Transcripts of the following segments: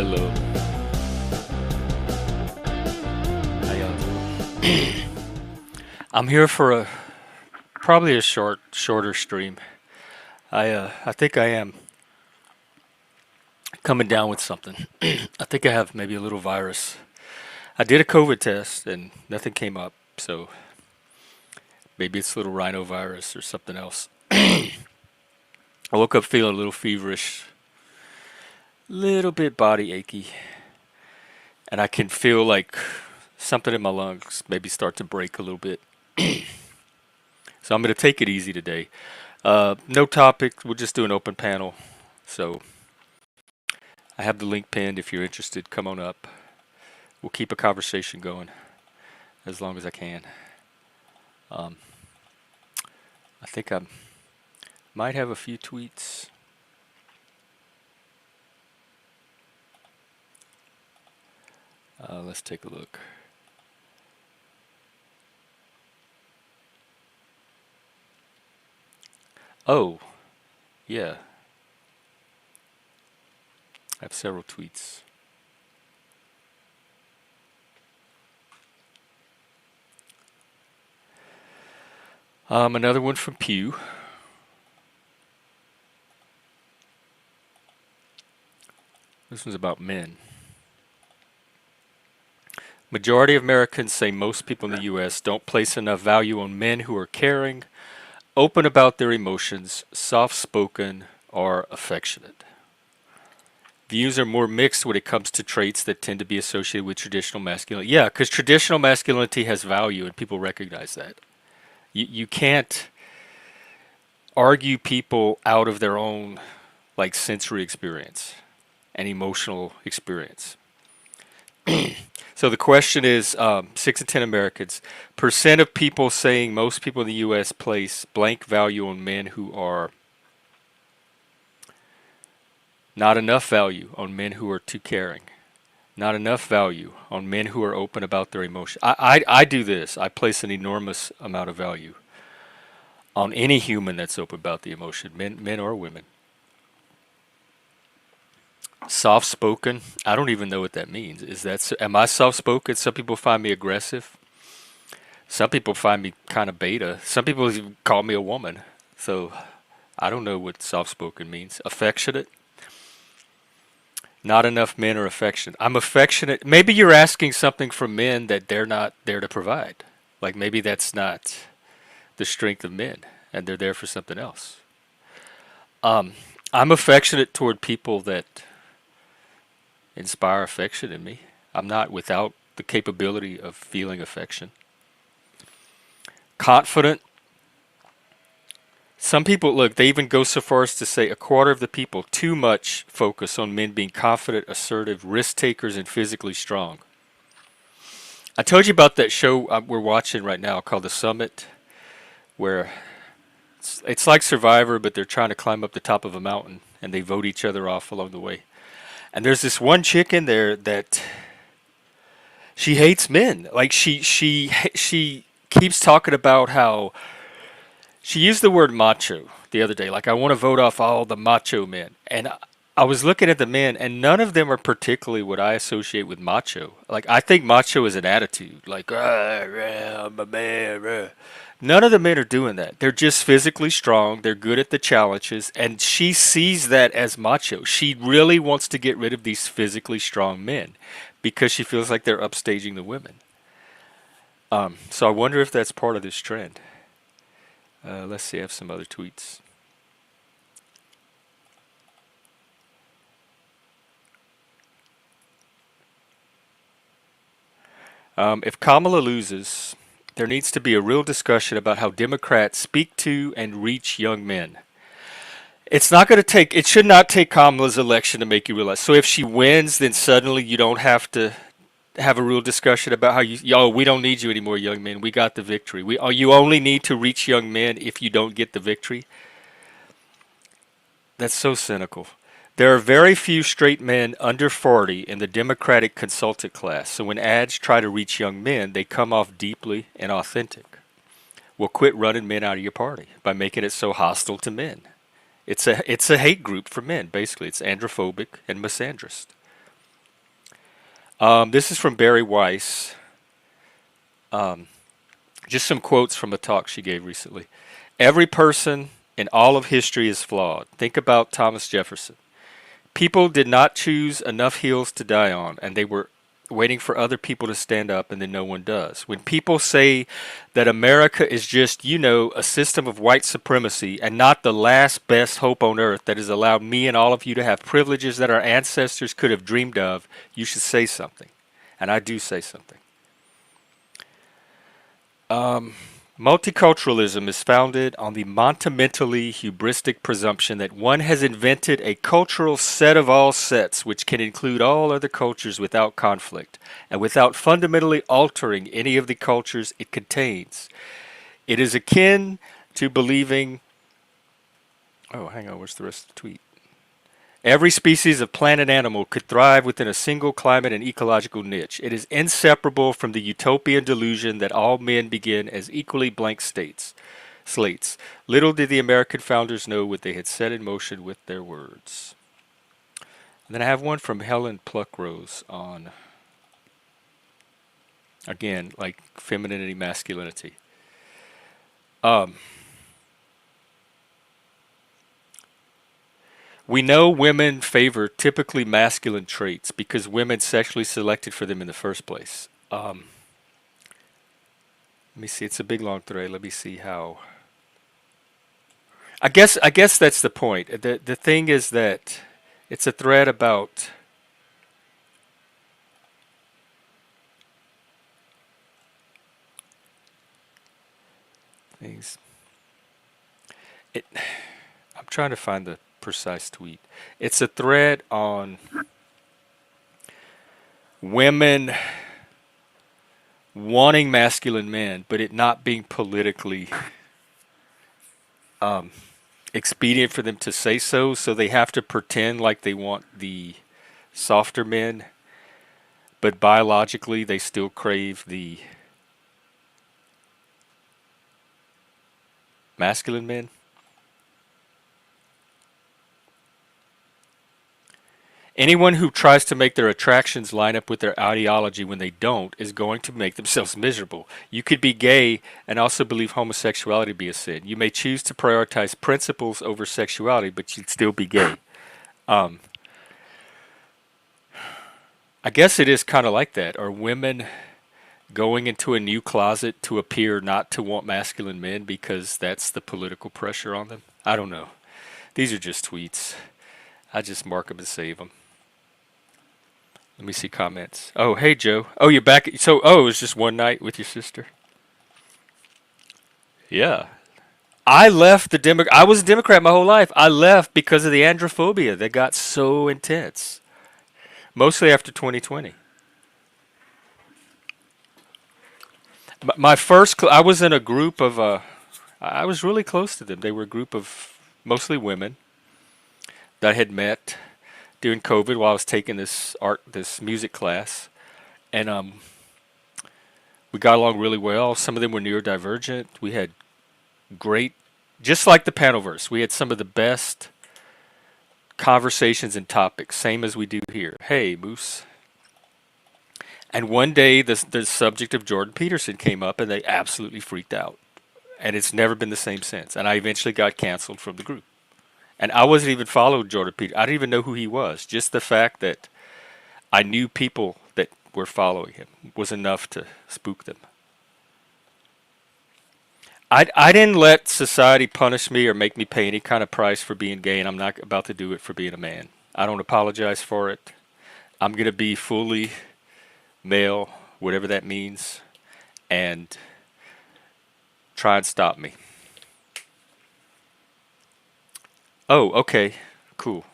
Hello. I'm here for a probably a shorter stream. I think I am coming down with something. I think I have maybe a little virus. I did a COVID test and nothing came up, so maybe it's a little rhinovirus or something else. I woke up feeling a little feverish, little bit body achy, and I can feel like something in my lungs maybe start to break a little bit. So I'm going to take it easy today. No topic. We'll just do an open panel. So I have the link pinned. If you're interested, come on up. We'll keep a conversation going as long as I can. Um, I think I might have a few tweets. Let's take a look. Oh, yeah. I have several tweets. Another one from Pew. This one's about men. Majority of Americans say most people in the U.S. don't place enough value on men who are caring, open about their emotions, soft-spoken, or affectionate. Views are more mixed when it comes to traits that tend to be associated with traditional masculinity. Yeah, because traditional masculinity has value and people recognize that. You can't argue people out of their own like sensory experience and emotional experience. So the question is, 6 in 10 Americans, percent of people saying most people in the U.S. place blank value on men who are not enough value on men who are too caring. Not enough value on men who are open about their emotions. I do this. I place an enormous amount of value on any human that's open about the emotion, men or women. Soft-spoken. I don't even know what that means. Am I soft-spoken? Some people find me aggressive. Some people find me kind of beta. Some people even call me a woman. So I don't know what soft-spoken means. Affectionate. Not enough men are affectionate. I'm affectionate. Maybe you're asking something from men that they're not there to provide. Like maybe that's not the strength of men and they're there for something else. I'm affectionate toward people that inspire affection in me. I'm not without the capability of feeling affection. Confident. Some people, look, they even go so far as to say a quarter of the people too much focus on men being confident, assertive, risk takers, and physically strong. I told you about that show we're watching right now called The Summit, where it's like Survivor, but they're trying to climb up the top of a mountain and they vote each other off along the way. And there's this one chick in there that she hates men. Like she keeps talking about how she used the word macho the other day. Like, I want to vote off all the macho men. And I was looking at the men, and none of them are particularly what I associate with macho. Like, I think macho is an attitude. Like, I'm a man. None of the men are doing that. They're just physically strong. They're good at the challenges. And she sees that as macho. She really wants to get rid of these physically strong men because she feels like they're upstaging the women. So I wonder if that's part of this trend. Let's see, I have some other tweets. If Kamala loses, there needs to be a real discussion about how Democrats speak to and reach young men. It's not going to take, it should not take Kamala's election to make you realize. So if she wins, then suddenly you don't have to have a real discussion about how we don't need you anymore, young men. We got the victory. You only need to reach young men if you don't get the victory. That's so cynical. There are very few straight men under 40 in the Democratic consultant class, so when ads try to reach young men, they come off deeply and authentic. Well, quit running men out of your party by making it so hostile to men. It's a hate group for men, basically. It's androphobic and misandrist. This is from Barry Weiss. Um, just some quotes from a talk she gave recently. Every person in all of history is flawed. Think about Thomas Jefferson. People did not choose enough hills to die on, and they were waiting for other people to stand up, and then no one does. When people say that America is just, a system of white supremacy and not the last best hope on earth that has allowed me and all of you to have privileges that our ancestors could have dreamed of, you should say something. And I do say something. Multiculturalism is founded on the monumentally hubristic presumption that one has invented a cultural set of all sets which can include all other cultures without conflict and without fundamentally altering any of the cultures it contains. It is akin to believing. Oh, hang on, where's the rest of the tweet? Every species of plant and animal could thrive within a single climate and ecological niche. It is inseparable from the utopian delusion that all men begin as equally blank slates. Little did the American founders know what they had set in motion with their words. And then I have one from Helen Pluckrose on, again, like femininity, masculinity. We know women favor typically masculine traits because women sexually selected for them in the first place. Let me see. It's a big long thread. Let me see how. I guess that's the point. The thing is that it's a thread about things. I'm trying to find the precise tweet. It's a thread on women wanting masculine men, but it not being politically expedient for them to say so, so they have to pretend like they want the softer men, but biologically they still crave the masculine men. Anyone who tries to make their attractions line up with their ideology when they don't is going to make themselves miserable. You could be gay and also believe homosexuality to be a sin. You may choose to prioritize principles over sexuality, but you'd still be gay. I guess it is kind of like that. Are women going into a new closet to appear not to want masculine men because that's the political pressure on them? I don't know. These are just tweets. I just mark them and save them. Let me see comments. Oh, hey, Joe. Oh, you're back. So, it was just one night with your sister? Yeah. I left I was a Democrat my whole life. I left because of the androphobia that got so intense. Mostly after 2020. My first, I was in a group of, I was really close to them. They were a group of mostly women that I had met during COVID while I was taking this music class, and we got along really well. Some of them were neurodivergent. We had great, just like the Panelverse, we had some of the best conversations and topics, same as we do here. Hey, Moose. And one day, the subject of Jordan Peterson came up, and they absolutely freaked out. And it's never been the same since. And I eventually got canceled from the group. And I wasn't even following Jordan Peterson. I didn't even know who he was. Just the fact that I knew people that were following him was enough to spook them. I didn't let society punish me or make me pay any kind of price for being gay, and I'm not about to do it for being a man. I don't apologize for it. I'm going to be fully male, whatever that means, and try and stop me. Oh, okay, cool.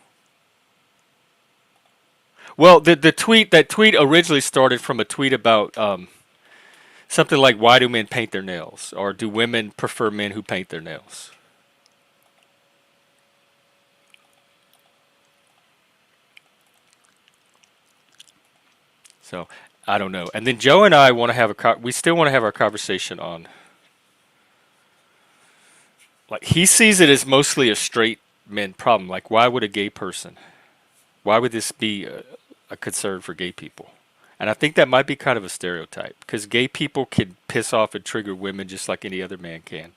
Well, that tweet originally started from a tweet about something like, "Why do men paint their nails?" or "Do women prefer men who paint their nails?" So I don't know. And then Joe and I want to have we still want to have our conversation on, like, he sees it as mostly a straight men problem. Like, why would a gay person? Why would this be a concern for gay people? And I think that might be kind of a stereotype because gay people can piss off and trigger women just like any other man can.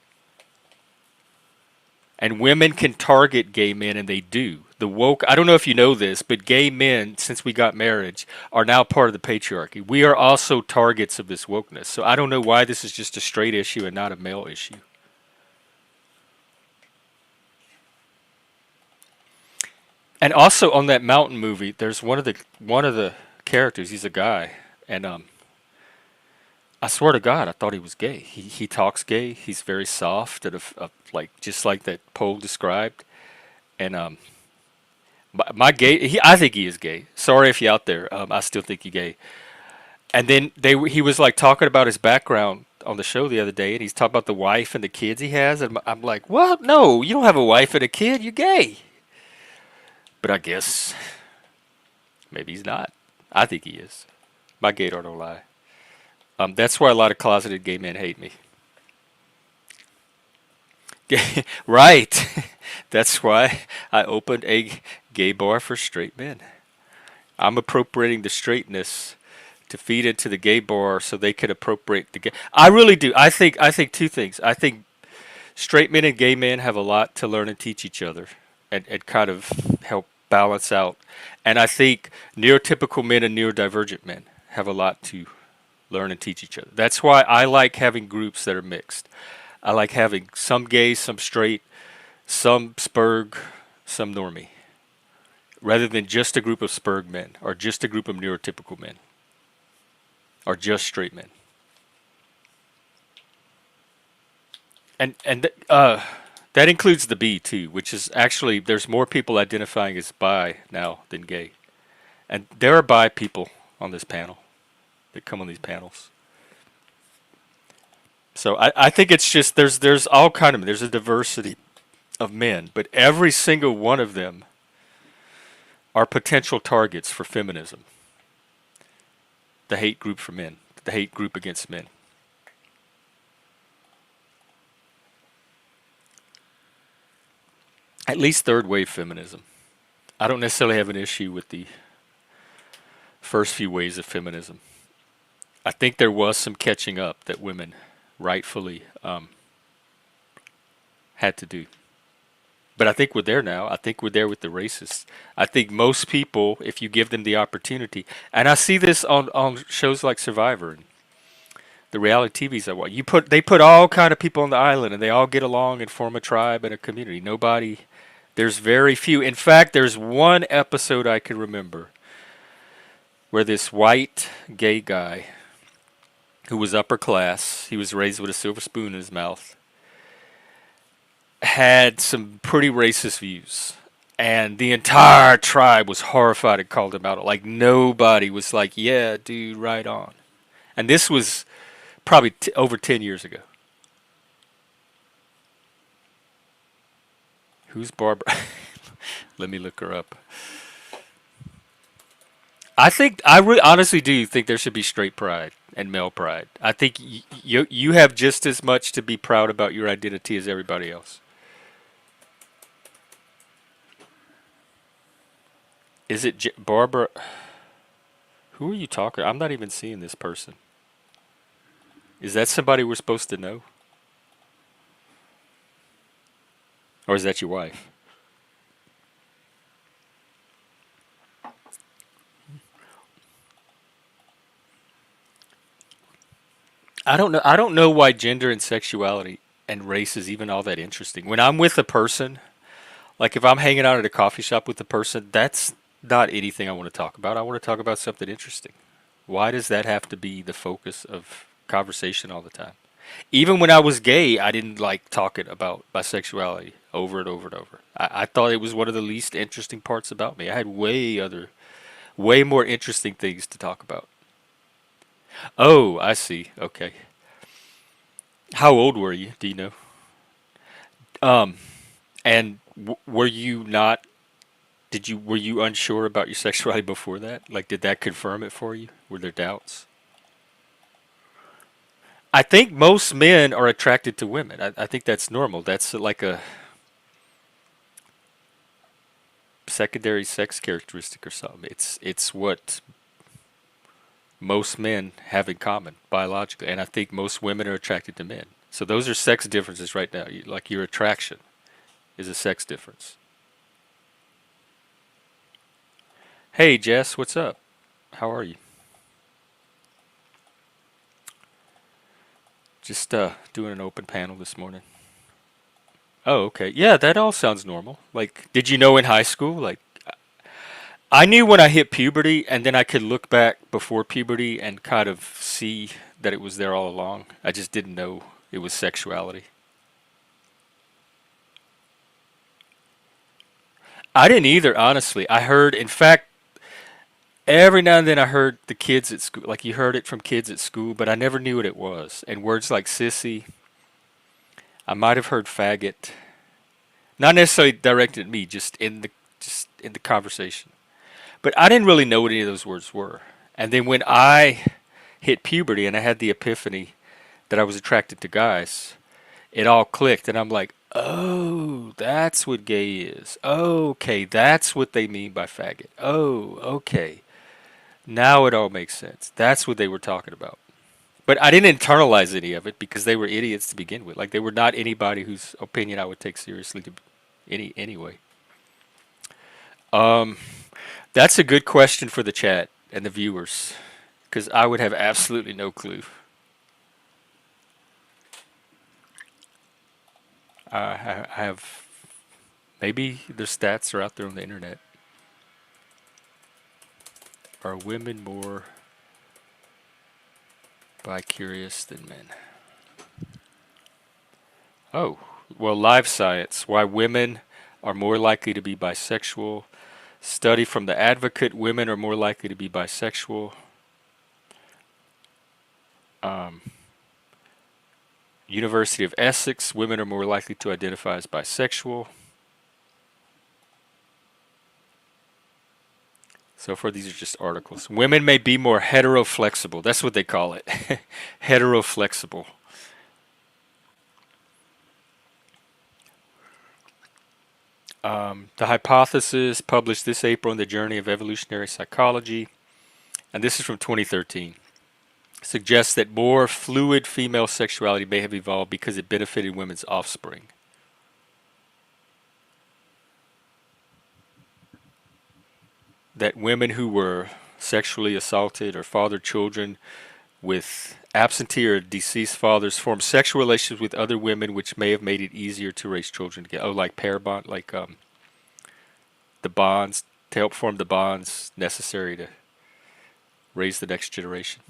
And women can target gay men, and they do. The woke, I don't know if you know this, but gay men, since we got marriage, are now part of the patriarchy. We are also targets of this wokeness. So I don't know why this is just a straight issue and not a male issue. And also on that mountain movie, there's one of the characters. He's a guy, and I swear to God, I thought he was gay. He talks gay. He's very soft, and like just like that poll described. And my gay, I think he is gay. Sorry if you're out there. I still think you're gay. And then he was like talking about his background on the show the other day, and he's talking about the wife and the kids he has, and I'm like, what? No, you don't have a wife and a kid. You're gay. But I guess maybe he's not. I think he is. My gaydar don't lie. That's why a lot of closeted gay men hate me. Right. That's why I opened a gay bar for straight men. I'm appropriating the straightness to feed into the gay bar so they can appropriate the gay. I really do. I think two things. I think straight men and gay men have a lot to learn and teach each other and kind of help balance out. And I think neurotypical men and neurodivergent men have a lot to learn and teach each other. That's why I like having groups that are mixed. I like having some gay, some straight, some spurg, some normie, rather than just a group of spurg men or just a group of neurotypical men or just straight men. And that includes the B too, which is actually there's more people identifying as bi now than gay, and there are bi people on this panel that come on these panels. So I think it's just there's all kind of there's a diversity of men, but every single one of them are potential targets for feminism, the hate group for men, the hate group against men. At least third wave feminism. I don't necessarily have an issue with the first few waves of feminism. I think there was some catching up that women rightfully had to do. But I think we're there now. I think we're there with the racists. I think most people, if you give them the opportunity, and I see this on shows like Survivor and the reality TVs I watch. They put all kind of people on the island, and they all get along and form a tribe and a community. Nobody, there's very few. In fact, there's one episode I can remember where this white gay guy who was upper class, he was raised with a silver spoon in his mouth, had some pretty racist views. And the entire tribe was horrified and called him out. Like nobody was like, yeah, dude, right on. And this was probably over 10 years ago. Who's Barbara? Let me look her up. Honestly do think there should be straight pride and male pride. I think you have just as much to be proud about your identity as everybody else. Is it Barbara? Who are you talking? I'm not even seeing this person. Is that somebody we're supposed to know? Or is that your wife? I don't know why gender and sexuality and race is even all that interesting. When I'm with a person, like if I'm hanging out at a coffee shop with a person, that's not anything I want to talk about. I want to talk about something interesting. Why does that have to be the focus of conversation all the time? Even when I was gay, I didn't like talking about my sexuality over and over and over. I thought it was one of the least interesting parts about me. I had way more interesting things to talk about. Oh, I see. Okay. How old were you? Do you know? Um, and were you not? Were you unsure about your sexuality before that? Like, did that confirm it for you? Were there doubts? I think most men are attracted to women. I think that's normal. That's like a secondary sex characteristic or something. It's what most men have in common biologically, and I think most women are attracted to men. So those are sex differences right now. Like your attraction is a sex difference. Hey Jess, what's up? How are you? Just doing an open panel this morning. Oh, okay. Yeah, that all sounds normal. Like, did you know in high school? Like, I knew when I hit puberty, and then I could look back before puberty and kind of see that it was there all along. I just didn't know it was sexuality. I didn't either, honestly. I heard, in fact, every now and then I heard the kids at school, like you heard it from kids at school, but I never knew what it was. And words like sissy, I might have heard faggot, not necessarily directed at me, just in the conversation. But I didn't really know what any of those words were. And then when I hit puberty and I had the epiphany that I was attracted to guys, it all clicked, and I'm like, oh, that's what gay is. Okay, that's what they mean by faggot. Oh, okay. Now it all makes sense. That's what they were talking about. But I didn't internalize any of it because they were idiots to begin with. Like they were not anybody whose opinion I would take seriously to anyway. Um, that's a good question for the chat and the viewers because I would have absolutely no clue. I have maybe the stats are out there on the internet. Are women more bi-curious than men? Oh, well, live science. Why women are more likely to be bisexual. Study from the Advocate. Women are more likely to be bisexual. Um, University of Essex. Women are more likely to identify as bisexual. So far, these are just articles. Women may be more heteroflexible. That's what they call it. Heteroflexible. The hypothesis published this April in the Journey of Evolutionary Psychology, and this is from 2013, suggests that more fluid female sexuality may have evolved because it benefited women's offspring. That women who were sexually assaulted or fathered children with absentee or deceased fathers formed sexual relations with other women, which may have made it easier to raise children together. Oh, like pair bond, like the bonds to help form the bonds necessary to raise the next generation.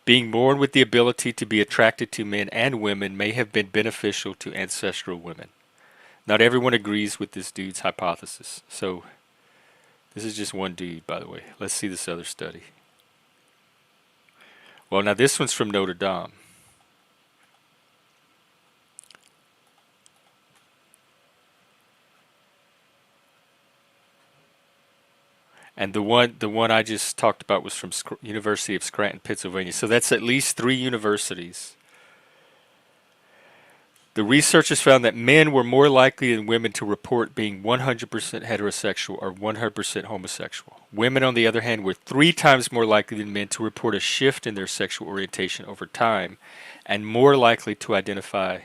Being born with the ability to be attracted to men and women may have been beneficial to ancestral women. Not everyone agrees with this dude's hypothesis. So, this is just one dude, by the way. Let's see this other study. Well, now this one's from Notre Dame. And the one I just talked about was from University of Scranton, Pennsylvania. So that's at least 3 universities. The researchers found that men were more likely than women to report being 100% heterosexual or 100% homosexual. Women, on the other hand, were 3 times more likely than men to report a shift in their sexual orientation over time and more likely to identify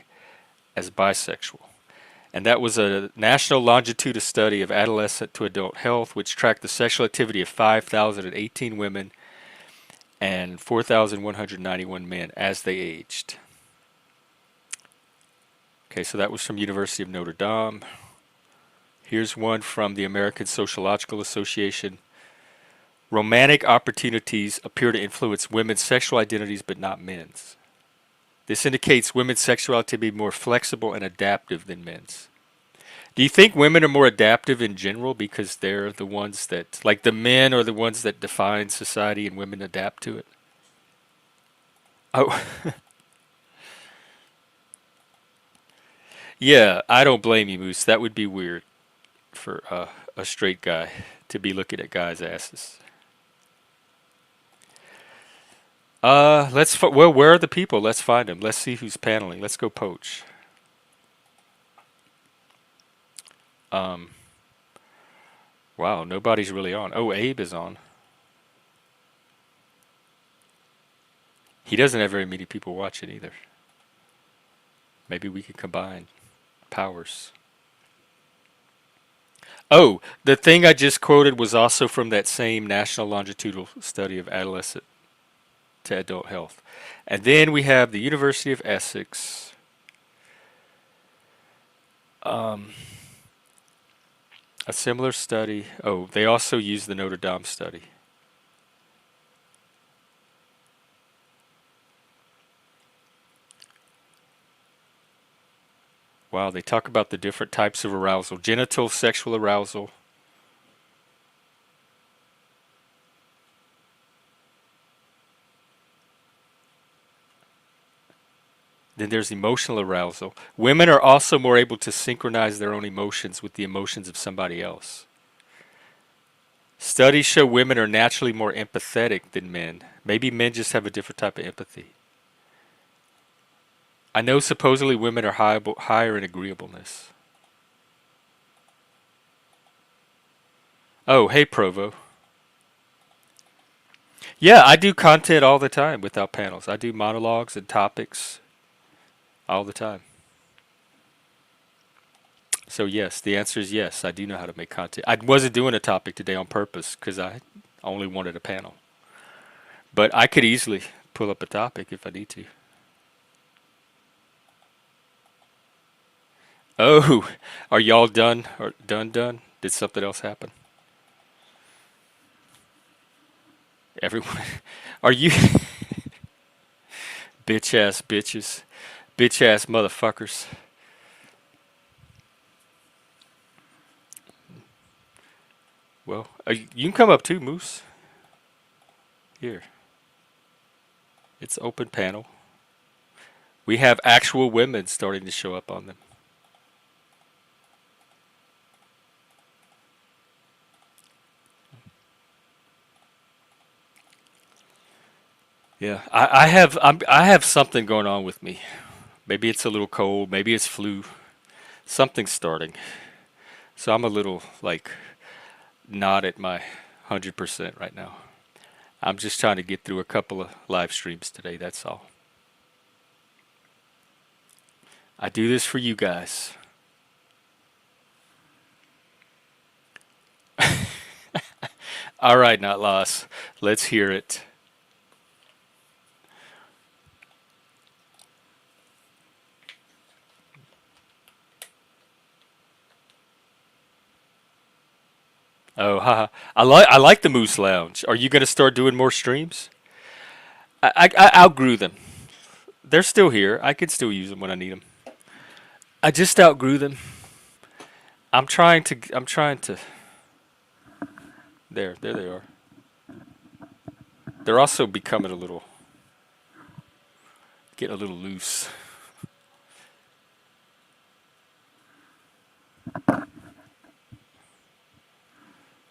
as bisexual. And that was a national longitudinal study of adolescent to adult health, which tracked the sexual activity of 5,018 women and 4,191 men as they aged. Okay, so that was from University of Notre Dame. Here's one from the American Sociological Association. Romantic opportunities appear to influence women's sexual identities but not men's. This indicates women's sexuality to be more flexible and adaptive than men's. Do you think women are more adaptive in general because they're the ones that, like the men are the ones that define society and women adapt to it? Oh, yeah, I don't blame you, Moose. That would be weird for a straight guy to be looking at guys' asses. Well, where are the people? Let's find them. Let's see who's paneling. Let's go poach. Um, wow, nobody's really on. Oh, Abe is on. He doesn't have very many people watching either. Maybe we could combine powers. Oh, the thing I just quoted was also from that same national longitudinal study of adolescent to adult health. And then we have the University of Essex. Um, a similar study. Oh, they also use the Notre Dame study. Wow, they talk about the different types of arousal. Genital sexual arousal. Then there's emotional arousal. Women are also more able to synchronize their own emotions with the emotions of somebody else. Studies show women are naturally more empathetic than men. Maybe men just have a different type of empathy. I know supposedly women are higher in agreeableness. Oh, hey Provo. Yeah, I do content all the time without panels. I do monologues and topics all the time. So yes, the answer is yes. I do know how to make content. I wasn't doing a topic today on purpose because I only wanted a panel. But I could easily pull up a topic if I need to. Oh, are y'all done or done? Did something else happen? Everyone, are you bitch ass bitches, bitch ass motherfuckers? Well, you can come up too, Moose. Here, it's open panel. We have actual women starting to show up on them. Yeah, I have something going on with me. Maybe it's a little cold. Maybe it's flu. Something's starting. So I'm a little like not at my 100% right now. I'm just trying to get through a couple of live streams today. That's all. I do this for you guys. All right, not lost. Let's hear it. Oh, haha. I like the Moose Lounge. Are you gonna start doing more streams? I outgrew them. They're still here. I can still use them when I need them. I just outgrew them. I'm trying to. There they are. They're also becoming getting a little loose.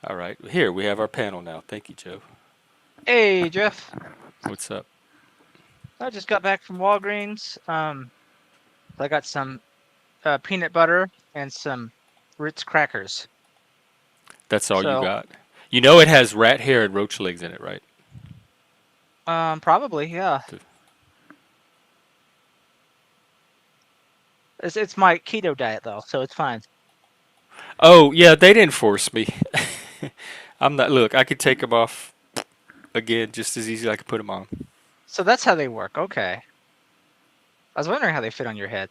All right, here we have our panel now. Thank you, Joe. Hey, Jeff. What's up? I just got back from Walgreens. I got some peanut butter and some Ritz crackers. That's all you So, got. You know it has rat hair and roach legs in it, right? probably, yeah. Th- It's my keto diet though, so it's fine. Oh yeah, they didn't force me. I'm not. Look, I could take them off again just as easy as I could put them on. So that's how they work. Okay. I was wondering how they fit on your head.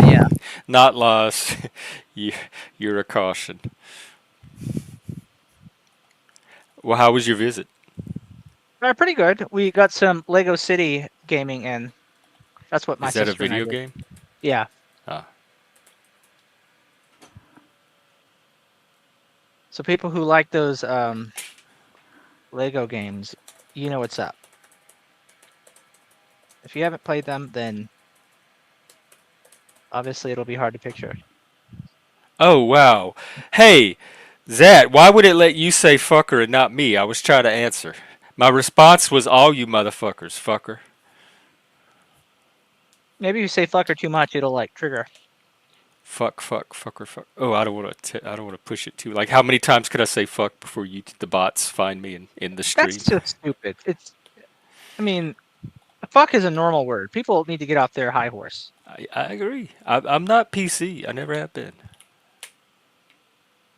Yeah. Not lost. you, you're a caution. Well, how was your visit? Pretty good. We got some Lego City gaming in. That's what my Is that a sister and I video did. game? Yeah. Ah, So people who like those Lego games, you know what's up. If you haven't played them, then obviously it'll be hard to picture. oh wow. Hey, Zat, why would it let you say fucker and not me? I was trying to answer. My response was all you motherfuckers, fucker. Maybe if you say fucker too much, it'll like trigger. Fuck, fuck, fucker, fuck. Oh, I don't want to. I don't want to push it too. Like, how many times could I say fuck before the bots find me in the That's stream? just stupid. I mean, fuck is a normal word. People need to get off their high horse. I agree. I'm not PC. I never have been.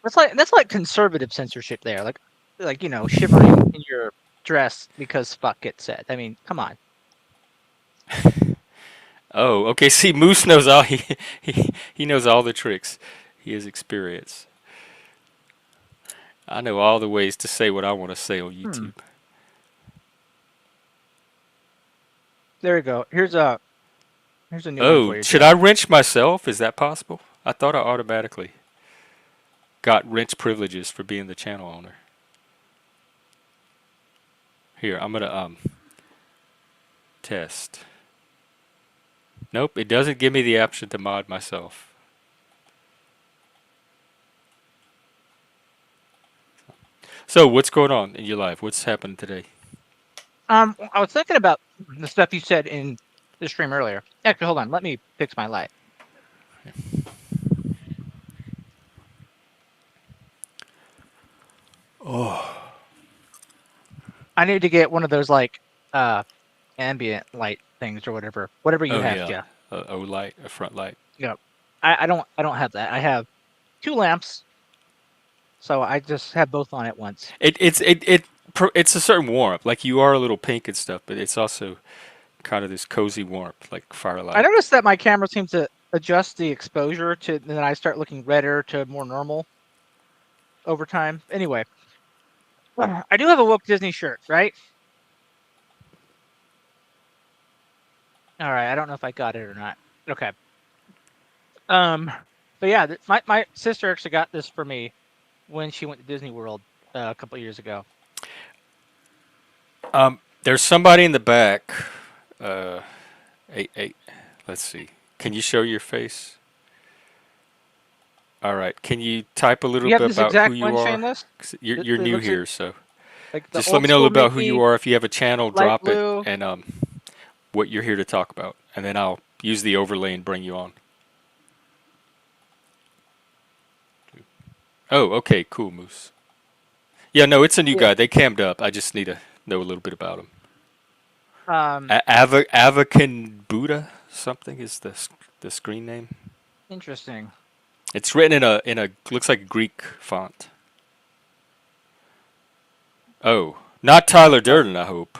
That's like conservative censorship there. Like shivering in your dress because fuck gets said. I mean, come on. Oh, okay. See, Moose knows all he knows all the tricks. He has experience. I know all the ways to say what I want to say on Hmm. YouTube. There we go. Here's a new one Oh, for you, should Joe. I wrench myself? Is that possible? I thought I automatically got wrench privileges for being the channel owner. Here, I'm gonna test. Nope, it doesn't give me the option to mod myself. So, what's going on in your life? What's happening today? I was thinking about the stuff you said in the stream earlier. Actually, hold on. Let me fix my light. Oh, I need to get one of those like ambient light things or whatever you oh have, yeah, Jeff. a light, a front light. Yeah, I don't have that. I have two lamps, so I just have both on at once. It's a certain warmth. Like you are a little pink and stuff, but it's also kind of this cozy warmth, like I firelight. noticed that my camera seems to adjust the exposure to, and then I start looking redder to more normal over time. Anyway, I do have a woke Disney shirt, right? All right, I don't know if I got it or not. Okay. But yeah, my sister actually got this for me when she went to Disney World a couple years ago. There's somebody in the back. Uh, hey, let's see. Can you show your face? All right. Can you type a little You have bit this about who exact you one, are? Shameless. 'Cause It you're new looks here, so like the just let old me know a school little about who Mickey, you are. If you have a channel, light drop it, blue. and what you're here to talk about, and then I'll use the overlay and bring you on. Oh, okay, cool, Moose. Yeah, no, it's a new Yeah. guy. They cammed up. I just need to know a little bit about him. Um, Avakin Buddha something is the screen name. Interesting. It's written in a looks like a Greek font. Oh, not Tyler Okay. Durden, I hope,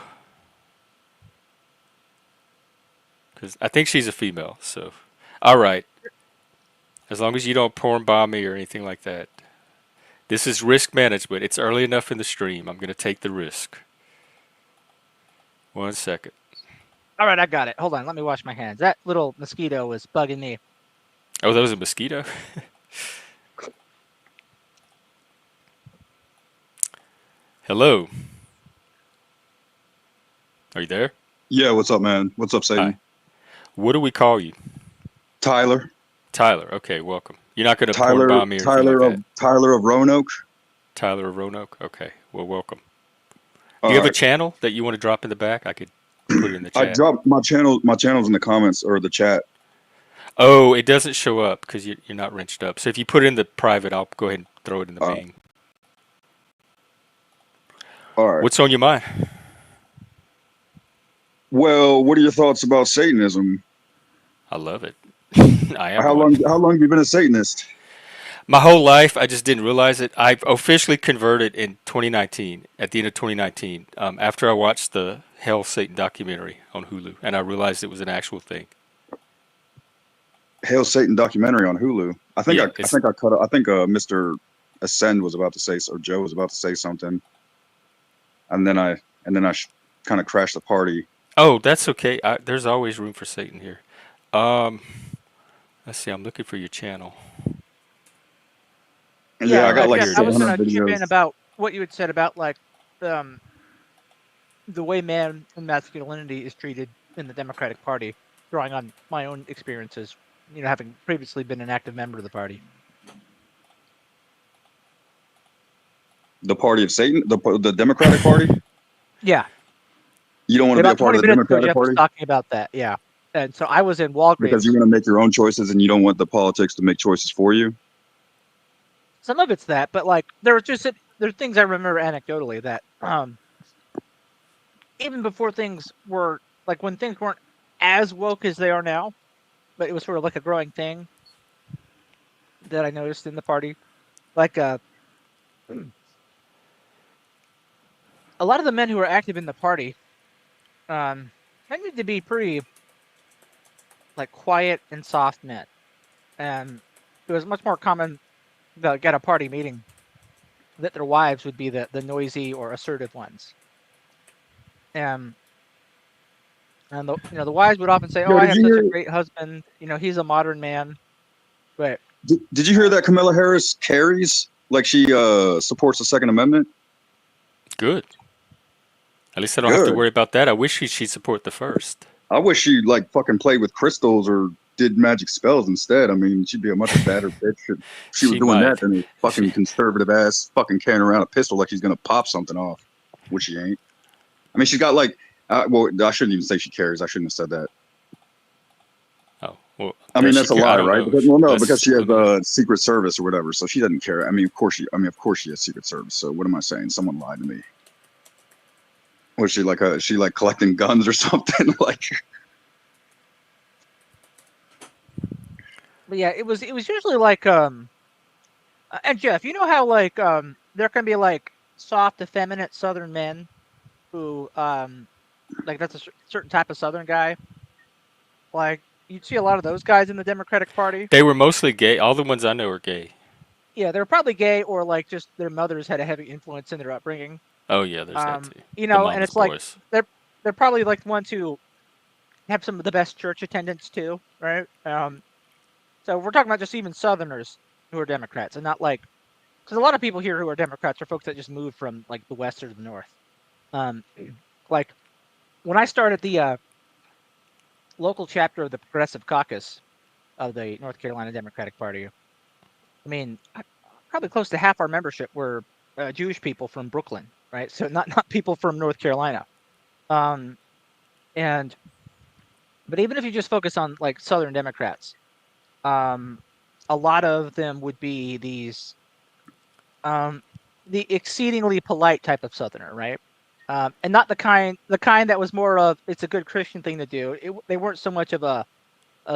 because I think she's a female. So, all right, as long as you don't porn bomb me or anything like that. This is risk management. It's early enough in the stream. I'm gonna take the risk. 1 second. All right, I got it. Hold on, let me wash my hands. That little mosquito was bugging me. Oh, that was a mosquito. Hello. Are you there? Yeah, what's up, man? What's up, Hi. Satan? What do we call you? Tyler. Tyler. Okay, welcome. You're not gonna porn Tyler bomb me or anything like Tyler that. of Tyler of Roanoke. Tyler of Roanoke. Okay. Well, welcome. Do you All have a right. channel that you want to drop in the back? I could put it in the I chat. dropped my channel's in the comments or the chat. Oh, it doesn't show up because you're not wrenched up. So if you put it in the private, I'll go ahead and throw it in the Uh, main. all right. What's on your mind? Well, what are your thoughts about Satanism? I love it. I am How one. long have you been a Satanist? My whole life, I just didn't realize it. I officially converted in 2019, at the end of 2019, after I watched the Hell Satan documentary on Hulu, and I realized it was an actual thing. Hail Satan documentary on Hulu. I think Yeah, I think I cut. I think Mr. Ascend was about to say, or Joe was about to say something, and then I kind of crashed the party. Oh, that's okay. There's always room for Satan here. Um, let's see. I'm looking for your channel. Yeah, Yeah, I got like Here Jeff, it I was is. 700 gonna chip in videos. about what you had said about like um, the way man and masculinity is treated in the Democratic Party, drawing on my own experiences, having previously been an active member of the party. The party of Satan, the Democratic Party. Yeah, You don't want to be a about part 20 of the minutes ago, Democratic Jeff was Party. talking about that. Yeah, And so I was in Because you Walgreens. want to make your own choices and you don't want the politics to make choices for you. Some of it's that, but like there's things I remember anecdotally that even before things were like when things weren't as woke as they are now, but it was sort of like a growing thing that I noticed in the party. Like a lot of the men who were active in the party tended to be pretty like quiet and soft men. And it was much more common to get a party meeting that their wives would be the noisy or assertive ones. Um, and the wives would often say, "Oh, Yo, I did have you such a hear? great husband. He's a modern man." But Did you hear that Kamala Harris carries like she supports the Second Amendment? Good. At least I don't have to Good. worry about that. I wish she'd support the first. I wish she like fucking played with crystals or did magic spells instead. I mean, she'd be a much better bitch if she was She doing that might. than a She, fucking conservative ass fucking carrying around a pistol like she's gonna pop something off, which she ain't. I mean, she's got like, well, I shouldn't even say she carries. I shouldn't have said that. oh, well, I mean, does she that's a care? I lie, don't right? know. Because, well, no, because Let's she has let me. Secret Service or whatever, so she doesn't care. I mean, of course she has Secret Service. So what am I saying? Someone lied to me. Was she like collecting guns or something? Like, but yeah, it was usually like and Jeff, you know how like there can be like soft, effeminate Southern men who like that's a certain type of Southern guy. Like you'd see a lot of those guys in the Democratic Party. They were mostly gay. All the ones I know are gay. Yeah, they were probably gay or like just their mothers had a heavy influence in their upbringing. Oh yeah, there's that too. The And mama's it's like boys. they're they're probably like the ones who have some of the best church attendance too, right? So we're talking about just even Southerners who are Democrats, and not like because a lot of people here who are Democrats are folks that just moved from like the West or the North. Um, like when I started the local chapter of the Progressive Caucus of the North Carolina Democratic Party, I mean, probably close to half our membership were Jewish people from Brooklyn, right? So not people from North Carolina. Um, and but even if you just focus on like Southern Democrats, um, a lot of them would be um, the exceedingly polite type of Southerner, right? And not the kind that was more of it's a good Christian thing to do. They weren't so much of a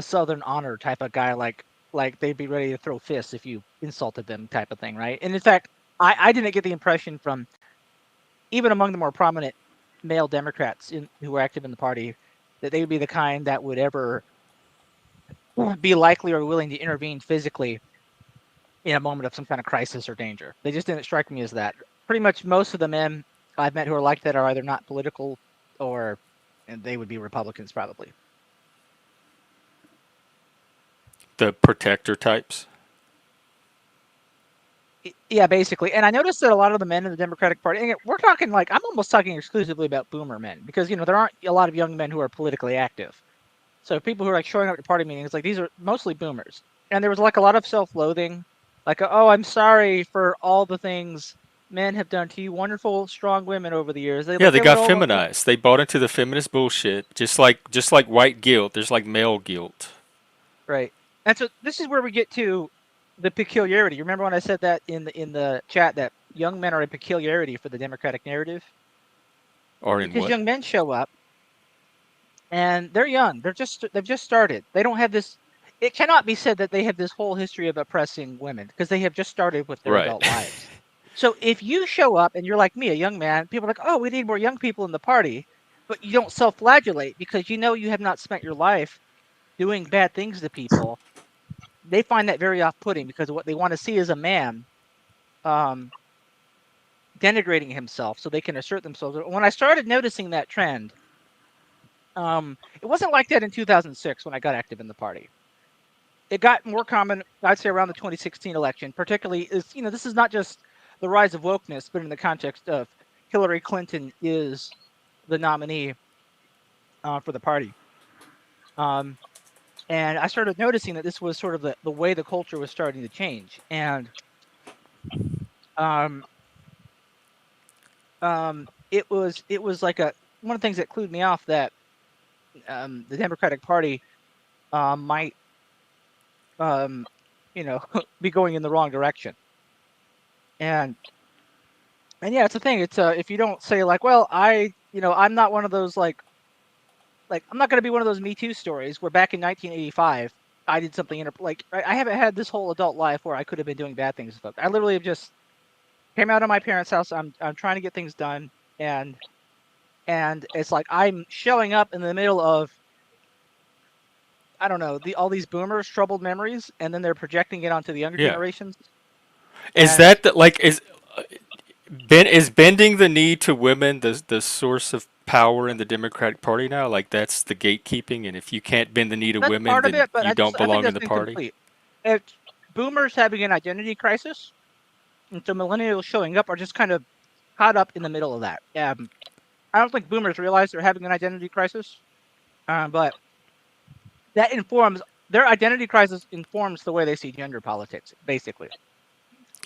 Southern honor type of guy, like they'd be ready to throw fists if you insulted them type of thing, right? And in fact, I didn't get the impression from even among the more prominent male Democrats who were active in the party that they would be the kind that would ever be likely or willing to intervene physically in a moment of some kind of crisis or danger. They just didn't strike me as that. Pretty much most of the men I've met who are like that are either not political or and they would be Republicans probably. The protector types. Yeah, basically. And I noticed that a lot of the men in the Democratic Party, and we're talking like I'm almost talking exclusively about boomer men because there aren't a lot of young men who are politically active. So people who are like showing up to party meetings, like these are mostly boomers. And there was like a lot of self-loathing, like, oh, I'm sorry for all the things men have done to you, wonderful, strong women over the years. Yeah, they They would got all feminized. They bought into the feminist bullshit, just like white guilt. There's like male guilt. right. And so this is where we get to the peculiarity. Remember when I said that in the chat that young men are a peculiarity for the Democratic narrative? Or in Because what? young men show up and they're young. They've just started. They don't have this. It cannot be said that they have this whole history of oppressing women because they have just started with their Right. adult lives. So if you show up and you're like me, a young man, people are like, oh, we need more young people in the party, but you don't self-flagellate because you have not spent your life doing bad things to people. They find that very off-putting because what they want to see is a man um, denigrating himself so they can assert themselves. When I started noticing that trend, it wasn't like that in 2006 when I got active in the party. It got more common, I'd say, around the 2016 election. Particularly, this is not just the rise of wokeness, but in the context of Hillary Clinton is the nominee for the party. Um, and I started noticing that this was sort of the way the culture was starting to change. And um, it was like one of the things that clued me off that the Democratic Party might you know be going in the wrong direction. And yeah, it's a thing. It's if you don't say like, well, I'm not one of those like I'm not going to be one of those Me Too stories where back in 1985 I did something like I haven't had this whole adult life where I could have been doing bad things. I literally have just came out of my parents' house. I'm trying to get things done, and it's like I'm showing up in the middle of, I don't know, all these boomers' troubled memories, and then they're projecting it onto the younger Yeah. generations. Is And that like is bending the knee to women the source of power in the Democratic Party now? Like that's the gatekeeping, and if you can't bend the knee to that's women, part of then it, but you don't I think belong in that's the party. incomplete. It's boomers having an identity crisis, and so millennials showing up are just kind of caught up in the middle of that. I don't think boomers realize they're having an identity crisis, but that informs their identity crisis informs the way they see gender politics, basically.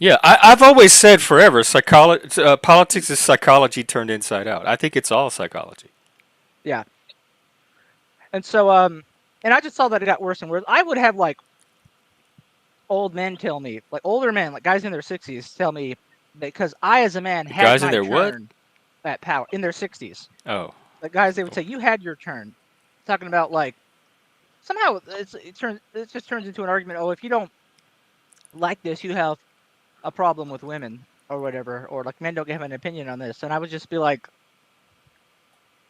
Yeah, I've always said forever, politics is psychology turned inside out. I think it's all psychology. Yeah, and so and I just saw that it got worse and worse. I would have like old men tell me, like older men, like guys in their 60s, tell me because I, as a man, The had guys in my there what? turn at power in their 60s. Oh, The guys, they would say, "You had your turn." Talking about like somehow it just turns into an argument. Oh, if you don't like this, you have a problem with women or whatever, or like men don't have an opinion on this. And I would just be like,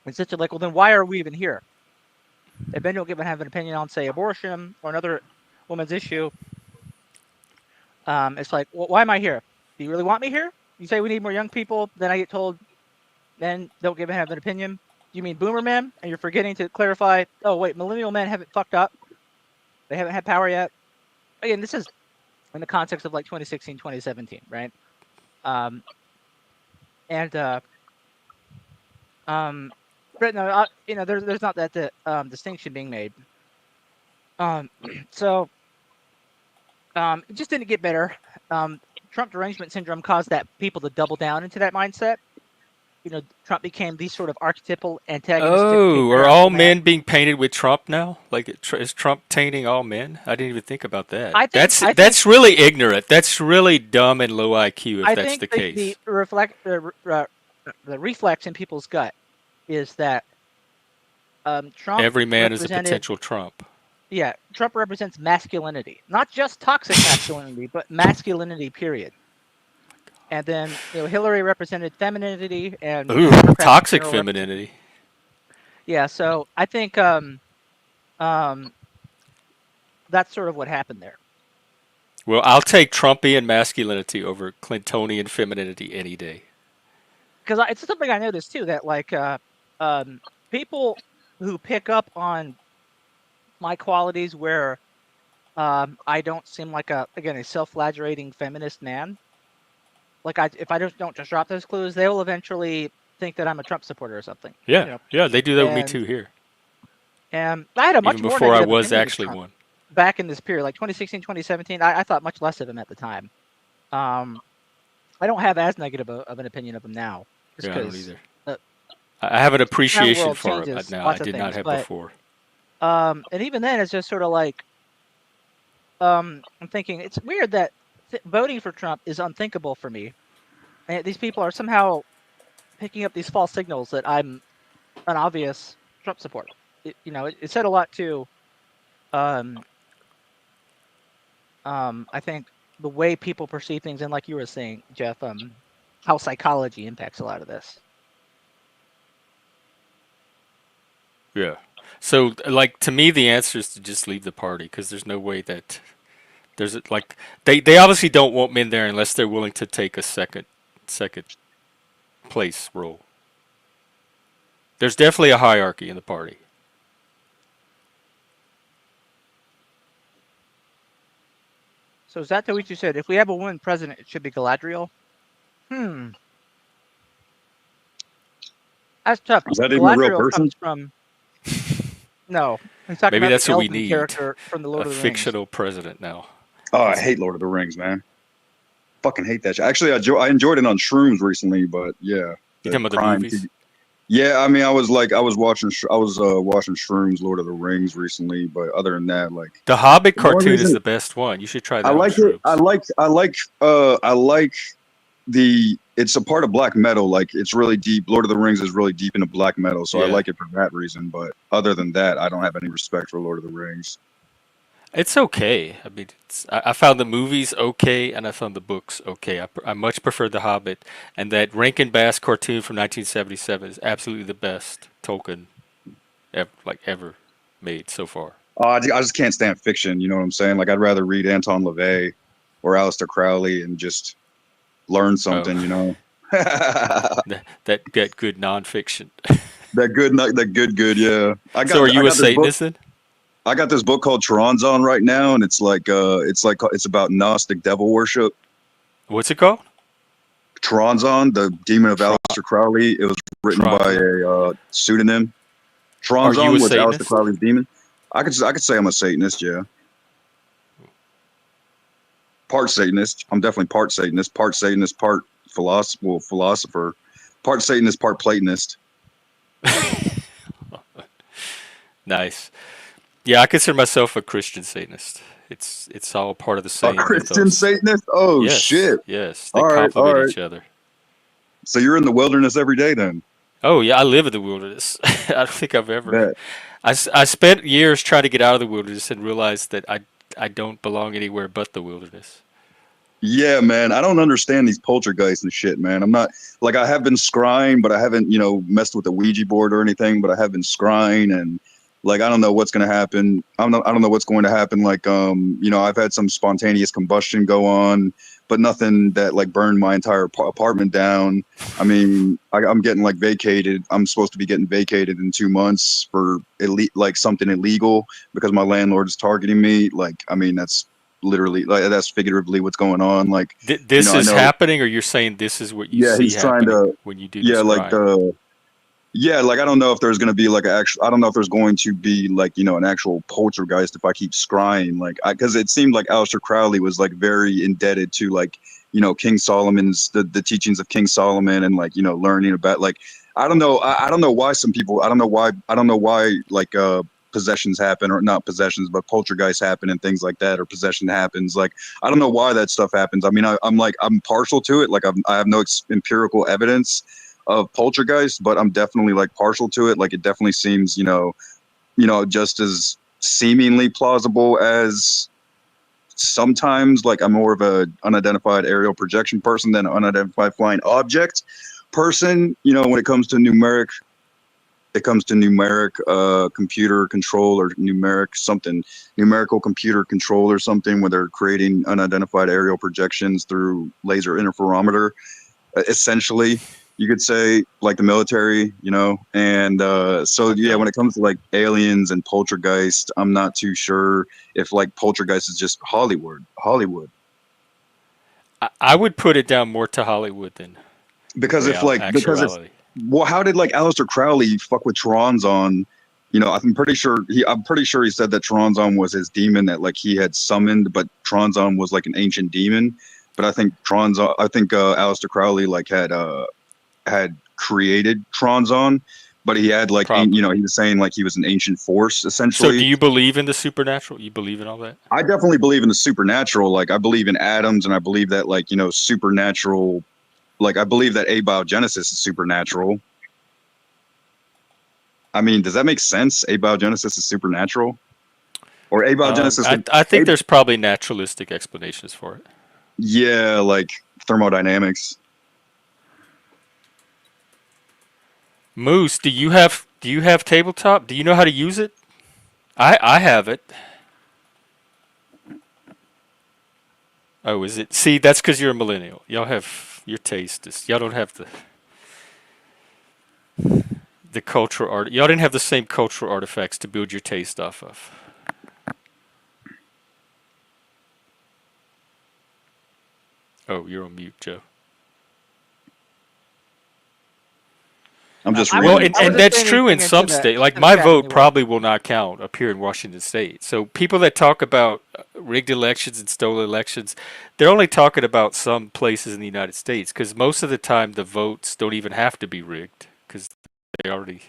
it's such a like, well, then why are we even here? If men don't have an opinion on, say, abortion or another woman's issue, it's like, well, why am I here? Do you really want me here? You say we need more young people, then I get told men don't have an opinion. You mean boomer men? And you're forgetting to clarify, oh, wait, millennial men haven't fucked up. They haven't had power yet. Again, this is in the context of like 2016, 2017, right? And but no, there's not that distinction being made. So it just didn't get better. Trump derangement syndrome caused that people to double down into that mindset. Trump became the sort of archetypal antagonistic oh, are all patriarchal man. men being painted with Trump now? Like, is Trump tainting all men? I didn't even think about that. I think That's really ignorant. That's really dumb and low IQ if I that's think the the case. the reflex in people's gut is that Trump Every man is a represented potential Trump. Trump represents masculinity, not just toxic masculinity, but masculinity, period. And then Hillary represented femininity, and Ooh, Democrats in toxic general represent. femininity. Yeah, so I think um, that's sort of what happened there. Well, I'll take Trumpian masculinity over Clintonian femininity any day. Because it's something I noticed too, that like people who pick up on my qualities where I don't seem like a self-flagellating feminist man. Like if I don't just drop those clues, they will eventually think that I'm a Trump supporter or something. Yeah, yeah, they do that with me And too here. I had a Even much more before I negative was opinion of actually Trump one. back in this period, like 2016, 2017. I thought much less of him at the time. I don't have as negative of an opinion of him now, just Yeah, I don't because either. I have an the appreciation world for him changes now. I lots of did not things. have But before. and even then, it's just sort of like I'm thinking it's weird that voting for Trump is unthinkable for me, and these people are somehow picking up these false signals that I'm an obvious Trump supporter. It said a lot too. I think the way people perceive things, and like you were saying, Jeff, how psychology impacts a lot of this. Yeah. So, like, to me, the answer is to just leave the party because there's no way that like they obviously don't want men there unless they're willing to take a second place role. There's definitely a hierarchy in the party. So is that what you said? If we have a woman president, it should be Galadriel. That's tough. Is that even a real Galadriel person? comes from no. He's talking Maybe about that's the what we elven need. character from the Lord A of the Rings. fictional president now. Oh, I hate Lord of the Rings, man. Fucking hate that shit. Actually, I enjoyed it on Shrooms recently, but yeah, You the talking about the crime movies? Yeah, I mean, I was watching, watching Shrooms, Lord of the Rings recently, but other than that, like, The Hobbit the only cartoon is reason the best one. You should try I that on like it, Shrooms. I like it's a part of black metal. Like, it's really deep. Lord of the Rings is really deep into black metal, so I Yeah. like it for that reason. But other than that, I don't have any respect for Lord of the Rings. It's okay. I mean, I found the movies okay, and I found the books okay. I much prefer The Hobbit, and that Rankin Bass cartoon from 1977 is absolutely the best Tolkien ever made so far. I just can't stand fiction. You know what I'm saying? Like, I'd rather read Anton LaVey or Aleister Crowley and just learn Oh, something. You know, that that good nonfiction. good. Yeah, So, are I you a got this book. Satanist then? I got this book called Tronzon right now, and it's about Gnostic devil worship. What's it called? Tronzon, the demon of Tron, Aleister Crowley. It was written by Tronzon. a pseudonym. Are you a Tronzon was Aleister Satanist? Crowley's demon. I could say I'm a Satanist. Yeah, part Satanist. I'm definitely part Satanist. Part Satanist. Part philosopher. Part Satanist. Part Platonist. Nice. Yeah, I consider myself a Christian Satanist. It's all part of the A same Christian mythos. Satanist. Oh Yes, shit! yes, they All right, all complement right. each other. So you're in the wilderness every day then. Oh yeah, I live in the wilderness. I don't think I've ever. Bet. I spent years trying to get out of the wilderness and realized that I don't belong anywhere but the wilderness. Yeah, man. I don't understand these poltergeists and shit, man. I'm not like I have been scrying, but I haven't, messed with the Ouija board or anything, but I have been scrying and like I don't know what's gonna happen. I don't know what's going to happen. Like I've had some spontaneous combustion go on, but nothing that like burned my entire apartment down. I mean, I'm getting like vacated. I'm supposed to be getting vacated in 2 months for like something illegal because my landlord is targeting me. Like, I mean, that's literally like that's figuratively what's going on. Like, This I is know. happening, or you're saying this is what you Yeah, see he's trying happening to. when you do Yeah, this like crime. like I don't know if there's going to be like an actual. I don't know if there's going to be like an actual poltergeist if I keep scrying. Like, because it seemed like Aleister Crowley was like very indebted to like King Solomon's the teachings of King Solomon and like learning about like I don't know. I don't know why some people. I don't know why like possessions happen or not possessions but poltergeists happen and things like that or possession happens like I don't know why that stuff happens. I mean I'm like I'm partial to it, like I have no empirical evidence of poltergeist, but I'm definitely like partial to it. Like it definitely seems, just as seemingly plausible as sometimes like I'm more of a unidentified aerial projection person than an unidentified flying object person, when it comes to numeric computer control or numerical computer control or something where they're creating unidentified aerial projections through laser interferometer essentially you could say like the military, and so yeah, Okay. when it comes to like aliens and poltergeist, I'm not too sure if like poltergeist is just Hollywood, I would put it down more to Hollywood than because if actuality. well, how did like Aleister Crowley fuck with Tronzon? I'm pretty sure he said that Tronzon was his demon that like he had summoned, but Tronzon was like an ancient demon. But I think Aleister Crowley like had created Tronzon, but he had like Probably. he was saying like he was an ancient force So, do essentially. you believe in the supernatural? You believe in all that? I definitely believe in the supernatural. Like I believe in atoms, and I believe that like supernatural. Like I believe that abiogenesis is supernatural. I mean, does that make sense? Abiogenesis is supernatural, or abiogenesis? I think there's probably naturalistic explanations for it. Yeah, like thermodynamics. Moose, do you have tabletop? Do you know how to use it? I have it. Oh, is it? See, that's because you're a millennial. Y'all have your taste. Y'all don't have the cultural art. Y'all didn't have the same cultural artifacts to build your taste off of. Oh, you're on mute, Joe. I'm just Well, reading. I and wasn't that's saying true in anything some into states. Like the my chat vote anyway. probably will not count up here in Washington State. So people that talk about rigged elections and stolen elections, they're only talking about some places in the United States because most of the time the votes don't even have to be rigged because They already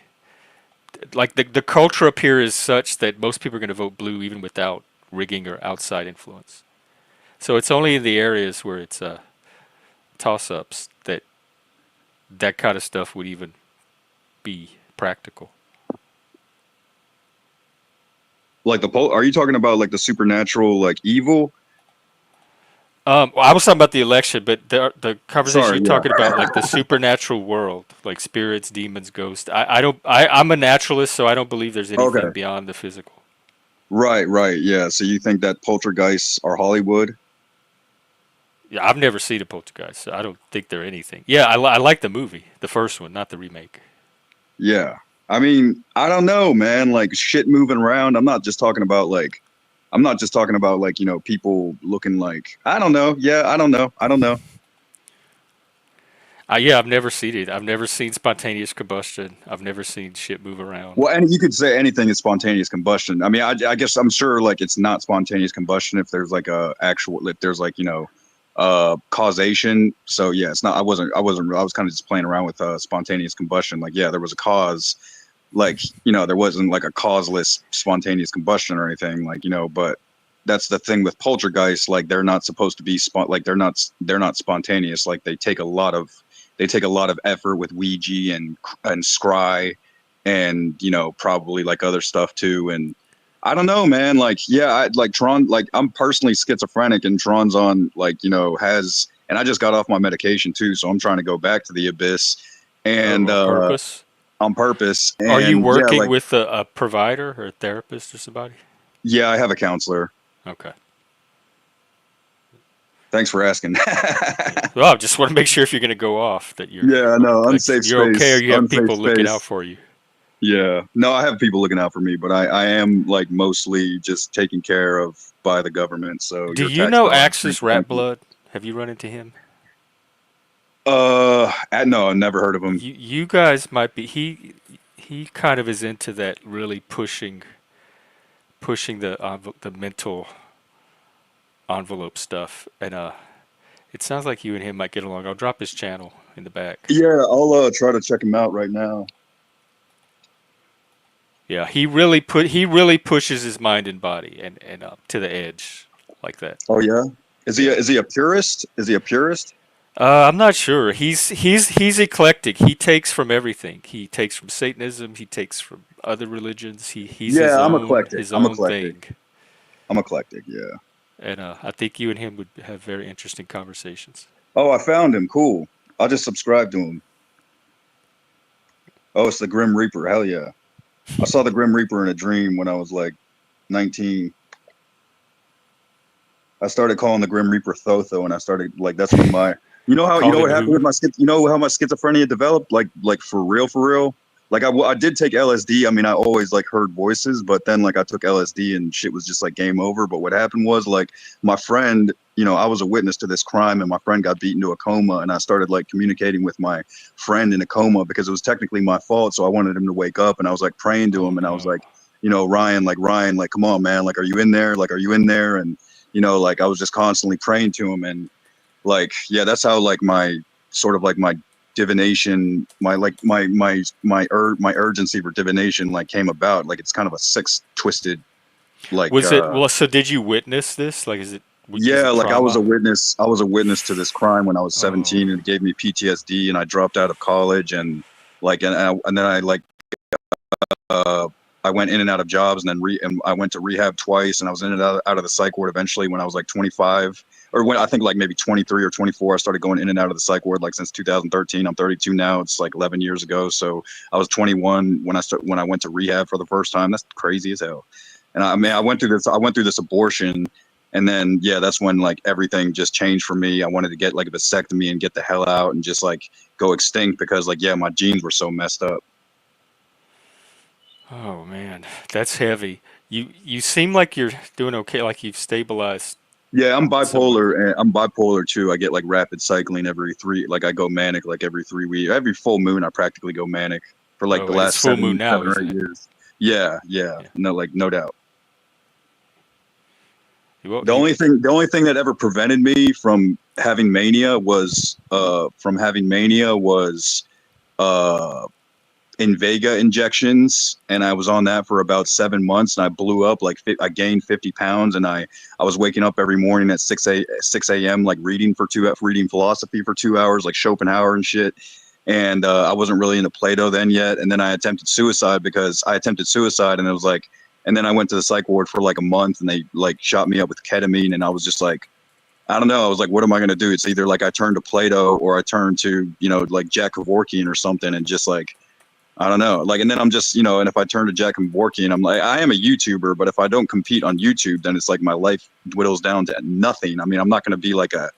like the culture up here is such that most people are going to vote blue even without rigging or outside influence. So it's only in the areas where it's toss-ups that that kind of stuff would even be practical. Like are you talking about like the supernatural, like evil? Well, I was talking about the election, but the conversation Sorry, you're yeah. talking about, like the supernatural world, like spirits, demons, ghosts. I don't. I'm a naturalist, so I don't believe there's anything Okay. beyond the physical. Right, right, yeah. So you think that poltergeists are Hollywood? Yeah, I've never seen a poltergeist, so I don't think they're anything. Yeah, I like the movie, the first one, not the remake. Yeah. I mean, I don't know, man. Like shit moving around. I'm not just talking about like, people looking like, I don't know. Yeah, I don't know. I don't know. Yeah, I've never seen it. I've never seen spontaneous combustion. I've never seen shit move around. Well, and you could say anything is spontaneous combustion. I mean, I guess I'm sure like it's not spontaneous combustion if there's like if there's like, causation. So yeah, it's not, I was kind of just playing around with spontaneous combustion. Like, yeah, there was a cause, like, there wasn't like a causeless spontaneous combustion or anything, like, but that's the thing with poltergeists. Like they're not supposed to be like they're not spontaneous. Like they take a lot of effort with Ouija and scry and probably like other stuff too. And I don't know, man. Like, yeah, I like Tron. Like, I'm personally schizophrenic, and Tron's on like has. And I just got off my medication too, so I'm trying to go back to the abyss, Oh, and on purpose? on purpose. Are you And yeah, working like, with a provider or a therapist or somebody? yeah, I have a counselor. Okay. Thanks for asking. Yeah. Well, I just want to make sure if you're going to go off that Yeah, no, like unsafe you're okay or space, you have unsafe people looking out space. for you. Yeah, no, I have people looking out for me, but I am like mostly just taken care of by the government. So Do your you tax know dollars. Axis Rat Blood? Have you run into him? No, I've never heard of him. You guys might be he kind of is into that really pushing the mental envelope stuff and it sounds like you and him might get along. I'll drop his channel in the back. Yeah, I'll try to check him out right now. Yeah, he really pushes his mind and body and up to the edge like that. Oh yeah, Yeah. is he a purist? Is he a purist? I'm not sure. He's eclectic. He takes from everything. He takes from Satanism. He takes from other religions. He's Yeah, I'm eclectic. his I'm own eclectic. thing. I'm eclectic. Yeah. And I think you and him would have very interesting conversations. Oh, I found him. Cool. I'll just subscribe to him. Oh, it's the Grim Reaper. Hell yeah. I saw the Grim Reaper in a dream when I was like 19. I started calling the Grim Reaper Thotho, and I started like that's when my Call what him happened who? with my how my schizophrenia developed, like for real. Like I did take LSD. I mean, I always like heard voices, but then like I took LSD and shit was just like game over. But what happened was like my friend, I was a witness to this crime, and my friend got beaten to a coma, and I started like communicating with my friend in a coma because it was technically my fault. So I wanted him to wake up, and I was like praying to Oh him, and I was no. like, Ryan, like come on, man, like are you in there? Like are you in there? And like I was just constantly praying to him, and like yeah, that's how like my sort of like my divination, my urgency for divination like came about. Like it's kind of a six twisted like Was it well? So did you witness this? Like, is yeah, it like trauma? I was a witness to this crime when I was Oh, 17, and it gave me PTSD, and I dropped out of college, and like and then I like uh I went in and out of jobs, and then and I went to rehab twice, and I was in and out of the psych ward eventually when I was like 25, or when I think like maybe 23 or 24. I started going in and out of the psych ward like since 2013. I'm 32 now. It's like 11 years ago. So I was 21 when I went to rehab for the first time. That's crazy as hell. And I mean, I went through this abortion, and then yeah, that's when like everything just changed for me. I wanted to get like a vasectomy and get the hell out and just like go extinct because like yeah, my genes were so messed up. oh man, that's heavy. You seem like you're doing okay. Like you've stabilized Yeah, somewhat. I'm bipolar too. I get like rapid cycling like I go manic like every 3 weeks. Every full moon, I practically go manic for like Oh, the and it's last full moon now, seven or isn't eight it? years. Yeah, yeah, Yeah. no, like no doubt. Well, The only thing that ever prevented me from having mania was uh Invega injections, and I was on that for about 7 months, and I blew up like I gained 50 pounds, and I was waking up every morning at 6 a.m. like reading philosophy for 2 hours, like Schopenhauer and shit. And I wasn't really into Plato then yet, and then I attempted suicide, and it was like, and then I went to the psych ward for like a month, and they like shot me up with ketamine, and I was just like, I don't know. I was like, what am I going to do? It's either like I turn to Plato or I turn to, like Jack Kevorkian or something, and just like, I don't know. Like, and then I'm just, and if I turn to Jack Kevorkian, I'm like, I am a YouTuber, but if I don't compete on YouTube, then it's like my life dwindles down to nothing. I mean, I'm not going to be like an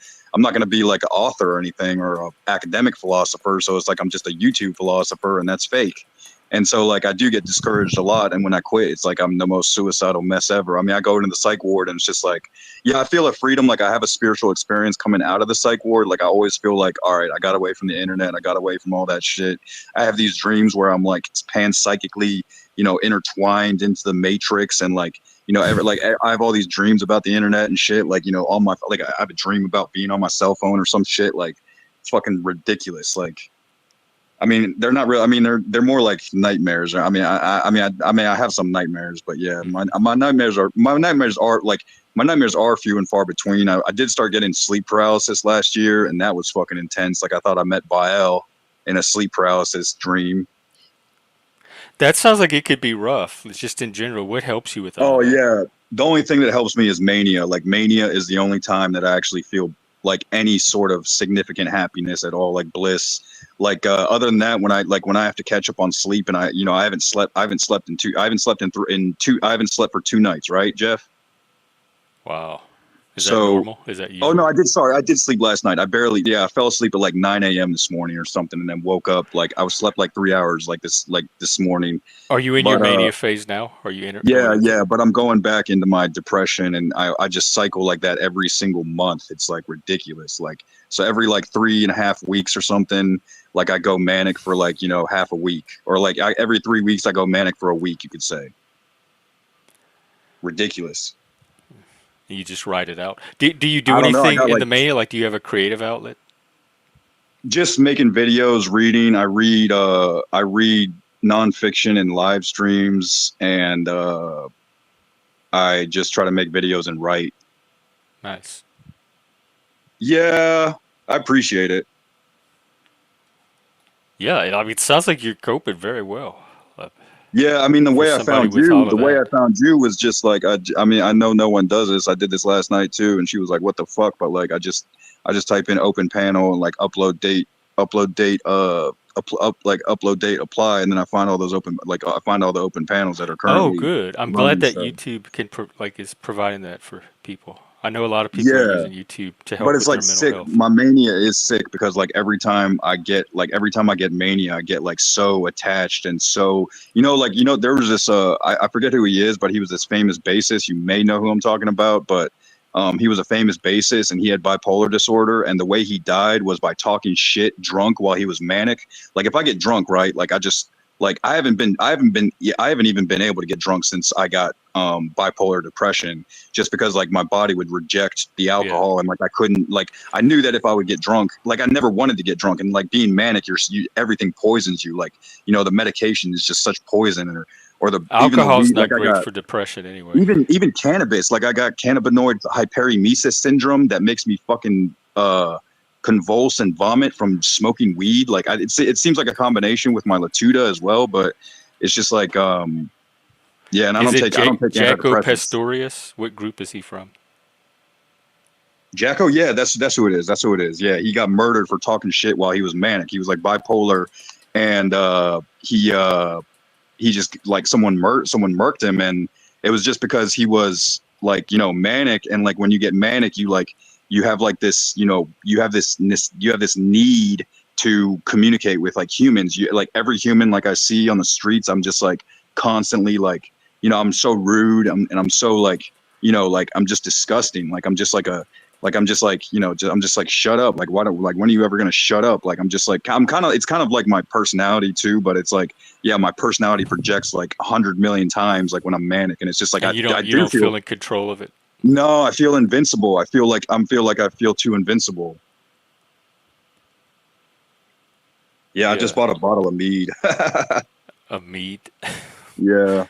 author or anything, or an academic philosopher. So it's like I'm just a YouTube philosopher, and that's fake. And so, like, I do get discouraged a lot. And when I quit, it's like I'm the most suicidal mess ever. I mean, I go into the psych ward, and it's just like, yeah, I feel a freedom. Like, I have a spiritual experience coming out of the psych ward. Like, I always feel like, all right, I got away from the internet. I got away from all that shit. I have these dreams where I'm like panpsychically, intertwined into the matrix. And like, I have all these dreams about the internet and shit. Like, I have a dream about being on my cell phone or some shit. Like, it's fucking ridiculous. Like, I mean, they're not real. I mean, they're more like nightmares. I mean, I have some nightmares, but yeah, my nightmares are few and far between. I did start getting sleep paralysis last year, and that was fucking intense. Like, I thought I met Baal in a sleep paralysis dream. That sounds like it could be rough. It's just in general. What helps you with all Oh that? yeah, the only thing that helps me is mania. Like, mania is the only time that I actually feel like any sort of significant happiness at all, like bliss. Like, other than that, when I have to catch up on sleep, and I haven't slept for 2 nights, right, Jeff? Wow. Is that So, normal? Is that oh no, usual? I did sleep last night. I fell asleep at like 9 a.m. this morning or something, and then woke up like I was slept like 3 hours this morning. Are you in your But mania phase now? Are you going yeah, into yeah, it? but I'm going back into my depression, and I just cycle like that every single month. It's like ridiculous. Like, so every like 3.5 weeks or something, like I go manic for like, half a week, or like every 3 weeks I go manic for a week, you could say. Ridiculous. You just write it out. Do you do I don't know. I anything got in like the mania? Like, do you have a creative outlet? just making videos, reading. I read nonfiction and live streams, and I just try to make videos and write. Nice. Yeah, I appreciate it. Yeah, I mean, it sounds like you're coping very well Yeah, I mean, for somebody with all the of way I that. found you was just like, I mean, I know no one does this. I did this last night too, and she was like, "What the fuck?" But like, I just type in open panel and like upload date, upload date, apply, and then I find all the open panels that are Oh, currently good. I'm glad running. that So YouTube is providing that for people. I know a lot of people are yeah, using YouTube to but help it's with like their mental sick. health. My mania is sick because like every time I get mania, I get like so attached, and so, there was this I forget who he is, but he was this famous bassist. You may know who I'm talking about, but he was a famous bassist, and he had bipolar disorder, and the way he died was by talking shit drunk while he was manic. Like, if I get drunk, right, like I just like I haven't even been able to get drunk since I got bipolar depression, just because like my body would reject the Yeah. alcohol, and like I couldn't, like, I knew that if I would get drunk, like I never wanted to get drunk, and like being manic, everything poisons you, like, the medication is just such poison, or the even the Alcohol's weed, not like I great got for depression anyway. even cannabis, like I got cannabinoid hyperemesis syndrome that makes me fucking convulse and vomit from smoking weed. Like, it seems like a combination with my Latuda as well, but it's just like, yeah, and Is it I don't take Jaco antidepressants. Pastorius? What group is he from? Jacko, yeah, that's who it is. That's who it is. Yeah, he got murdered for talking shit while he was manic. He was like bipolar, and he just, like, someone murked him, and it was just because he was like, manic, and like when you get manic, you have like this, you have this need to communicate with like humans. You, like, every human like I see on the streets, I'm just like constantly like, I'm so rude, and I'm so like, like I'm just disgusting. Like, I'm just like, I'm just like, shut up. Like, why don't, like, when are you ever gonna shut up? Like, I'm just like, it's kind of like my personality too, but it's like, yeah, my personality projects like 100 million times, like when I'm manic, and it's just like, And I you do don't feel, feel in control of it. no, I feel invincible. I feel too invincible. Yeah, I just Yeah. bought a bottle of mead. A meat. Yeah,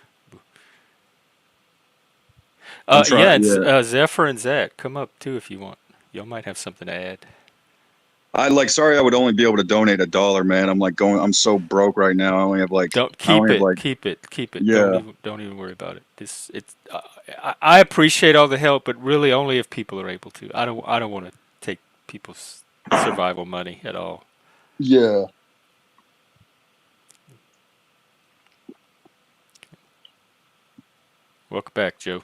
I'm Yeah, trying. and Yeah, Zephyr and Zach, come up too if you want. Y'all might have something to add. I like. Sorry, I would only be able to donate $1, man. I'm like going. I'm so broke right now. Don't I only keep have it, like. keep it, keep it. Yeah, Don't even worry about it. This it's. I appreciate all the help, but really only if people are able to. I don't want to take people's survival money at all. yeah. Welcome back, Joe.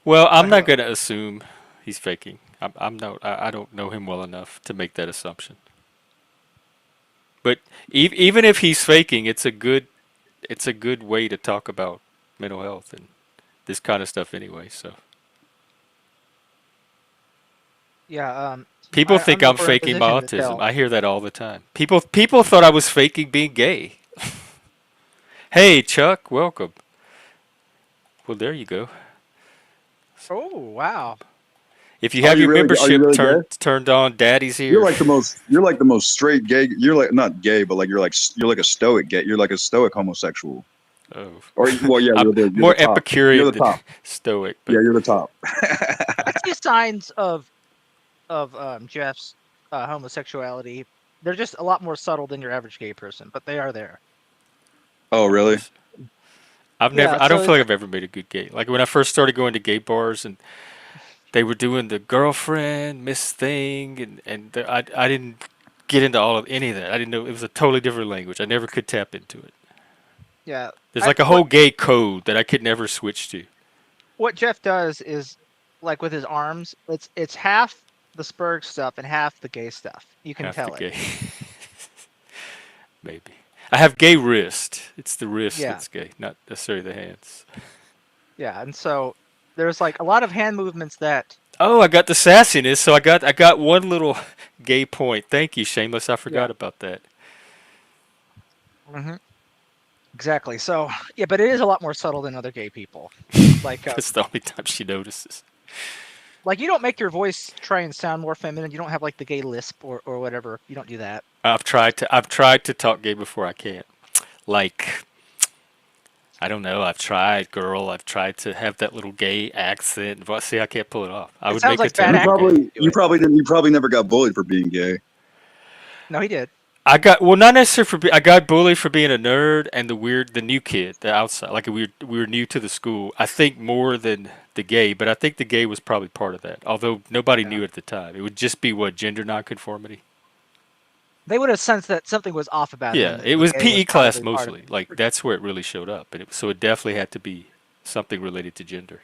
Well, I'm not Hello. gonna assume he's faking. I'm not. I don't know him well enough to make that assumption. But even if he's faking, it's a good way to talk about mental health and this kind of stuff anyway. So Yeah. people I'm think I'm nowhere in a faking my position to autism. tell. I hear that all the time. People thought I was faking being gay. Hey, Chuck, welcome. Well, there you go. Oh wow. If you have your Are you membership really gay? turned on, Daddy's You're here. like the most. You're like the most straight gay. You're like not gay, but like you're like a stoic gay. You're like a stoic homosexual. Oh, Or well, yeah, I'm you're the more top. You're Epicurean the than top. Stoic, but Yeah, you're the top. I see signs of Jeff's homosexuality. They're just a lot more subtle than your average gay person, but they are there. Oh, really? yes. I've Yeah. never. I don't So feel it's like I've ever made a good gay. Like when I first started going to gay bars and they were doing the girlfriend Miss thing, I didn't get into all of any of that. I didn't know it was a totally different language. I never could tap into it. yeah. There's I like a whole gay code that I could never switch to. what Jeff does is like with his arms, it's half the Spurg stuff and half the gay stuff. You can Half the tell it. gay, maybe. I have gay wrist. It's the wrist Yeah. that's gay, not necessarily the hands. Yeah. And so there's like a lot of hand movements that Oh, I got the sassiness, so I got one little gay point. Thank you, Shameless. I yeah. forgot about that. hmm Exactly. So yeah, but it is a lot more subtle than other gay people. Like That's the only time she notices. like you don't make your voice try and sound more feminine. You don't have like the gay lisp or whatever. You don't do that. I've tried to talk gay before. I can't. Like I don't know. I've tried, girl. I've tried to have that little gay accent, but see, I can't pull it off. I It would sounds make a like bad You terrible acting gay. when probably you do you it. probably didn't. You probably never got bullied for being gay. No, he did. I got well, not necessarily for I got bullied for being a nerd and the new kid, the outside. Like we were new to the school. I think more than the gay, but I think the gay was probably part of that. Although nobody Yeah. knew at the time. It would just be what gender nonconformity. They would have sensed that something was off about him, Yeah, and it the was gay was PE class probably part of mostly. Like that's where it really showed up, so it definitely had to be something related to gender.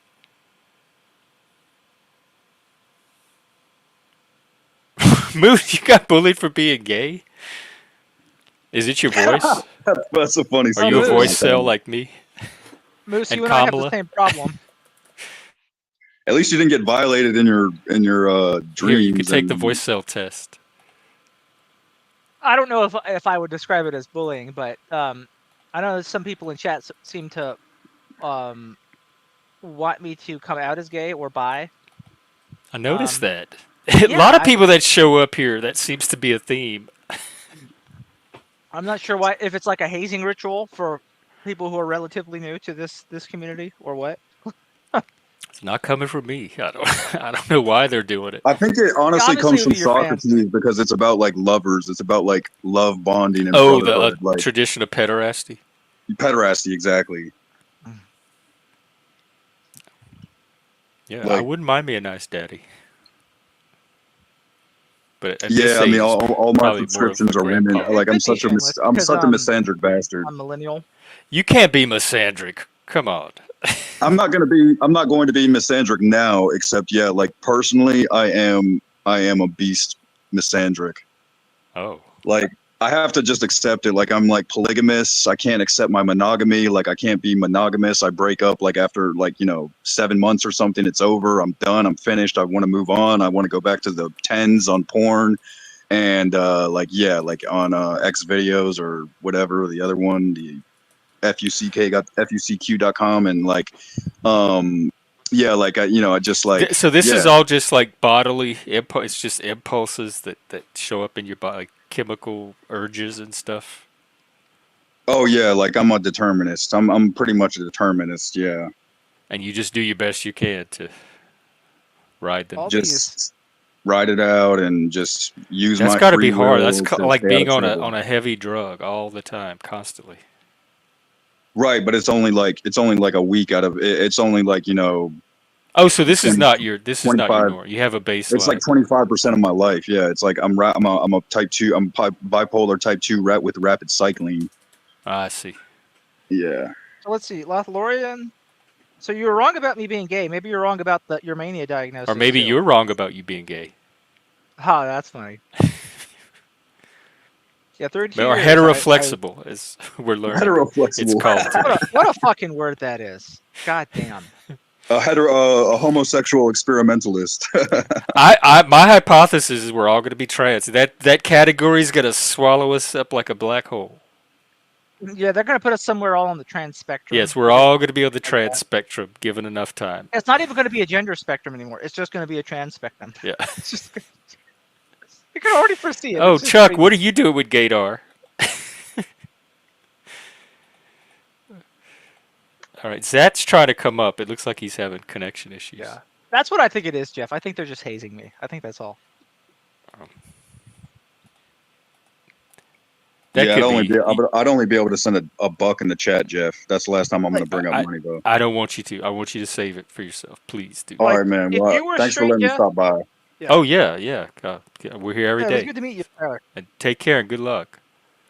Moose, you got bullied for being gay? Is it your voice? That's a funny Are Oh, you a story. voice Moose. cell like me Moose, and you and I have the Kamala? same problem. At least you didn't get violated in your Here, you could dreams take the and voice cell test. I don't know if I would describe it as bullying, but I know some people in chat seem to um want me to come out as gay or bi. I noticed Um, that. A yeah, lot of people that show up here, that seems to be a theme. I'm not sure why if it's like a hazing ritual for people who are relatively new to this community or what. It's not coming from me. I don't. I don't know why they're doing it. I think it Yeah, honestly obviously comes it would from be your fans then. Socrates because it's about like lovers. It's about like love bonding and Oh, the brotherhood, like tradition of pederasty. pederasty, exactly. Yeah, I Like, wouldn't mind me a nice daddy, but at this yeah, I mean, age, all my probably more of a subscriptions are women. grandpa. It Like, could be shameless I'm because such a misandric bastard. I'm millennial. You can't be misandric. Come on. I'm not going to be misandric now, except yeah, like personally, I am a beast misandric. Oh, Like I have to just accept it. Like I'm like polygamous. I can't accept my monogamy. Like I can't be monogamous. I break up like after like, 7 months or something. It's over. I'm done. I'm finished. I want to move on. I want to go back to the tens on porn and like yeah, like on X videos or whatever the other one, the fuck.com and like yeah, like I just like so this is yeah. all just like bodily impulse. It's just impulses that show up in your body, like chemical urges and stuff. Oh yeah, like I'm a determinist. I'm pretty much a determinist. Yeah, And you just do your best you can to ride them. All these. just ride it out and just use That's my got to be free hard. That's will to like stay out being of trouble. on a heavy drug all the time, constantly. Right, but it's only like a week out of it, it's only like Oh, so this is 20 not your 25. norm. You have a It's like baseline. 25% of my life. Yeah, it's like I'm a type 2. Bipolar type 2 with rapid cycling. I see. Yeah. So let's see, Lothlorien. So you were wrong about me being gay. Maybe you're wrong about your mania diagnosis. Or maybe too. you're wrong about you being gay. Ha, that's funny. Yeah, 32 Or years. heteroflexible, as we're learning. It's Heteroflexible. called today. What a fucking word that is. God damn. A homosexual experimentalist. My hypothesis is we're all going to be trans. That category is going to swallow us up like a black hole. Yeah, they're gonna put us somewhere all on the trans spectrum. Yes, we're all going to be on the trans spectrum given enough time. It's not even going to be a gender spectrum anymore. It's just going to be a trans spectrum. Yeah. It's just, you can already foresee it. Oh, It's just Chuck, crazy. what are you doing with Gaydar? All right, Zat's trying to come up. It looks like he's having connection issues. Yeah, that's what I think it is, Jeff. I think they're just hazing me. I think that's all. That Yeah, could I'd only be able to send a buck in the chat, Jeff. That's the last time I'm going to bring up money, though. I don't want you to. I want you to save it for yourself. Please do. All Like, right, man. if Well, you were thanks for straight, letting me Jeff. stop by. Yeah. Oh, yeah. God, we're here every Yeah, it was day. good to meet you, Tyler. And take care and good luck.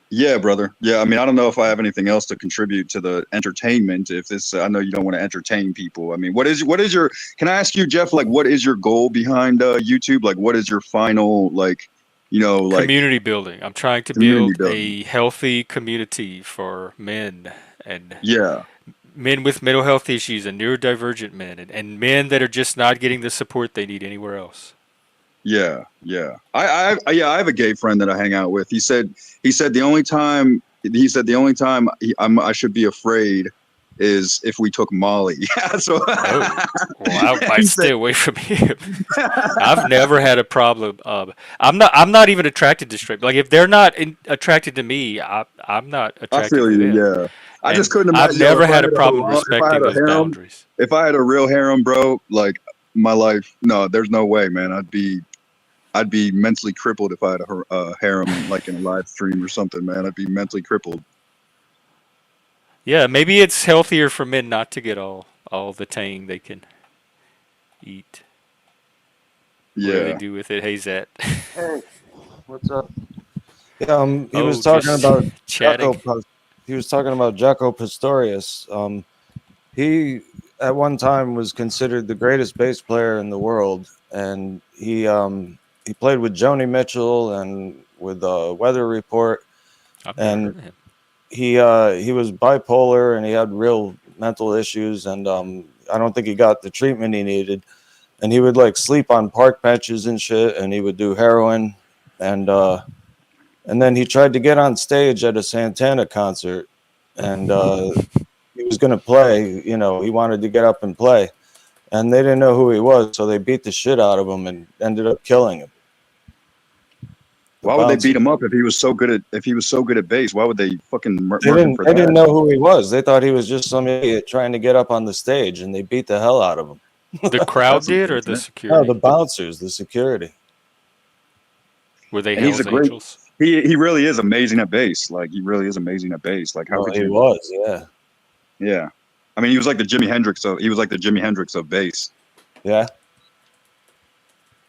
Yeah, brother. Yeah, I mean, I don't know if I have anything else to contribute to the entertainment. If this, I know you don't want to entertain people. I mean, what is your? Can I ask you, Jeff? Like, what is your goal behind YouTube? Like, what is your final like? Community building. I'm trying to build a healthy community for men and men with mental health issues and neurodivergent men and men that are just not getting the support they need anywhere else. Yeah. I have a gay friend that I hang out with. He said the only time I should be afraid is if we took Molly. So I might stay away from him. I've never had a problem. I'm not even attracted to straight. Like if they're not attracted to me, I'm not attracted I feel to you. them. Yeah, I just couldn't imagine. I've never had a problem respecting those boundaries. If I had a real harem, bro, like my life, no, there's no way, man. I'd be mentally crippled if I had a harem like in a live stream or something, man. I'd be mentally crippled. Yeah, maybe it's healthier for men not to get all the tang they can eat. Yeah. What do they do with it? Hey, Zat. Hey, what's up? Yeah, he was talking about chatting. He was talking about Jaco Pastorius. He at one time was considered the greatest bass player in the world, and he played with Joni Mitchell and with Weather Report. I've never heard of him. He was bipolar and he had real mental issues, and I don't think he got the treatment he needed. And he would like sleep on park benches and shit, and he would do heroin, and then he tried to get on stage at a Santana concert, and he was gonna play. He wanted to get up and play, and they didn't know who he was, so they beat the shit out of him and ended up killing him. Why would they beat him up if he was so good at bass? Why would they fucking murder him for that? They didn't know who he was. They thought he was just some idiot trying to get up on the stage, and they beat the hell out of him. The crowd did, or the security? No, the bouncers, the security. Were they Hell's Angels? He really is amazing at bass. Like he really is amazing at bass. Like how could you? He was, yeah. Yeah, I mean, he was like the Jimi Hendrix of bass. Yeah,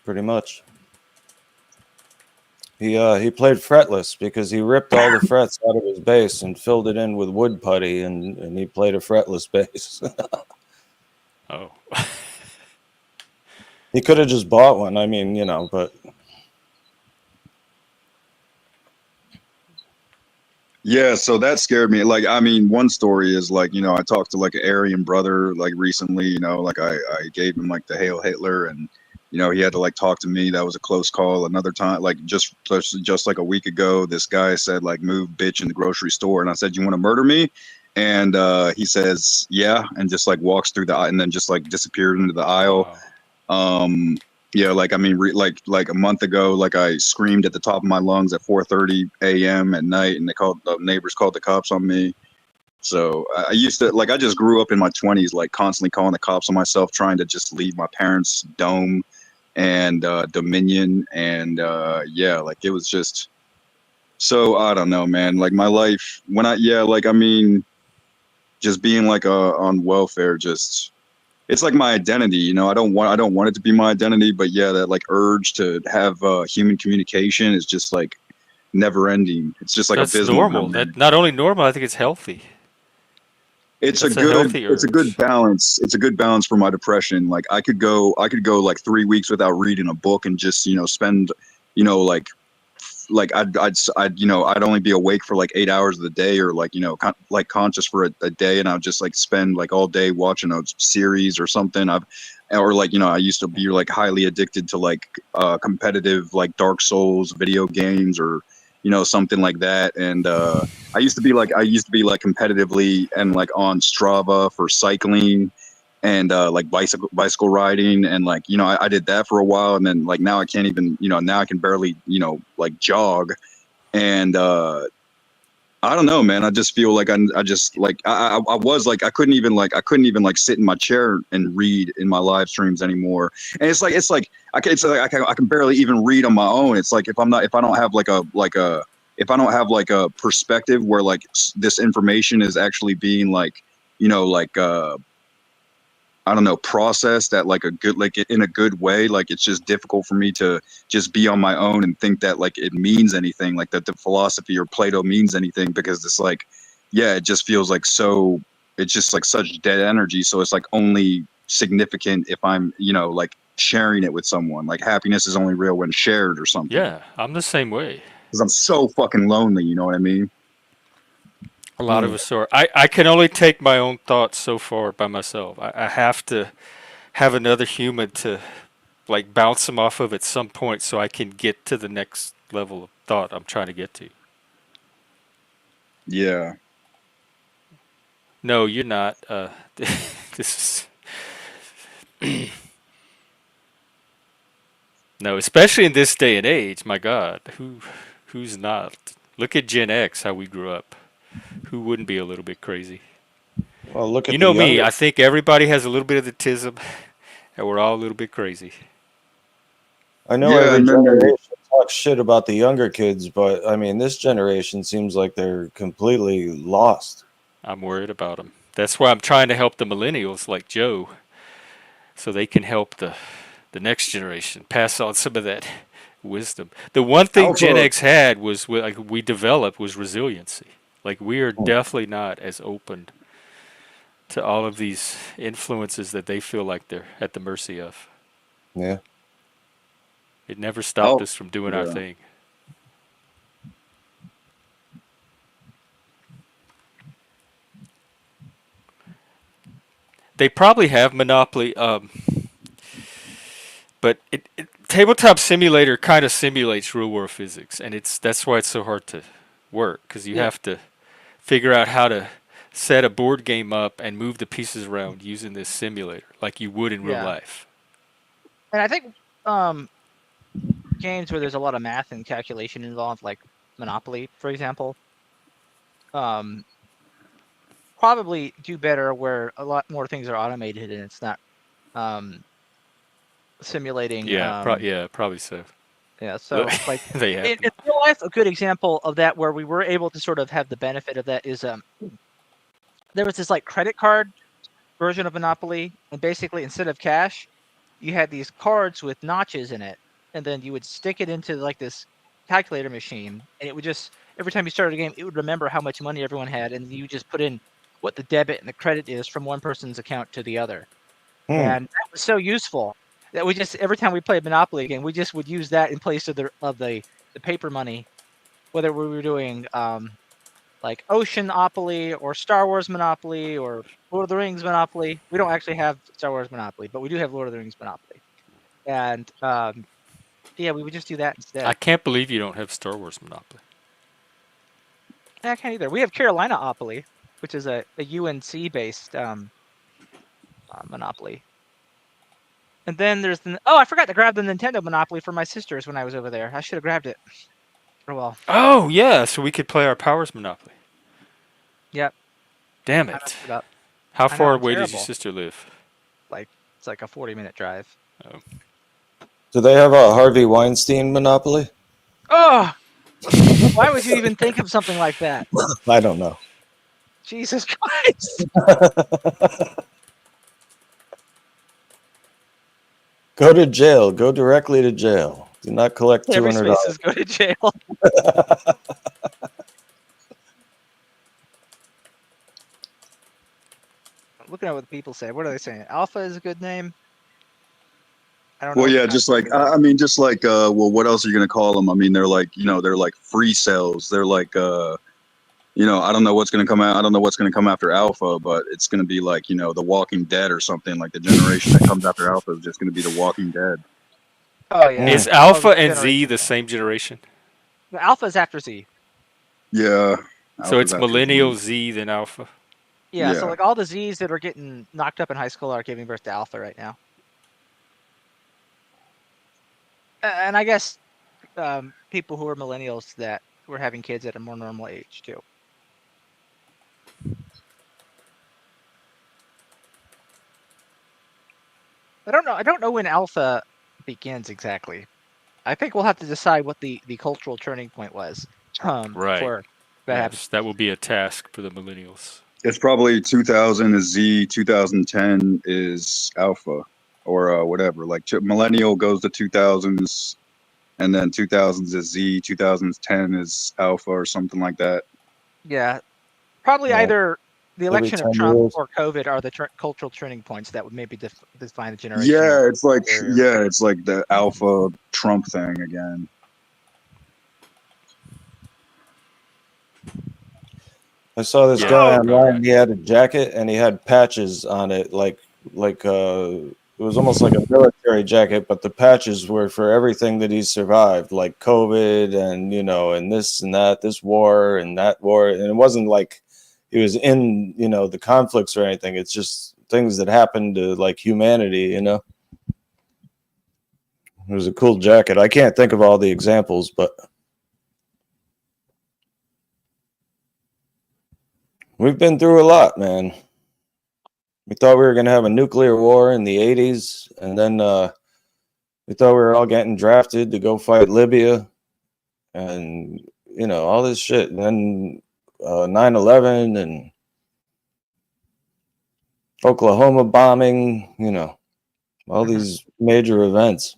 pretty much. He played fretless because he ripped all the frets out of his bass and filled it in with wood putty, and he played a fretless bass. Oh. He could have just bought one. I mean, but. Yeah, so that scared me. Like, I mean, one story is like, I talked to like an Aryan brother like recently, like I gave him like the Hail Hitler, and he had to like talk to me. That was a close call. Another time, like just like a week ago, this guy said like, move bitch in the grocery store, and I said, you want to murder me? And he says, yeah, and just like walks through the aisle and then just like disappeared into the aisle. Wow. Yeah, like I mean, like a month ago, like I screamed at the top of my lungs at 4:30 a.m. at night, and the neighbors called the cops on me. So I used to like I just grew up in my 20s, like constantly calling the cops on myself, trying to just leave my parents' dome and dominion, and yeah, like it was just so I don't know, man. Like my life when I yeah, like I mean, just being like on welfare, just it's like my identity, you know. I don't want it to be my identity, but yeah, that like urge to have human communication is just like never ending. It's just like That's abysmal down normal. there. That not only normal, I think it's healthy. That's a healthy It's a good urge. balance. It's a good balance for my depression. Like I could go like 3 weeks without reading a book and just, you know, spend, you know, I'd, you know, I'd only be awake for like 8 hours of the day or like, you know, like conscious for a day. And I'd just like spend like all day watching a series or something. Or like, you know, I used to be like highly addicted to like competitive, like Dark Souls video games or, you know, something like that. And, I used to be like competitively and like on Strava for cycling and like bicycle riding and like, you know, I did that for a while and then like now I can't even, you know, now I can barely, you know, like jog and I don't know, man. I just feel like I just like I was like I couldn't even like sit in my chair and read in my live streams anymore. And it's like I can barely even read on my own. It's like if I don't have if I don't have like a perspective where like this information is actually being like, you know, like I don't know, processed at like a good, like in a good way. Like it's just difficult for me to just be on my own and think that like it means anything, like that the philosophy or Plato means anything, because it's like, yeah, it just feels like so, it's just like such dead energy. So it's like only significant if I'm, you know, like sharing it with someone. Like happiness is only real when shared or something. Yeah, I'm the same way. Because I'm so fucking lonely, you know what I mean? A lot of Hmm. us are. I can only take my own thoughts so far by myself. I have to have another human to like bounce them off of at some point so I can get to the next level of thought I'm trying to get to. Yeah. No, you're not. This is no, especially in this day and age. My God, who's not? Look at Gen X, how we grew up. Who wouldn't be a little bit crazy? Well, look You at the know me. younger. I think everybody has a little bit of the tism, and we're all a little bit crazy. I know Yeah. every And then they, generation talks shit about the younger kids, but I mean, this generation seems like they're completely lost. I'm worried about them. That's why I'm trying to help the millennials like Joe, so they can help the next generation pass on some of that wisdom. The one thing Gen alpha. X had was like we developed was resiliency. Like we are definitely not as open to all of these influences that they feel like they're at the mercy of. Yeah. It never stopped Oh, us from doing our yeah. thing. They probably have Monopoly, but Tabletop Simulator kind of simulates real world physics, and that's why it's so hard to work because you Yeah, have to figure out how to set a board game up and move the pieces around using this simulator like you would in real yeah. life. And I think um, games where there's a lot of math and calculation involved, like Monopoly, for example, um, probably do better where a lot more things are automated and it's not um, simulating. Yeah, probably so. Yeah, But so like they in happen. real life, a good example of that where we were able to sort of have the benefit of that is there was this like credit card version of Monopoly, and basically instead of cash, you had these cards with notches in it, and then you would stick it into like this calculator machine, and it would just every time you started a game, it would remember how much money everyone had, and you just put in what the debit and the credit is from one person's account to the other. Hmm. And that was so useful that we just every time we played Monopoly again, we just would use that in place of the paper money, whether we were doing like Oceanopoly or Star Wars Monopoly or Lord of the Rings Monopoly. We don't actually have Star Wars Monopoly, but we do have Lord of the Rings Monopoly. And yeah, we would just do that I instead. can't believe you don't have Star Wars Monopoly. I can't either. We have Carolinaopoly, which is a UNC based Monopoly. And then there's I forgot to grab the Nintendo Monopoly for my sisters when I was over there. I should have grabbed it. Oh well. Oh yeah, so we could play our Powers Monopoly. Yep. Damn I it! messed it up. How I know, far I'm away does your terrible. sister live? Like it's like a 40-minute drive. Oh. Do they have a Harvey Weinstein monopoly? Oh, why would you even think of something like that? I don't know. Jesus Christ! Go to jail. Go directly to jail. Do not collect Every $200. spaces go to jail. I'm looking at what the people say. What are they saying? Alpha is a good name. I don't know. Well, what yeah, kind just of like name it is. I mean, just like well, what else are you gonna call them? I mean, they're like they're like free cells. They're like I don't know what's gonna come out. I don't know what's gonna come after Alpha, but it's gonna be like The Walking Dead or something. Like the generation that comes after Alpha is just gonna be The Walking Dead. Oh yeah. Is All Alpha the and Z generations. the same generation? The Alpha is after Z. Yeah. So Alpha's it's after Millennial Z. Z then Alpha. Yeah. So Yeah. like all the Z's that are getting knocked up in high school are giving birth to Alpha right now. And I guess people who are millennials that were having kids at a more normal age too. I don't know when Alpha begins exactly. I think we'll have to decide what the cultural turning point was. Right. For that happens. Yes, that will be a task for the millennials. It's probably 2000 is Z, 2010 is Alpha, or whatever. Like Millennial goes to 2000s, and then 2000s is Z, 2010 is Alpha, or something like that. Yeah, probably Yeah. either the Every election of 10 Trump years. or COVID are the cultural turning points that would maybe define the generation. Yeah, it's like Or- it's like the Alpha Trump thing again. I saw this Yeah, guy Oh, online. correct. He had a jacket and he had patches on it, like it was almost like a military jacket, but the patches were for everything that he survived, like COVID and and this and that, this war and that war, and it wasn't like he was in the conflicts or anything. It's just things that happened to like humanity. It was a cool jacket. I can't think of all the examples, but we've been through a lot, man. We thought we were going to have a nuclear war in the 80s, and then we thought we were all getting drafted to go fight Libya, and all this shit. And then 9/11 and Oklahoma bombing, all these major events.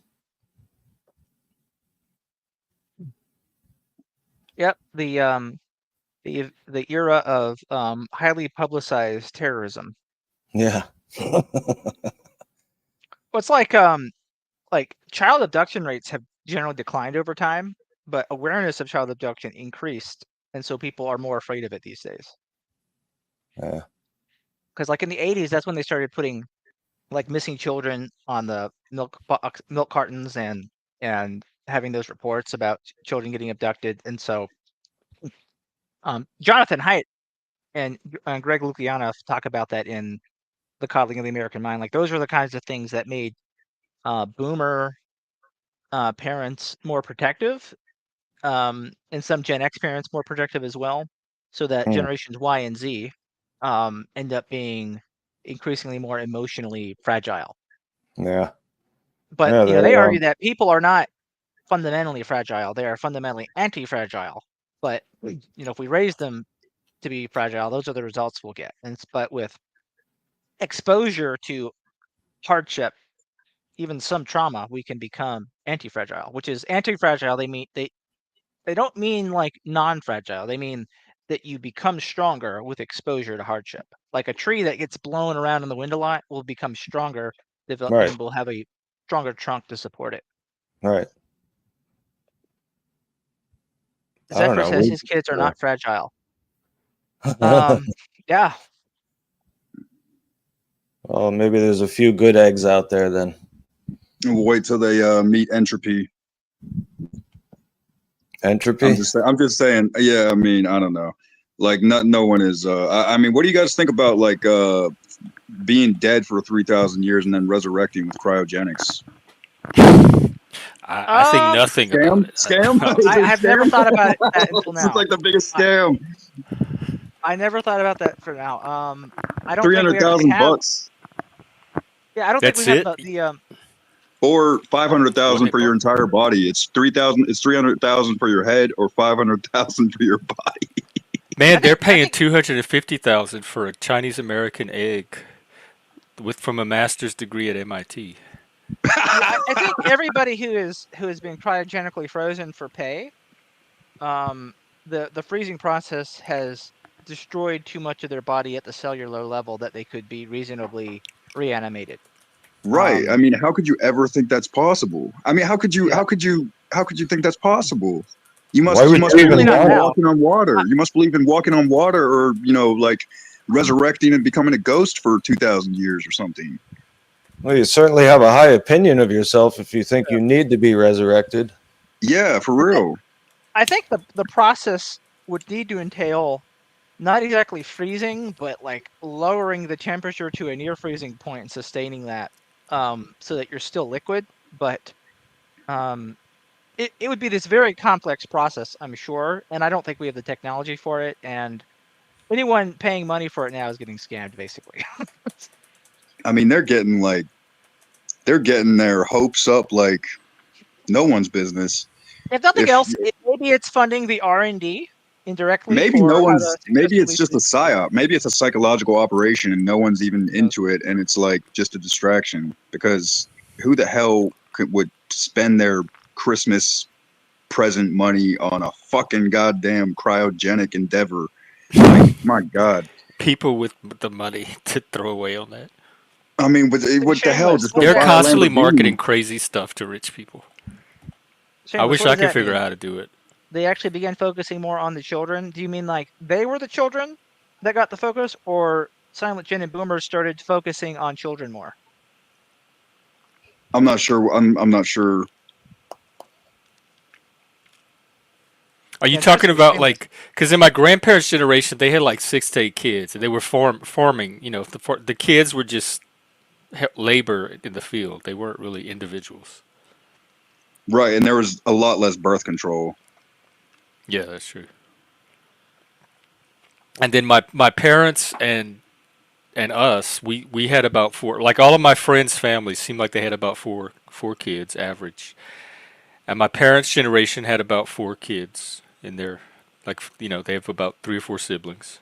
Yep, the era of highly publicized terrorism. Yeah. Well, it's like child abduction rates have generally declined over time, but awareness of child abduction increased, and so people are more afraid of it these days. Yeah. Because like in the 80s, that's when they started putting like missing children on the milk cartons and having those reports about children getting abducted. And so Jonathan Haidt and Greg Lukianoff talk about that in The Coddling of the American Mind. Like those are the kinds of things that made boomer parents more protective, and some Gen X parents more protective as well, so that generations Y and Z end up being increasingly more emotionally fragile. Yeah. But Yeah, they argue that people are not fundamentally fragile; they are fundamentally anti-fragile. But if we raise them to be fragile, those are the results we'll get. But with exposure to hardship, even some trauma, we can become anti-fragile. Which is anti-fragile. They don't mean like non-fragile. They mean that you become stronger with exposure to hardship. Like a tree that gets blown around in the wind a lot will become stronger Right. and will have a stronger trunk to support it. Right. I don't Zephyr know. says his kids are not fragile. Well, Yeah. maybe there's a few good eggs out there then. We'll wait till they meet entropy. Entropy? I'm just saying. Yeah, I mean, I don't know. Like, no one is. I mean, what do you guys think about like being dead for 3,000 years and then resurrecting with cryogenics. I think nothing about Scam? it. Scam? Is I it a have never scam? thought about that until This is now. like the biggest scam. I never thought about that for now. I don't think we actually 300,000 have. bucks Yeah, I don't think we That's have it. the or 500,000 Wouldn't for it, your Mark? entire body. It's 3,000. It's 300,000 for your head or 500,000 for your body. Man, they're I paying think 250,000 for a Chinese American egg with from a master's degree at MIT. yeah, I think everybody who has been cryogenically frozen for pay, the freezing process has destroyed too much of their body at the cellular level that they could be reasonably reanimated. Right. I Um, mean, how could you ever think that's possible? I mean, how could you? yeah, How could you think that's possible? You must. Why You would must you believe certainly even not in want it? now. walking on water. I, You must believe in walking on water, or like resurrecting and becoming a ghost for 2,000 years or something. Well, you certainly have a high opinion of yourself if you think yeah. you need to be resurrected. Yeah, for I think real. I think the process would need to entail not exactly freezing, but like lowering the temperature to a near freezing point and sustaining that, so that you're still liquid. But um, it would be this very complex process, I'm sure, and I don't think we have the technology for it. And anyone paying money for it now is getting scammed, basically. I mean, they're getting their hopes up like no one's business. If nothing If else, maybe it's funding the R&D indirectly maybe no for how to one's, maybe it's successfully just a freeze people. psyop. Maybe it's a psychological operation and no one's even Who knows? into it, and it's like just a distraction. Because who the hell would spend their Christmas present money on a fucking goddamn cryogenic endeavor? Like, my God. People with the money to throw away on that. I mean, what the hell? Shameless. Just What go does They're that buy a mean? constantly Lamborghini. marketing crazy stuff to rich people. I Shameless. wish What I does could that figure out mean? how to do it. They actually began focusing more on the children. Do you mean like they were the children that got the focus, or Silent Gen and Boomers started focusing on children more? I'm not sure. I'm not sure. Are you Yeah, this talking is about shameless. like, because in my grandparents' generation, they had like 6 to 8 kids, and they were forming. You know, the kids were just labor in the field. They weren't really individuals. Right, and there was a lot less birth control. Yeah, that's true. And then my parents and us, we had about four. Like all of my friends' families seemed like they had about four kids average. And my parents' generation had about 4 kids in their, like, they have about 3 or 4 siblings.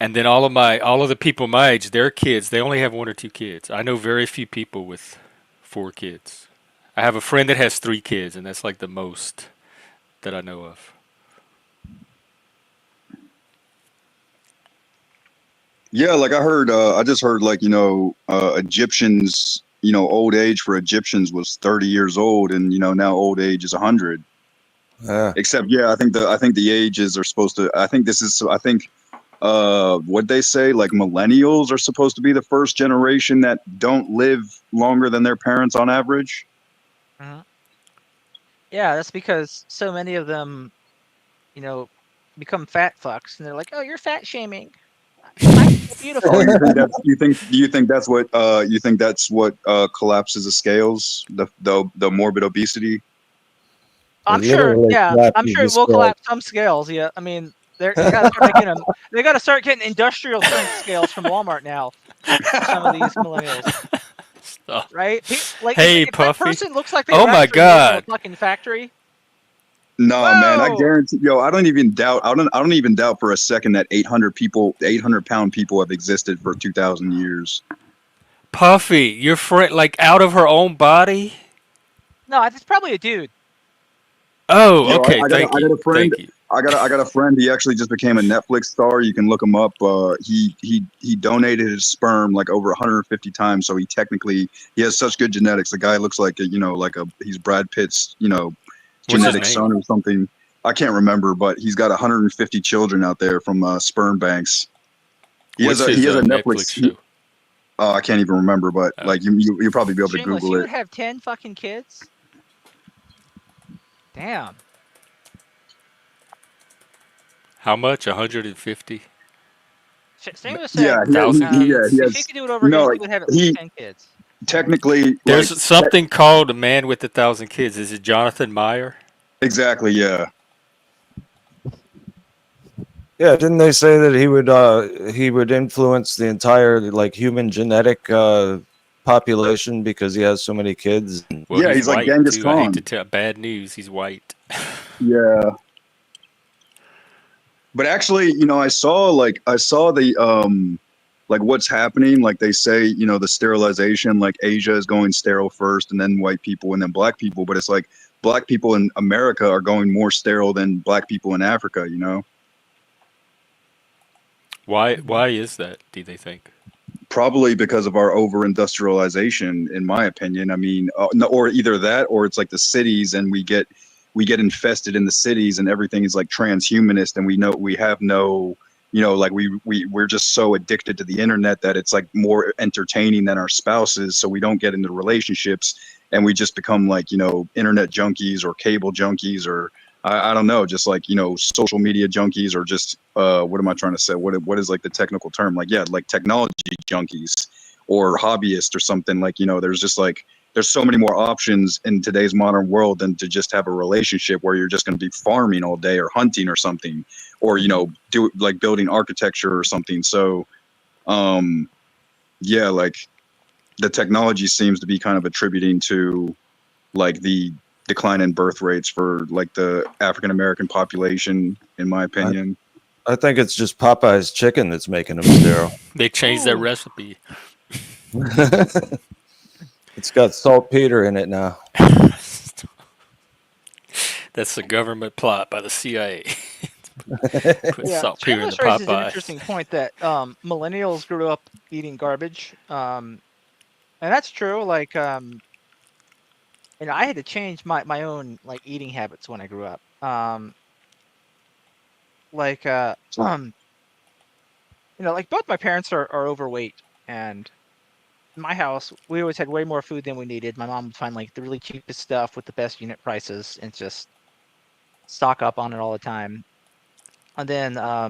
And then all of the people my age, their kids, they only have 1 or 2 kids. I know very few people with 4 kids. I have a friend that has 3 kids, and that's like the most that I know of. Yeah, like I just heard like, Egyptians, old age for Egyptians was 30 years old, and now old age is 100. Yeah. Except, yeah, I think the ages are supposed to. What they say, like millennials are supposed to be the first generation that don't live longer than their parents on average. Mhm. Yeah, that's because so many of them, you know, become fat fucks, and they're like, "Oh, you're fat shaming. I'm so Oh, beautiful." you think that's what collapses the scales, the morbid obesity. It I'm sure. literally Yeah, I'm collapses sure the it will scale. collapse some scales. Yeah, I mean, they got to start making them. They got to start getting industrial strength scales from Walmart now for some of these millennials, Stuff. right? Like Hey, if that Puffy. person looks like they Oh were my actually made from a God. fucking factory, No, man, I whoa! guarantee, yo, I don't even doubt. I don't even doubt for a second that 800-pound people have existed for 2,000 years. Puffy, your friend, like out of her own body? No, it's probably a dude. Oh, Yo, okay. I Thank got you. a friend. Thank you. I got a friend. He actually just became a Netflix star. You can look him up. He donated his sperm like over 150 times. So he has such good genetics. The guy looks like he's Brad Pitt's What's his genetic name? son or something. I can't remember, but he's got 150 children out there from sperm banks. He has What's a he his has a Netflix Netflix. show? I can't even remember, but Oh. like you'll probably be able to Shameless. Google He it. would have 10 fucking kids. Damn. How much? 150? Samuel said, Yeah, 1,000 kids. he if he has could do it over again, no. he would have at least He 10 kids. technically like There's something called a man with 1,000 kids. Is it Jonathan Meyer? exactly. Yeah, Yeah, didn't they say that he would influence the entire like human genetic population because he has so many kids? Well, yeah. he's He's like white Genghis too. I hate to Khan. tell. Bad news. He's white. Yeah, but actually, I saw the like what's happening. Like they say, the sterilization. Like Asia is going sterile first, and then white people, and then black people. But it's like black people in America are going more sterile than black people in Africa. Why? Why is that? Do they think? Probably because of our over industrialization, in my opinion. I mean, no, or either that, or it's like the cities, and we get infested in the cities, and everything is like transhumanist, and we have no, like we're just so addicted to the internet that it's like more entertaining than our spouses, so we don't get into relationships, and we just become like internet junkies or cable junkies or I don't know, just like social media junkies, or just what am I trying to say? What is like the technical term? Like yeah, like technology junkies or hobbyists or something. Like there's just like there's so many more options in today's modern world than to just have a relationship where you're just going to be farming all day or hunting or something, or do like building architecture or something. So yeah, like the technology seems to be kind of attributing to like the decline in birth rates for like the African American population, in my opinion. I think it's just Popeye's chicken that's making them sterile. They changed their Ooh. recipe. It's got saltpeter in it now. That's a government plot by the CIA. Put Yeah, saltpeter in the Shameless raises an Popeyes. interesting point that millennials grew up eating garbage, and that's true. Like, I had to change my own like eating habits when I grew up. Like, like both my parents are overweight, and in my house we always had way more food than we needed. My mom would find like the really cheapest stuff with the best unit prices and just stock up on it all the time. And then I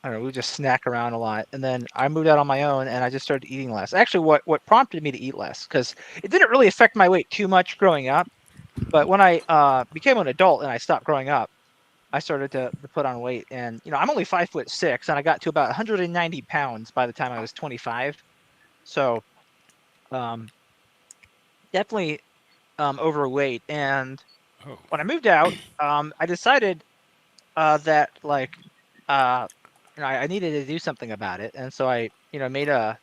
don't know, we would just snack around a lot. And then I moved out on my own and I just started eating less. Actually, what prompted me to eat less, because it didn't really affect my weight too much growing up. But when I became an adult and I stopped growing up, I started to put on weight. And, I'm only 5'6", and I got to about 190 pounds by the time I was 25. So um, definitely overweight. And Oh, when I moved out, I decided that like, I needed to do something about it. And so I, made a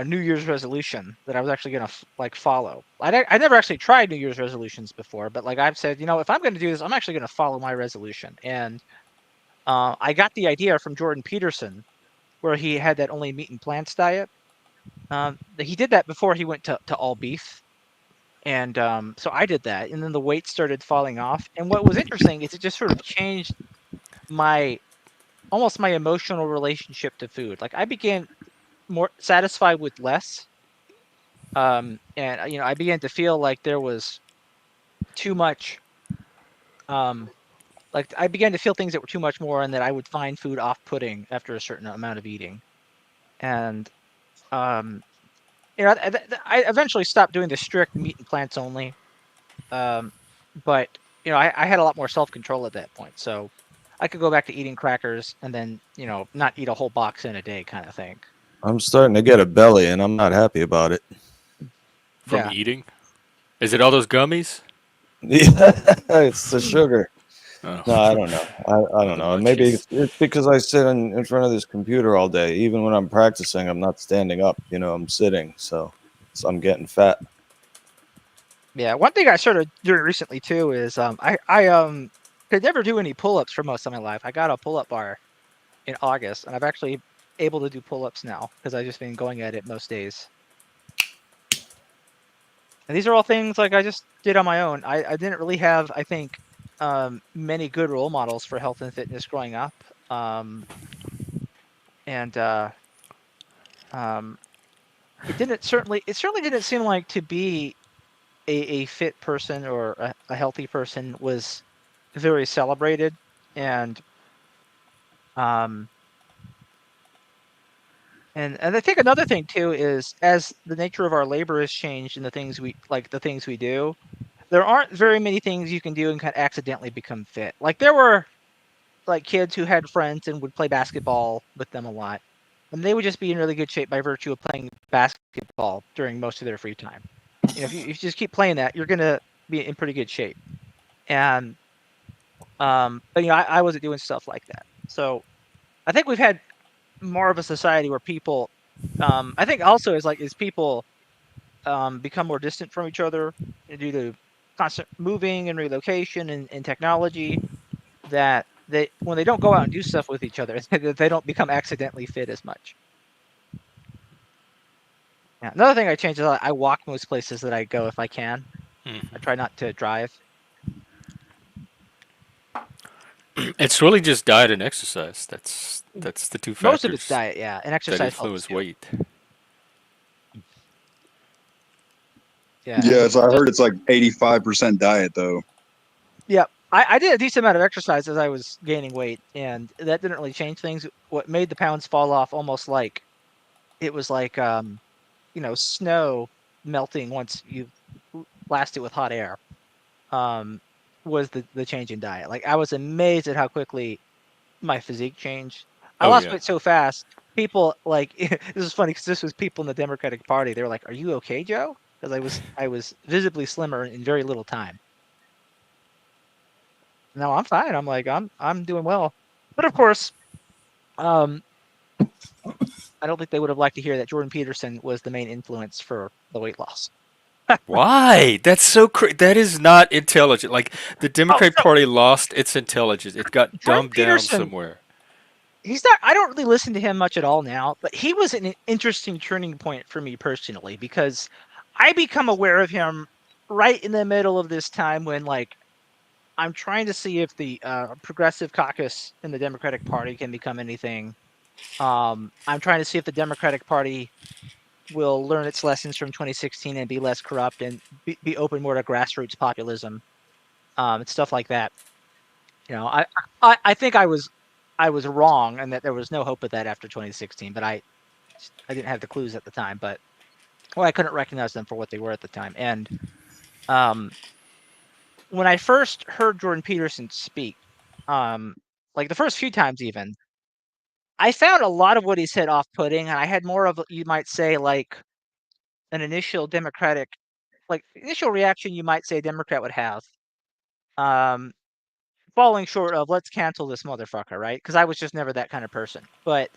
New Year's resolution that I was actually gonna like follow. I never actually tried New Year's resolutions before, but like I've said, if I'm gonna do this, I'm actually gonna follow my resolution. And I got the idea from Jordan Peterson, where he had that only meat and plants diet. He did that before he went to all beef, and so I did that, and then the weight started falling off. And what was interesting is it just sort of changed my almost my emotional relationship to food. Like I began more satisfied with less. And I began to feel like there was too much. Like I began to feel things that were too much more, and that I would find food off-putting after a certain amount of eating. And um, I eventually stopped doing the strict meat and plants only. Um, but I had a lot more self-control at that point, so I could go back to eating crackers and then not eat a whole box in a day, kind of thing. I'm starting to get a belly, and I'm not happy about it. from Yeah. eating? Is it all those gummies? Yeah, it's the sugar. Oh, No, I don't know. I or don't the know. Maybe munchies. it's because I sit in front of this computer all day. Even when I'm practicing, I'm not standing up. I'm sitting, so I'm getting fat. Yeah, one thing I started doing recently too is I could never do any pull-ups for most of my life. I got a pull-up bar in August, and I've actually able to do pull-ups now because I've just been going at it most days. And these are all things like I just did on my own. I didn't really have, I think, many good role models for health and fitness growing up. And it certainly didn't seem like to be a fit person or a healthy person was very celebrated. And um And I think another thing too is as the nature of our labor has changed and the things we do, there aren't very many things you can do and kind of accidentally become fit. Like there were like kids who had friends and would play basketball with them a lot, and they would just be in really good shape by virtue of playing basketball during most of their free time. If you just keep playing that, you're gonna be in pretty good shape. And but I wasn't doing stuff like that. So I think we've had more of a society where people, I think also is people become more distant from each other due to constant moving and relocation and technology, that they when they don't go out and do stuff with each other, they don't become accidentally fit as much. Yeah. Another thing I changed is I walk most places that I go if I can. I try not to drive. It's really just diet and exercise. That's the two Most of it's factors diet, yeah, and that exercise helps influence too. weight. Yeah, and Yeah, so I heard it's like 85% diet though. yeah, I did a decent amount of exercise as I was gaining weight, and that didn't really change things. What made the pounds fall off almost like it was like snow melting once you blast it with hot air. Um, was the change in diet. Like I was amazed at how quickly my physique changed. I Oh lost yeah. weight so fast. People like this is funny because this was people in the Democratic Party. They were like, "Are you okay, Joe?" Because I was visibly slimmer in very little time. No, I'm fine. I'm like I'm doing well. But of course, um, I don't think they would have liked to hear that Jordan Peterson was the main influence for the weight loss. Why? That's so that is not intelligent. Like the Oh, Democratic so Party lost its intelligence. It got Jordan dumbed down Peterson, somewhere. he's not. I don't really listen to him much at all now, but he was an interesting turning point for me personally because I become aware of him right in the middle of this time when like I'm trying to see if the progressive caucus in the Democratic Party can become anything. I'm trying to see if the Democratic Party will learn its lessons from 2016 and be less corrupt and be open more to grassroots populism, and stuff like that. I think I was wrong and that there was no hope of that after 2016, but I didn't have the clues at the time, but I couldn't recognize them for what they were at the time. And um, when I first heard Jordan Peterson speak, like the first few times even, I found a lot of what he said off-putting, and I had more of you might say like an initial Democratic, like initial reaction you might say a Democrat would have, um, falling short of let's cancel this motherfucker, right? Because I was just never that kind of person. But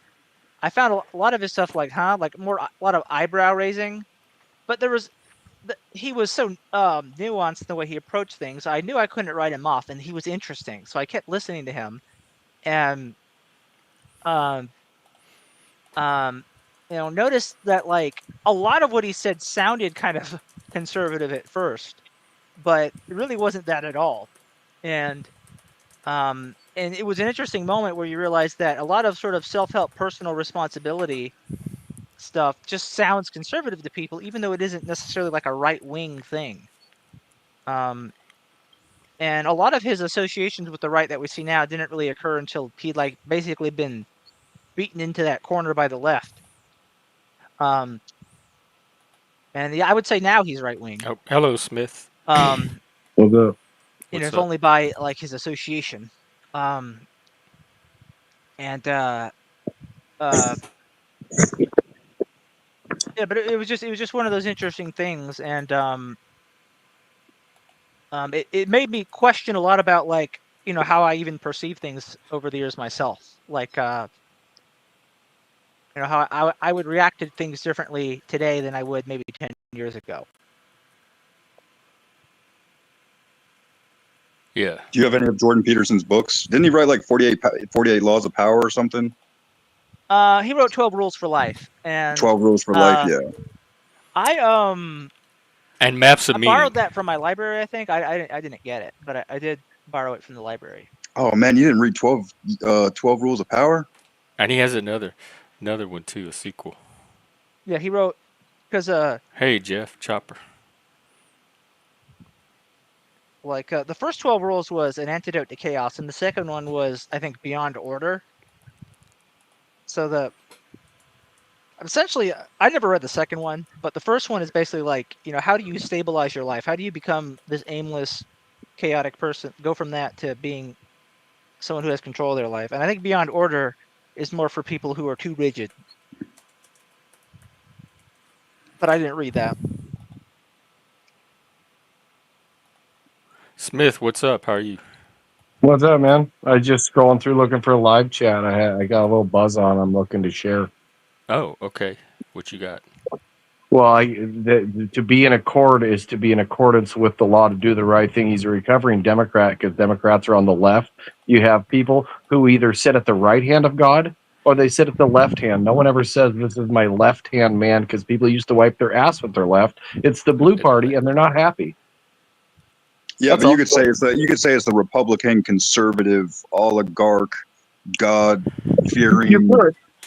I found a lot of his stuff like like a lot of eyebrow raising, but there was he was so nuanced in the way he approached things. I knew I couldn't write him off, and he was interesting, so I kept listening to him, and um um noticed that like a lot of what he said sounded kind of conservative at first, but it really wasn't that at all. And it was an interesting moment where you realize that a lot of sort of self-help personal responsibility stuff just sounds conservative to people, even though it isn't necessarily like a right-wing thing. And a lot of his associations with the right that we see now didn't really occur until he'd like basically been beaten into that corner by the left. Um, and I would say now he's right-wing. Oh, hello, Smith. Um, What's up? What's if up? only by like his association. Um, and uh, yeah, but it was just one of those interesting things, and it made me question a lot about like how I even perceive things over the years myself. Like how I would react to things differently today than I would maybe 10 years ago. Yeah. Do you have any of Jordan Peterson's books? Didn't he write like 48 Laws of Power or something? He wrote 12 Rules for Life, and 12 Rules for Life. uh, Yeah. I And maps of I meaning. borrowed that from my library. I think I didn't get it, but I did borrow it from the library. Oh man, you didn't read 12 Rules of Power? And he has another one too, a sequel. Yeah, he wrote because Hey, Jeff Chopper. like the first 12 rules was an antidote to chaos, and the second one was I think Beyond Order. So essentially, I never read the second one, but the first one is basically like, how do you stabilize your life? How do you become this aimless, chaotic person? Go from that to being someone who has control of their life. And I think Beyond Order is more for people who are too rigid. But I didn't read that. Smith, what's up? How are you? What's up, man? I just scrolling through looking for a live chat. I got a little buzz on. I'm looking to share. Oh, okay. What you got? Well, to be in accord is to be in accordance with the law to do the right thing. He's a recovering Democrat because Democrats are on the left. You have people who either sit at the right hand of God or they sit at the left hand. No one ever says this is my left hand man because people used to wipe their ass with their left. It's the blue party and they're not happy. Yeah, That's but all. you could say it's the Republican conservative oligarch God fearing.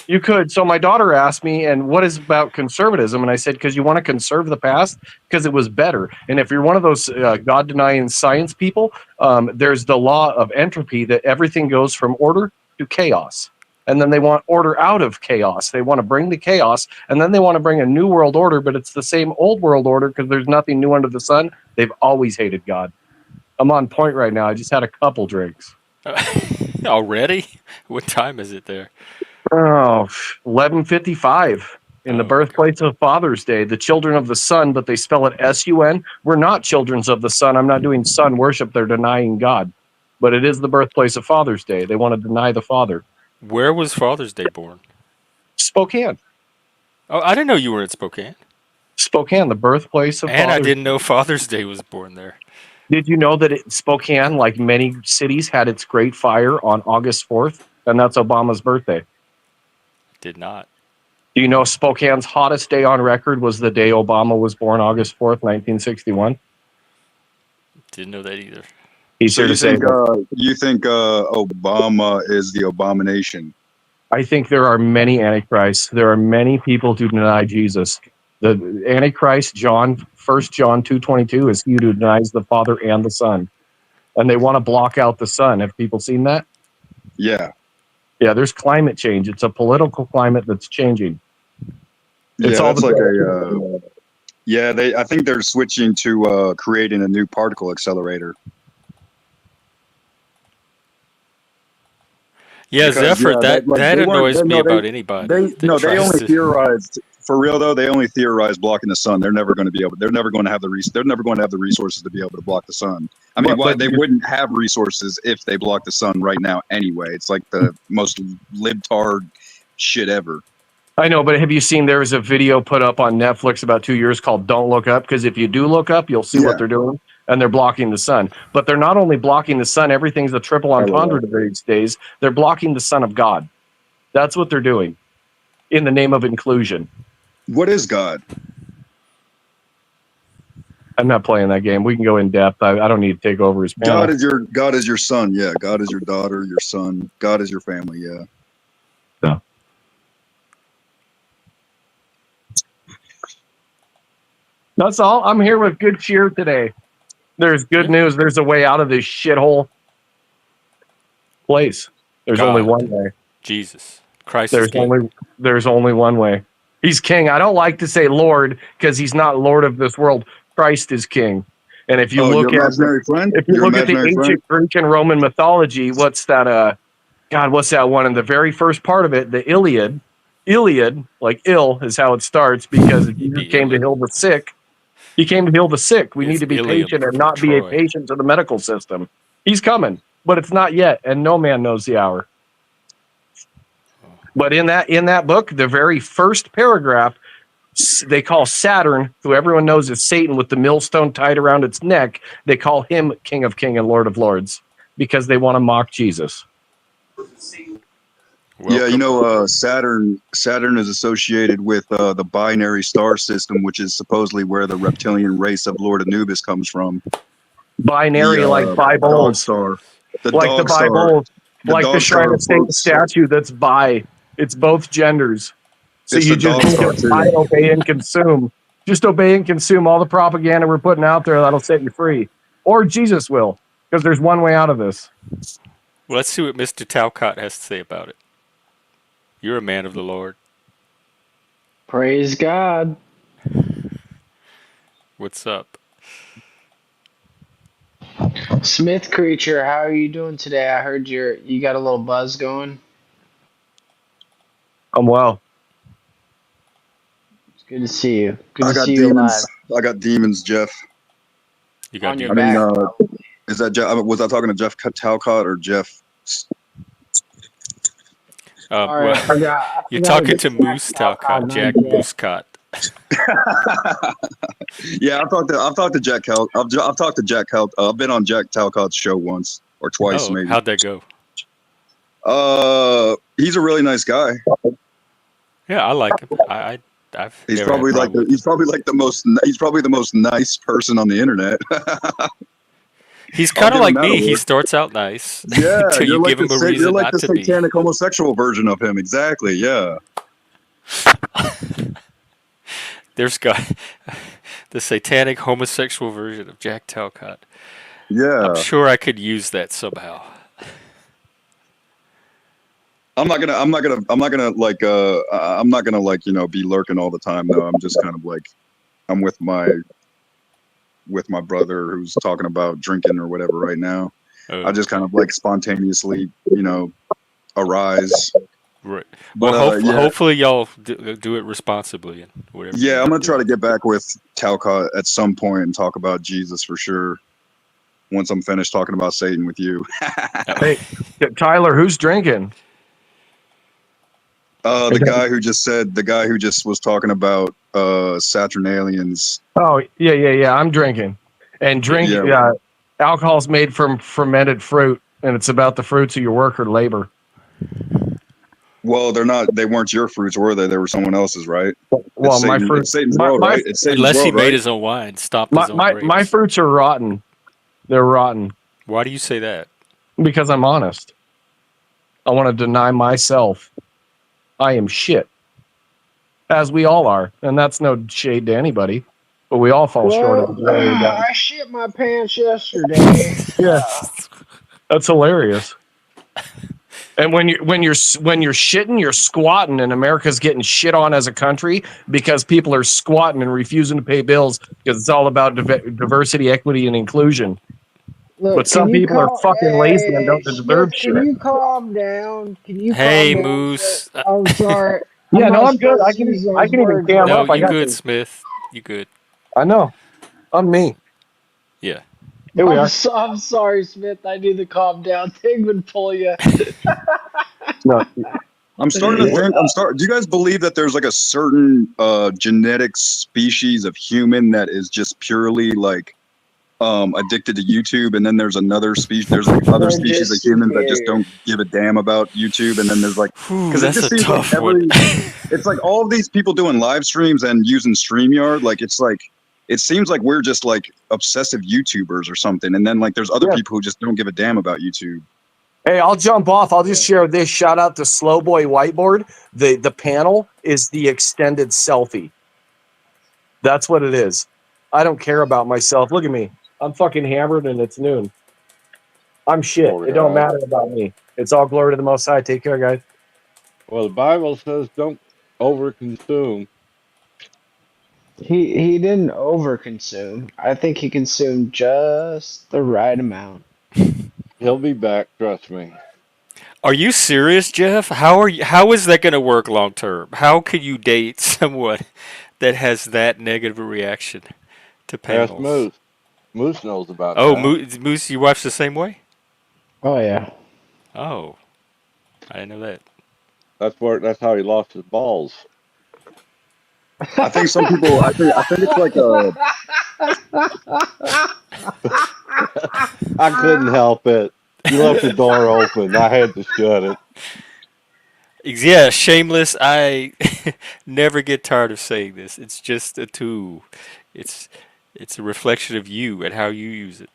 You could. So my daughter asked me, and what is about conservatism? And I said, because you want to conserve the past because it was better. And if you're one of those God denying science people, there's the law of entropy that everything goes from order to chaos. And then they want order out of chaos. They want to bring the chaos, and then they want to bring a new world order, but it's the same old world order because there's nothing new under the sun. They've always hated God. I'm on point right now. I just had a couple drinks. Already? What time is it there? Oh, 11:55 in the Oh, okay. birthplace of Father's Day. The children of the sun, but they spell it S-U-N. We're not children of the sun. I'm not doing sun worship. They're denying God. But it is the birthplace of Father's Day. They want to deny the Father. Where was Father's Day born? Spokane. Oh, I didn't know you were in Spokane. Spokane, the birthplace of And I Father's didn't know Father's Day was born there. Did you know that Spokane, like many cities, had its Great Fire on August 4th? And that's Obama's birthday. Did not. Do you know Spokane's hottest day on record was the day Obama was born, August 4th, 1961? Didn't know that either. He's So here to say that. you think Obama is the abomination? I think there are many antichrists. There are many people who deny Jesus. The Antichrist, John, 1 John 2:22, is he who denies the Father and the Son. And they want to block out the Son. Have people seen that? Yeah. Yeah, there's climate change. It's a political climate that's changing. It's Yeah, all that's like I think they're switching to creating a new particle accelerator. Yeah, Because, Zephyr, that they weren't- annoys me they- about anybody that they tries only to. theorized for real though. They only theorized blocking the sun. They're never going to be able. They're never going to have They're never going to have the resources to be able to block the sun. I mean, why they wouldn't have resources if they block the sun right now anyway? It's like the most libtard shit ever. I know, but have you seen there was a video put up on Netflix about 2 years called Don't Look Up? Because if you do look up, you'll see what they're doing. And they're blocking the sun. But they're not only blocking the sun, everything's a triple entendre these days. They're blocking the Son of God. That's what they're doing in the name of inclusion. What is God? I'm not playing that game. We can go in depth. I don't need to take over his panel. God is your son. Yeah. God is your daughter, your son. God is your family. Yeah. No. That's all. I'm here with good cheer today. There's good news. There's a way out of this shithole place. There's God. only one way. Jesus. Christ is king. There's only one way. He's king. I don't like to say Lord because he's not Lord of this world. Christ is king. And if you look at the ancient Greek and Roman mythology, what's that? What's that one in the very first part of it? The Iliad. Iliad, like ill, is how it starts because Jesus came to heal the sick. He came to heal the sick. We need to be patient and not be a patient to the medical system. He's coming, but it's not yet, and no man knows the hour. But in that book, the very first paragraph, they call Saturn, who everyone knows is Satan with the millstone tied around its neck. They call him King of Kings and Lord of Lords because they want to mock Jesus. Yeah, you know, Saturn is associated with the binary star system, which is supposedly where the reptilian race of Lord Anubis comes from. Binary, like Bible, dog star, like the Bible, like the Shrine of Satan statue. That's bi. It's both genders. So you just need to obey and consume. Just obey and consume all the propaganda we're putting out there. That'll set you free, or Jesus will, because there's one way out of this. Well, let's see what Mr. Talcott has to say about it. You're a man of the Lord. Praise God. What's up? Smith Creature, how are you doing today? I heard you got a little buzz going. I'm well. It's good to see you. Good I to got see you alive. demons. I got demons, Jeff. You got On your I mean, back. is that Jeff? Was I talking to Jeff Talcott or Jeff? Sorry, I Well, forgot. I you're forgot talking it's to Jack Moose Talcott, Talcott, not Jack Jeff. Moosecott. Yeah, I've talked to Jack Cal. I've talked to Jack Cal. I've been on Jack Talcott's show once or twice, Oh, maybe. how'd that go? He's a really nice guy. Yeah, I like him. I've He's never had a probably problem with him. he's probably the most nice person on the internet. He's I'll kind of give him like that me. He award. starts out nice Yeah, until you give him a you're reason like not the to be. satanic homosexual version of him. Exactly. Yeah. There's got the satanic homosexual version of Jack Talcott. I'm Yeah. sure I could use that somehow. I'm not gonna like, be lurking all the time though. I'm just kind of like, I'm with my brother who's talking about drinking or whatever right now. I just kind of like spontaneously, arise. Right. But Well, yeah, hopefully y'all do it responsibly and whatever. you yeah, end I'm up gonna try to doing. get back with Talcott at some point and talk about Jesus for sure. Once I'm finished talking about Satan with you. Hey, Tyler, who's drinking? The guy who just was talking about Saturnalians. Oh, yeah. I'm drinking. And Yeah. alcohol's made from fermented fruit, and it's about the fruits of your work or labor. Well, they weren't your fruits, were they? They were someone else's, right? Well, my fruit, it's Satan's world, right? It's Satan's Unless he world, made right? his own wine, stomped his own grapes. my fruits are rotten. They're rotten Why do you say that? because I'm honest. I want to deny myself. I am shit, as we all are, and that's no shade to anybody, but we all fall short of the glory of God. I shit my pants yesterday. Yeah, that's hilarious. And when you're shitting, you're squatting, and America's getting shit on as a country because people are squatting and refusing to pay bills because it's all about diversity, equity, and inclusion. Look, But some people are fucking lazy and don't deserve Smith, shit. can you calm down? Can you Hey, calm down? Moose. I'm sorry. Yeah, I'm no, not I'm good. supposed to use I those can even words cam No, up. I you got good, this. Smith. You good. I know. I'm me. Yeah. Here we are. I'm sorry, Smith. I do the calm down thing would pull you. No, I'm starting to think. Do you guys believe that there's like a certain genetic species of human that is just purely like addicted to YouTube, and then there's another species. There's like other They're species of just humans that just superior. don't give a damn about YouTube, and then there's like Whew, because it that's just a seems like tough one. it's like all of these people doing live streams and using StreamYard. Like it seems like we're just like obsessive YouTubers or something, and then like there's other people who just don't give a damn about YouTube. hey, I'll jump off. I'll just share this. Shout out to Slowboy Whiteboard. The panel is the extended selfie. That's what it is. I don't care about myself. Look at me. I'm fucking hammered and it's noon. I'm shit. It don't matter about me. It's all glory to the Most High. Take care, guys. Well, the Bible says don't overconsume. He didn't overconsume. I think he consumed just the right amount. He'll be back, trust me. Are you serious, Jeff? How is that going to work long term? How could you date someone that has that negative a reaction to Ask panels? Moose. Moose knows about Oh, that. Moose, you watch the same way? Oh yeah. Oh, I didn't know that. That's how he lost his balls. I think some people. I think it's like a. I couldn't help it. You left the door open. I had to shut it. Yeah, shameless. I never get tired of saying this. It's just a tool. It's a reflection of you and how you use it.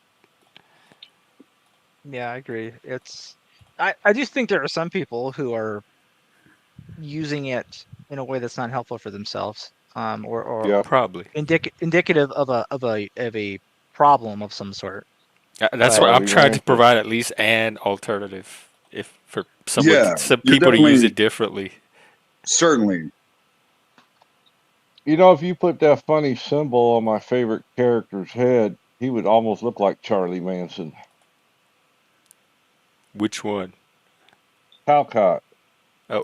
Yeah, I agree. I just think there are some people who are using it in a way that's not helpful for themselves, or Yeah. Probably. indicative of a problem of some sort. That's But- why I'm Well, trying to yeah. provide at least an alternative. If for someone, Yeah, some you're people to use definitely- it differently. Certainly. You know, if you put that funny symbol on my favorite character's head, he would almost look like Charlie Manson. Which one? Talcott. Oh,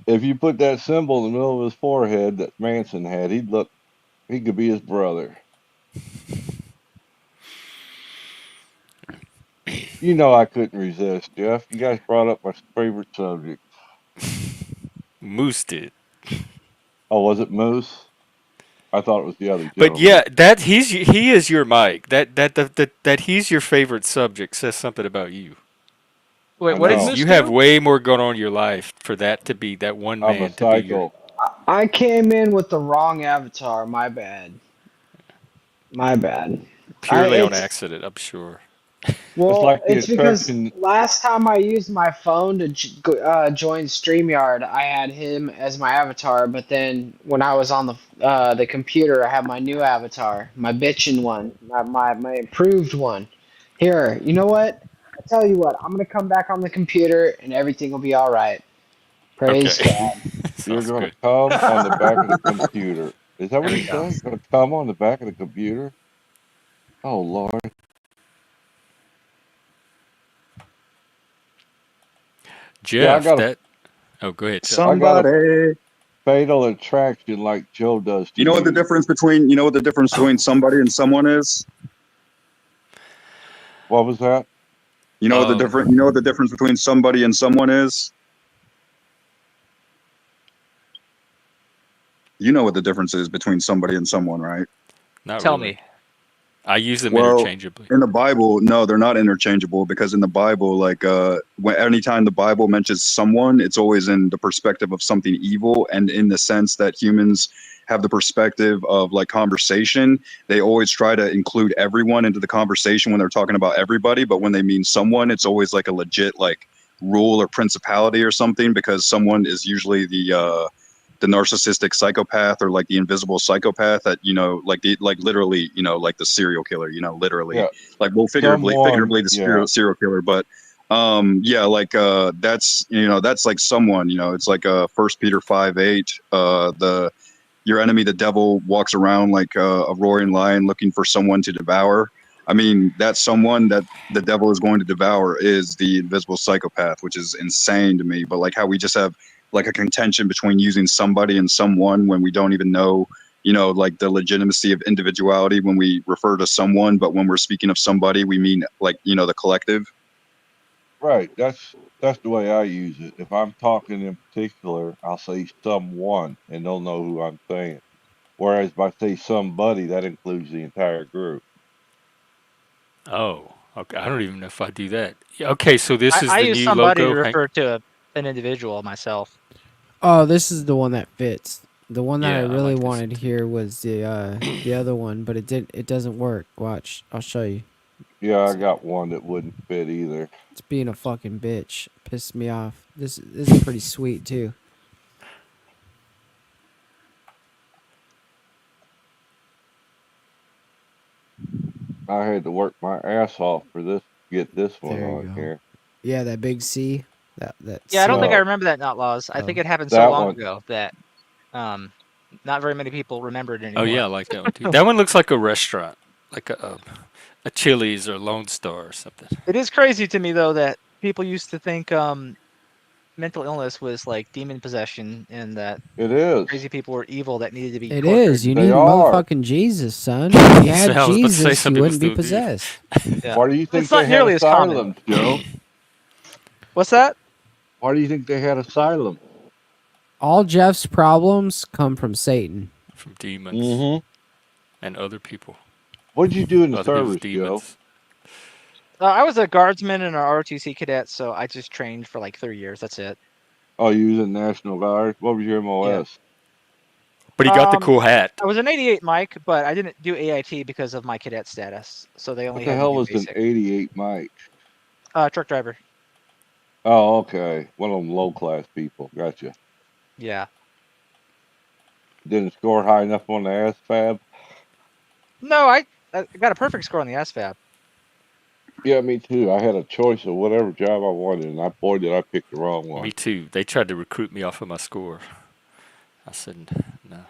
If you put that symbol in the middle of his forehead that Manson had, he could be his brother. You know I couldn't resist, Jeff. You guys brought up my favorite subject. Moose did. Oh, was it Moose? I thought it was the other But gentleman. yeah, that he is your Mike. That he's your favorite subject says something about you. Wait, what did Moose You do? have way more going on in your life for that to be that one I'm a man to be your. psycho. I came in with the wrong avatar. My bad. My bad. Purely on It's accident, I'm sure. It's like the it's because attraction. last time I used my phone to join StreamYard, I had him as my avatar, but then when I was on the computer, I had my new avatar, my bitchin' one, my improved one. Here, you know what? I tell you what, I'm gonna come back on the computer and everything will be all right. Praise Okay, God. You're sounds going to good. come on the back of the computer. Is that There what we he go. said? Going to come on the back of the computer? Oh, Lord. Yeah, Jeff, that. Oh, go ahead, Chuck. I got a Somebody. fatal attraction like Joe does to You know what the you. difference between somebody and someone is? What was that? You know what the difference between somebody and someone is? You know what the difference is between somebody and someone, right? Not Tell really. me. I use them Well, interchangeably. in the Bible, no, they're not interchangeable because in the Bible, like when anytime the Bible mentions someone, it's always in the perspective of something evil, and in the sense that humans have the perspective of like conversation, they always try to include everyone into the conversation when they're talking about everybody, but when they mean someone, it's always like a legit like rule or principality or something because someone is usually the narcissistic psychopath or like the invisible psychopath that like literally like the serial killer literally Yeah, like well someone. figuratively the Yeah, serial killer but yeah like that's that's like someone it's like First Peter 5:8 the your enemy the devil walks around like a roaring lion looking for someone to devour. I mean, that someone that the devil is going to devour is the invisible psychopath, which is insane to me. But like how we just have like a contention between using somebody and someone when we don't even know, like the legitimacy of individuality when we refer to someone, but when we're speaking of somebody, we mean like, the collective. right. That's the way I use it. If I'm talking in particular, I'll say someone, and they'll know who I'm saying. Whereas if I say somebody, that includes the entire group. Oh, okay. I don't even know if I do that. Yeah, okay, so this is I the use new somebody to logo. refer to an individual myself. Oh, this is the one that fits. The one that I Yeah, I really like this wanted too. here was the other one, but it doesn't work. Watch, I'll show you. Yeah, I got one that wouldn't fit either. It's being a fucking bitch. Pissed me off. This is pretty sweet too. I had to work my ass off for this, get this one There on you go. here. Yeah, that big C. That Yeah, I don't think I seal. remember that in Outlaws. I think Oh. it happened so That long one, ago that not very many people remember it Oh anymore. yeah, I like that one too. That one looks like a restaurant, like a Chili's or Lone Star or something. It is crazy to me though that people used to think mental illness was like demon possession and that it is. crazy people were evil that needed to be It tortured. is. You They need are. motherfucking Jesus, son. If you had I was about to say Jesus, some you people wouldn't be still do. possessed. Yeah, Why do you think it's they not had nearly as common. asylums, Joe? What's that? Why do you think they had asylums? All Jeff's problems come from Satan. From demons Mm-hmm. and other people, What did you do in the other people's service, Joe? demons. I was a guardsman and an ROTC cadet, so I just trained for like 3 years. That's it. Oh, you was in National Guard. What was your Yeah. MOS? But he got the cool hat. I was an 88 Mike, but I didn't do AIT because of my cadet status. So they only What the had me hell do was an basic. 88 Mike? Truck driver. Oh, okay. One of them low class people. Gotcha. Yeah. Didn't score high enough on the ASFAB? No, I got a perfect score on the ASVAB. Yeah, me too. I had a choice of whatever job I wanted, and boy, did I pick the wrong one. Me too. They tried to recruit me off of my score. I said no.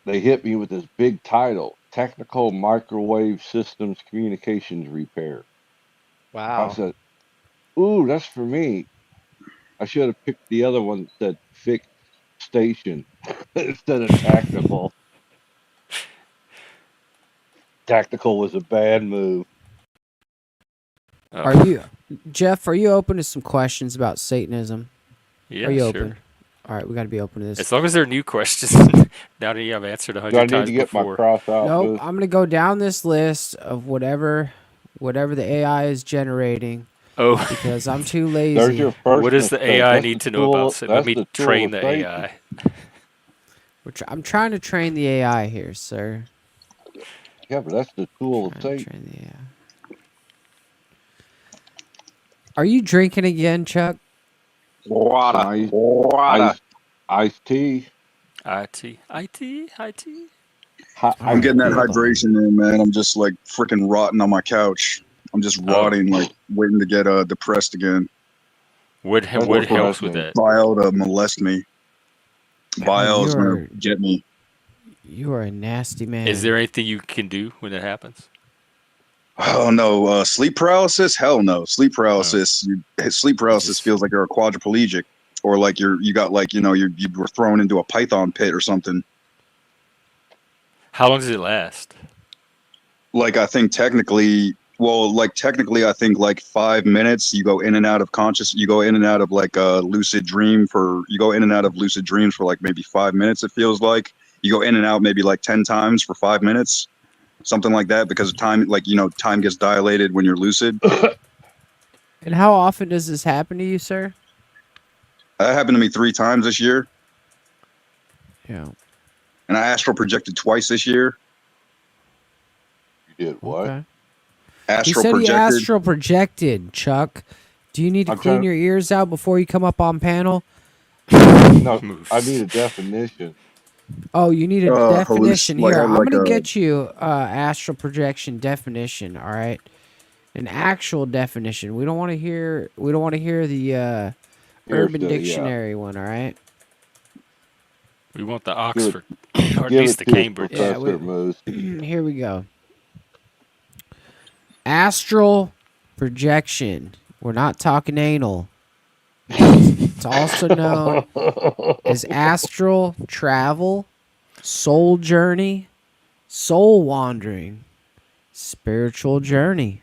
they hit me with this big title, Technical Microwave Systems Communications Repair. I Wow. said, ooh, that's for me. I should have picked the other one that said fixed station instead of tactical. Tactical was a bad move. Are you, Jeff? Are you open to some questions about Satanism? Yeah, Are you sure. open? All right, we got to be open to this. As long as they're new questions. Now that you have answered Do I 100 need to times get my before. cross out? Nope. Booth? I'm gonna go down this list of whatever the AI is generating Oh, because I'm too There's lazy. your first what does the mistake. AI That's need the to know about? tool. Let That's me the tool train of the Satan. AI. I'm trying to train the AI here, sir. Yeah, but that's the tool of Trying to Satan. train the AI. Are you drinking again, Chuck? Water, Ice, water. iced tea. IT. All I'm right, getting that hold on. hydration in, man. I'm just like freaking rotting on my couch. I'm just rotting, like waiting to get depressed again. What That's helps with depressing. that? Bio to molest me. Bio is gonna you're get me. you are a nasty man. Is there anything you can do when that happens? Oh no, sleep paralysis? Hell no. Sleep paralysis. Sleep paralysis Just- feels like you're a quadriplegic, or like you got like you were thrown into a python pit or something. How long does it last? Like I think technically, I think like 5 minutes. You go in and out of conscious. You go in and out of like a lucid dream for. You go in and out of lucid dreams for like maybe 5 minutes. It feels like you go in and out maybe like 10 times for 5 minutes. Something like that, because time, like time gets dilated when you're lucid. And how often does this happen to you, sir? That happened to me 3 times this year, Yeah. and I astral projected twice this year. You did what? Okay. He Astral said he projected. astral projected, Chuck. Do you need to I'm clean trying- your ears out before you come up on panel? No, Moves. I need a definition. Oh, you need a definition. like Here, I I'm like gonna a- get you astral projection definition. All right, an actual definition. We don't want to hear. We don't want to hear the Urban Yeah. Dictionary one. All right. We want the Oxford, or at Give least it the to us, Cambridge. Yeah, Professor Moose. Here we go. Astral projection. We're not talking anal. It's also known as astral travel, soul journey, soul wandering, spiritual journey,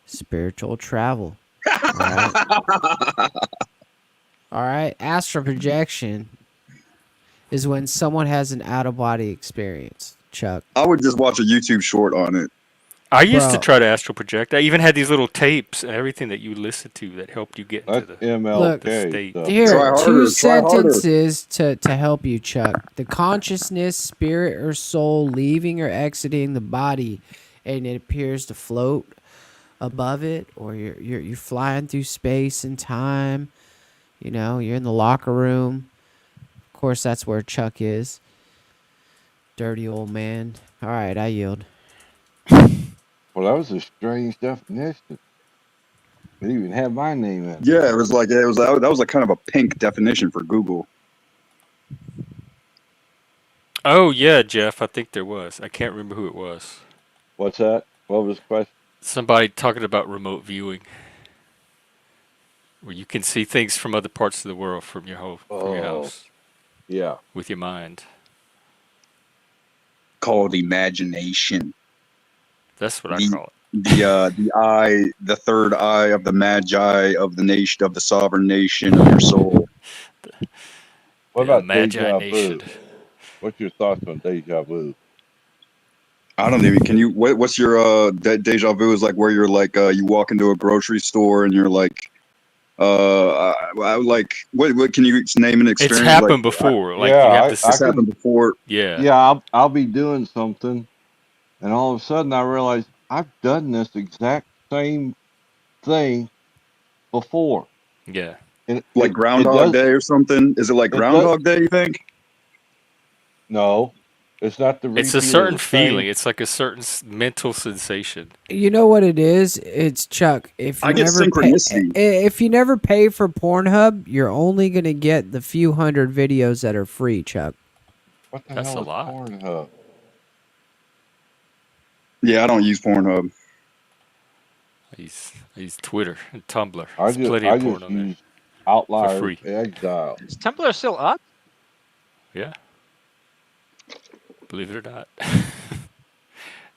spiritual travel. All right. All right. Astral projection is when someone has an out of body experience, Chuck. I would just watch a YouTube short on it. I used to Bro. try to astral project. I even had these little tapes and everything that you listened to that helped you get into That's the MLK state. stuff. Here, Try harder, two try harder. sentences to help you, Chuck. The consciousness, spirit, or soul leaving or exiting the body, and it appears to float above it, or you're flying through space and time. You know, you're in the locker room. Of course, that's where Chuck is. Dirty old man. All right, I yield. Well, that was a strange definition. It even had my name in it. Yeah, it was like that was like kind of a pink definition for Google. Oh yeah, Jeff. I think there was. I can't remember who it was. What's that? What was the question? Somebody talking about remote viewing, where you can see things from other parts of the world from your house Yeah. with your mind. Called imagination. That's what I call it. The third eye of the magi of the nation, of the sovereign nation of your soul. What The about deja imagination. vu? What's your thoughts on deja vu? I don't even. Can you? What's your deja vu? Is like where you're like you walk into a grocery store and you're like, I like what? Can you name an experience? It's happened like, before. Like yeah, you have to. This happened before. Yeah. Yeah, I'll be doing something, and all of a sudden I realize I've done this exact same thing before. Yeah. And Like Groundhog Day or something? Is it like Groundhog Day? You think? No, it's not the. It's a certain feeling. It's like a certain mental sensation. You know what it is? It's Chuck. If you I get synchronicity. if you never pay for Pornhub, you're only gonna get the few hundred videos that are free, Chuck. What the That's a hell is lot. Pornhub? Yeah, I don't use Pornhub. I use Twitter and Tumblr. I There's just plenty I of porn just on there use for Outliers free. Exile. Is Tumblr still up? Yeah, believe it or not,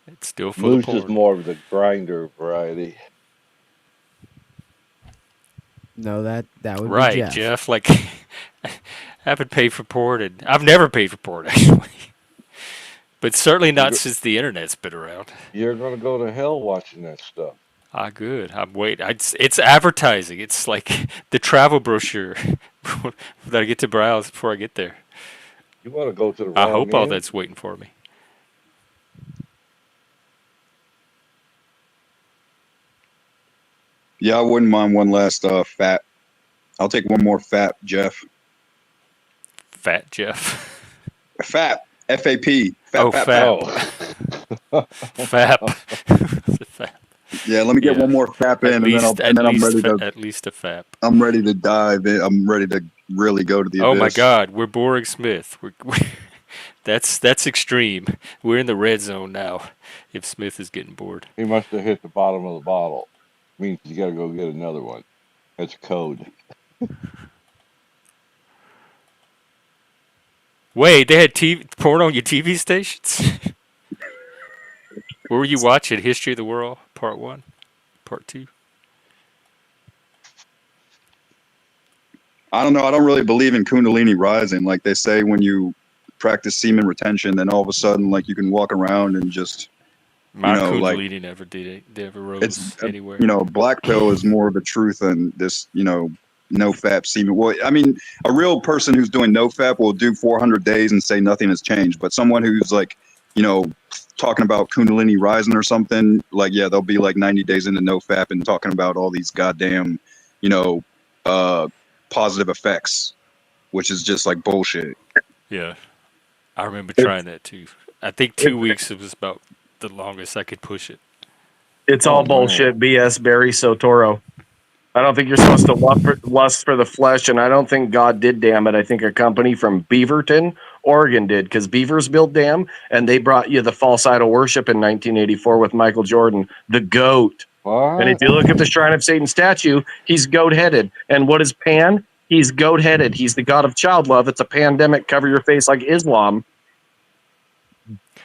it's still full of Moose is porn. more of the grinder variety. No, that would be Right, Jeff. Jeff. Like, I haven't paid for porn, and I've never paid for porn actually, but certainly not since the internet's been around. You're gonna go to hell watching that stuff. Ah, good. I'm waiting. It's advertising. It's like the travel brochure that I get to browse before I get there. You want to go to the I wrong hope all end? that's waiting for me. Yeah, I wouldn't mind one last fat. I'll take one more fat, Jeff. Fat Jeff. Fat. FAP. Fat, Oh, fat, fat. Oh. Fap. Fap. Yeah, let me get Yeah. one more fap in, and then I'm ready to. At least a fap. I'm ready to dive in. I'm ready to really go to the Oh my abyss. God, we're boring Smith. That's extreme. We're in the red zone now. If Smith is getting bored. He must have hit the bottom of the bottle. Means you got to go get another one. That's code. Wait, they had porn on your TV stations? What were you watching? History of the World, Part 1, Part 2? I don't know. I don't really believe in Kundalini rising. Like they say, when you practice semen retention, then all of a sudden, like you can walk around and just, My like Kundalini never did it. Never rose it's, anywhere. black pill is more of the truth than this, no fap semen. Well, I mean, a real person who's doing no fap will do 400 days and say nothing has changed. But someone who's like, talking about Kundalini rising or something, like, yeah, they'll be like 90 days into no fap and talking about all these goddamn, positive effects, which is just like bullshit. Yeah, I remember trying that too. I think 2 weeks was about the longest I could push it. It's all bullshit, BS, Barry Sotoro. I don't think you're supposed to lust for the flesh, and I don't think God did damn it. I think a company from Beaverton, Oregon did, because Beavers built dam, and they brought you the false idol worship in 1984 with Michael Jordan, the GOAT. What? And if you look at the Shrine of Satan statue, he's goat-headed. And what is Pan? He's goat-headed. He's the god of child love. It's a pandemic. Cover your face like Islam.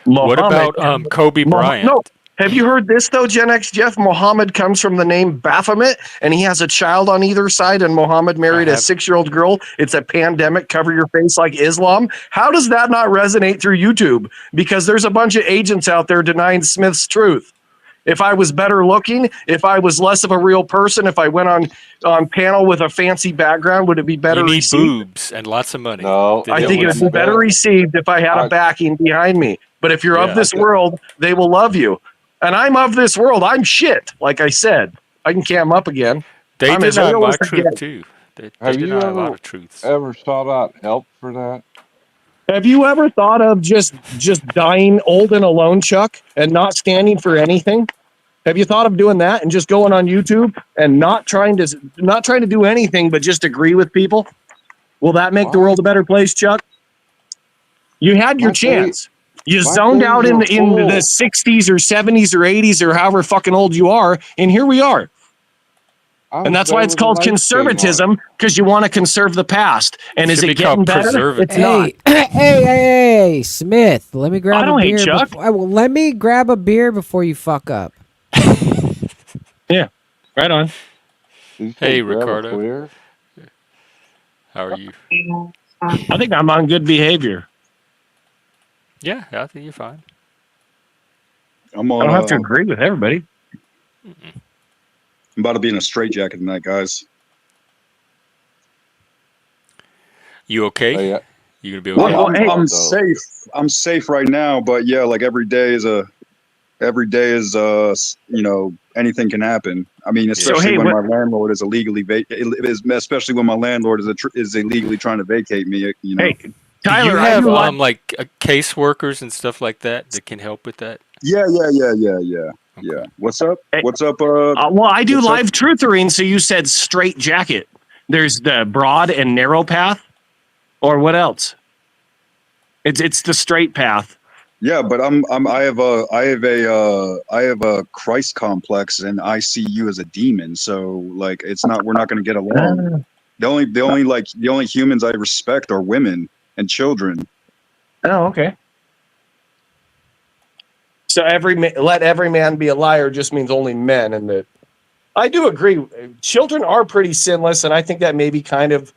What about Kobe Bryant? No. Have you heard this, though, Gen X Jeff? Muhammad comes from the name Baphomet, and he has a child on either side, and Muhammad married a 6-year-old girl. It's a pandemic. Cover your face like Islam. How does that not resonate through YouTube? Because there's a bunch of agents out there denying Smith's truth. If I was better looking, if I was less of a real person, if I went on panel with a fancy background, would it be better received? You need boobs and lots of money. No. I think it would be better received if I had a backing behind me. But if you're of this world, they will love you. And I'm of this world. I'm shit. Like I said, I can cam up again. They deny my truth too. They deny a lot of truths. Ever sought out help for that? Have you ever thought of just dying old and alone, Chuck, and not standing for anything? Have you thought of doing that and just going on YouTube and not trying to do anything but just agree with people? Will that make the world a better place, Chuck? You had your chance. You zoned out in the 60s or 70s or 80s or however fucking old you are, and here we are. And that's why it's called conservatism, because you want to conserve the past. And is it getting better? It's not. Hey, Smith, let me grab I don't a beer. hate Chuck. Let me grab a beer before you fuck up. Yeah, right on. Hey, Ricardo. How are you? I think I'm on good behavior. Yeah, I think you're fine. I don't have to agree with everybody. I'm about to be in a straitjacket tonight, guys. You okay? Yeah. You gonna be okay? Well, I'm safe. I'm safe right now, but yeah, like every day is anything can happen. I mean, especially when my landlord is illegally especially when my landlord is illegally trying to vacate me. Hey, Tyler, do you have caseworkers and stuff like that can help with that? Yeah. Yeah. What's up? Hey. What's up? Well, I do live truthering, so you said straight jacket. There's the broad and narrow path, or what else? It's the straight path. Yeah, but I have a Christ complex, and I see you as a demon. So like, we're not going to get along. The only humans I respect are women and children. Oh, okay. So let every man be a liar just means only men, and that I do agree. Children are pretty sinless, and I think that maybe kind of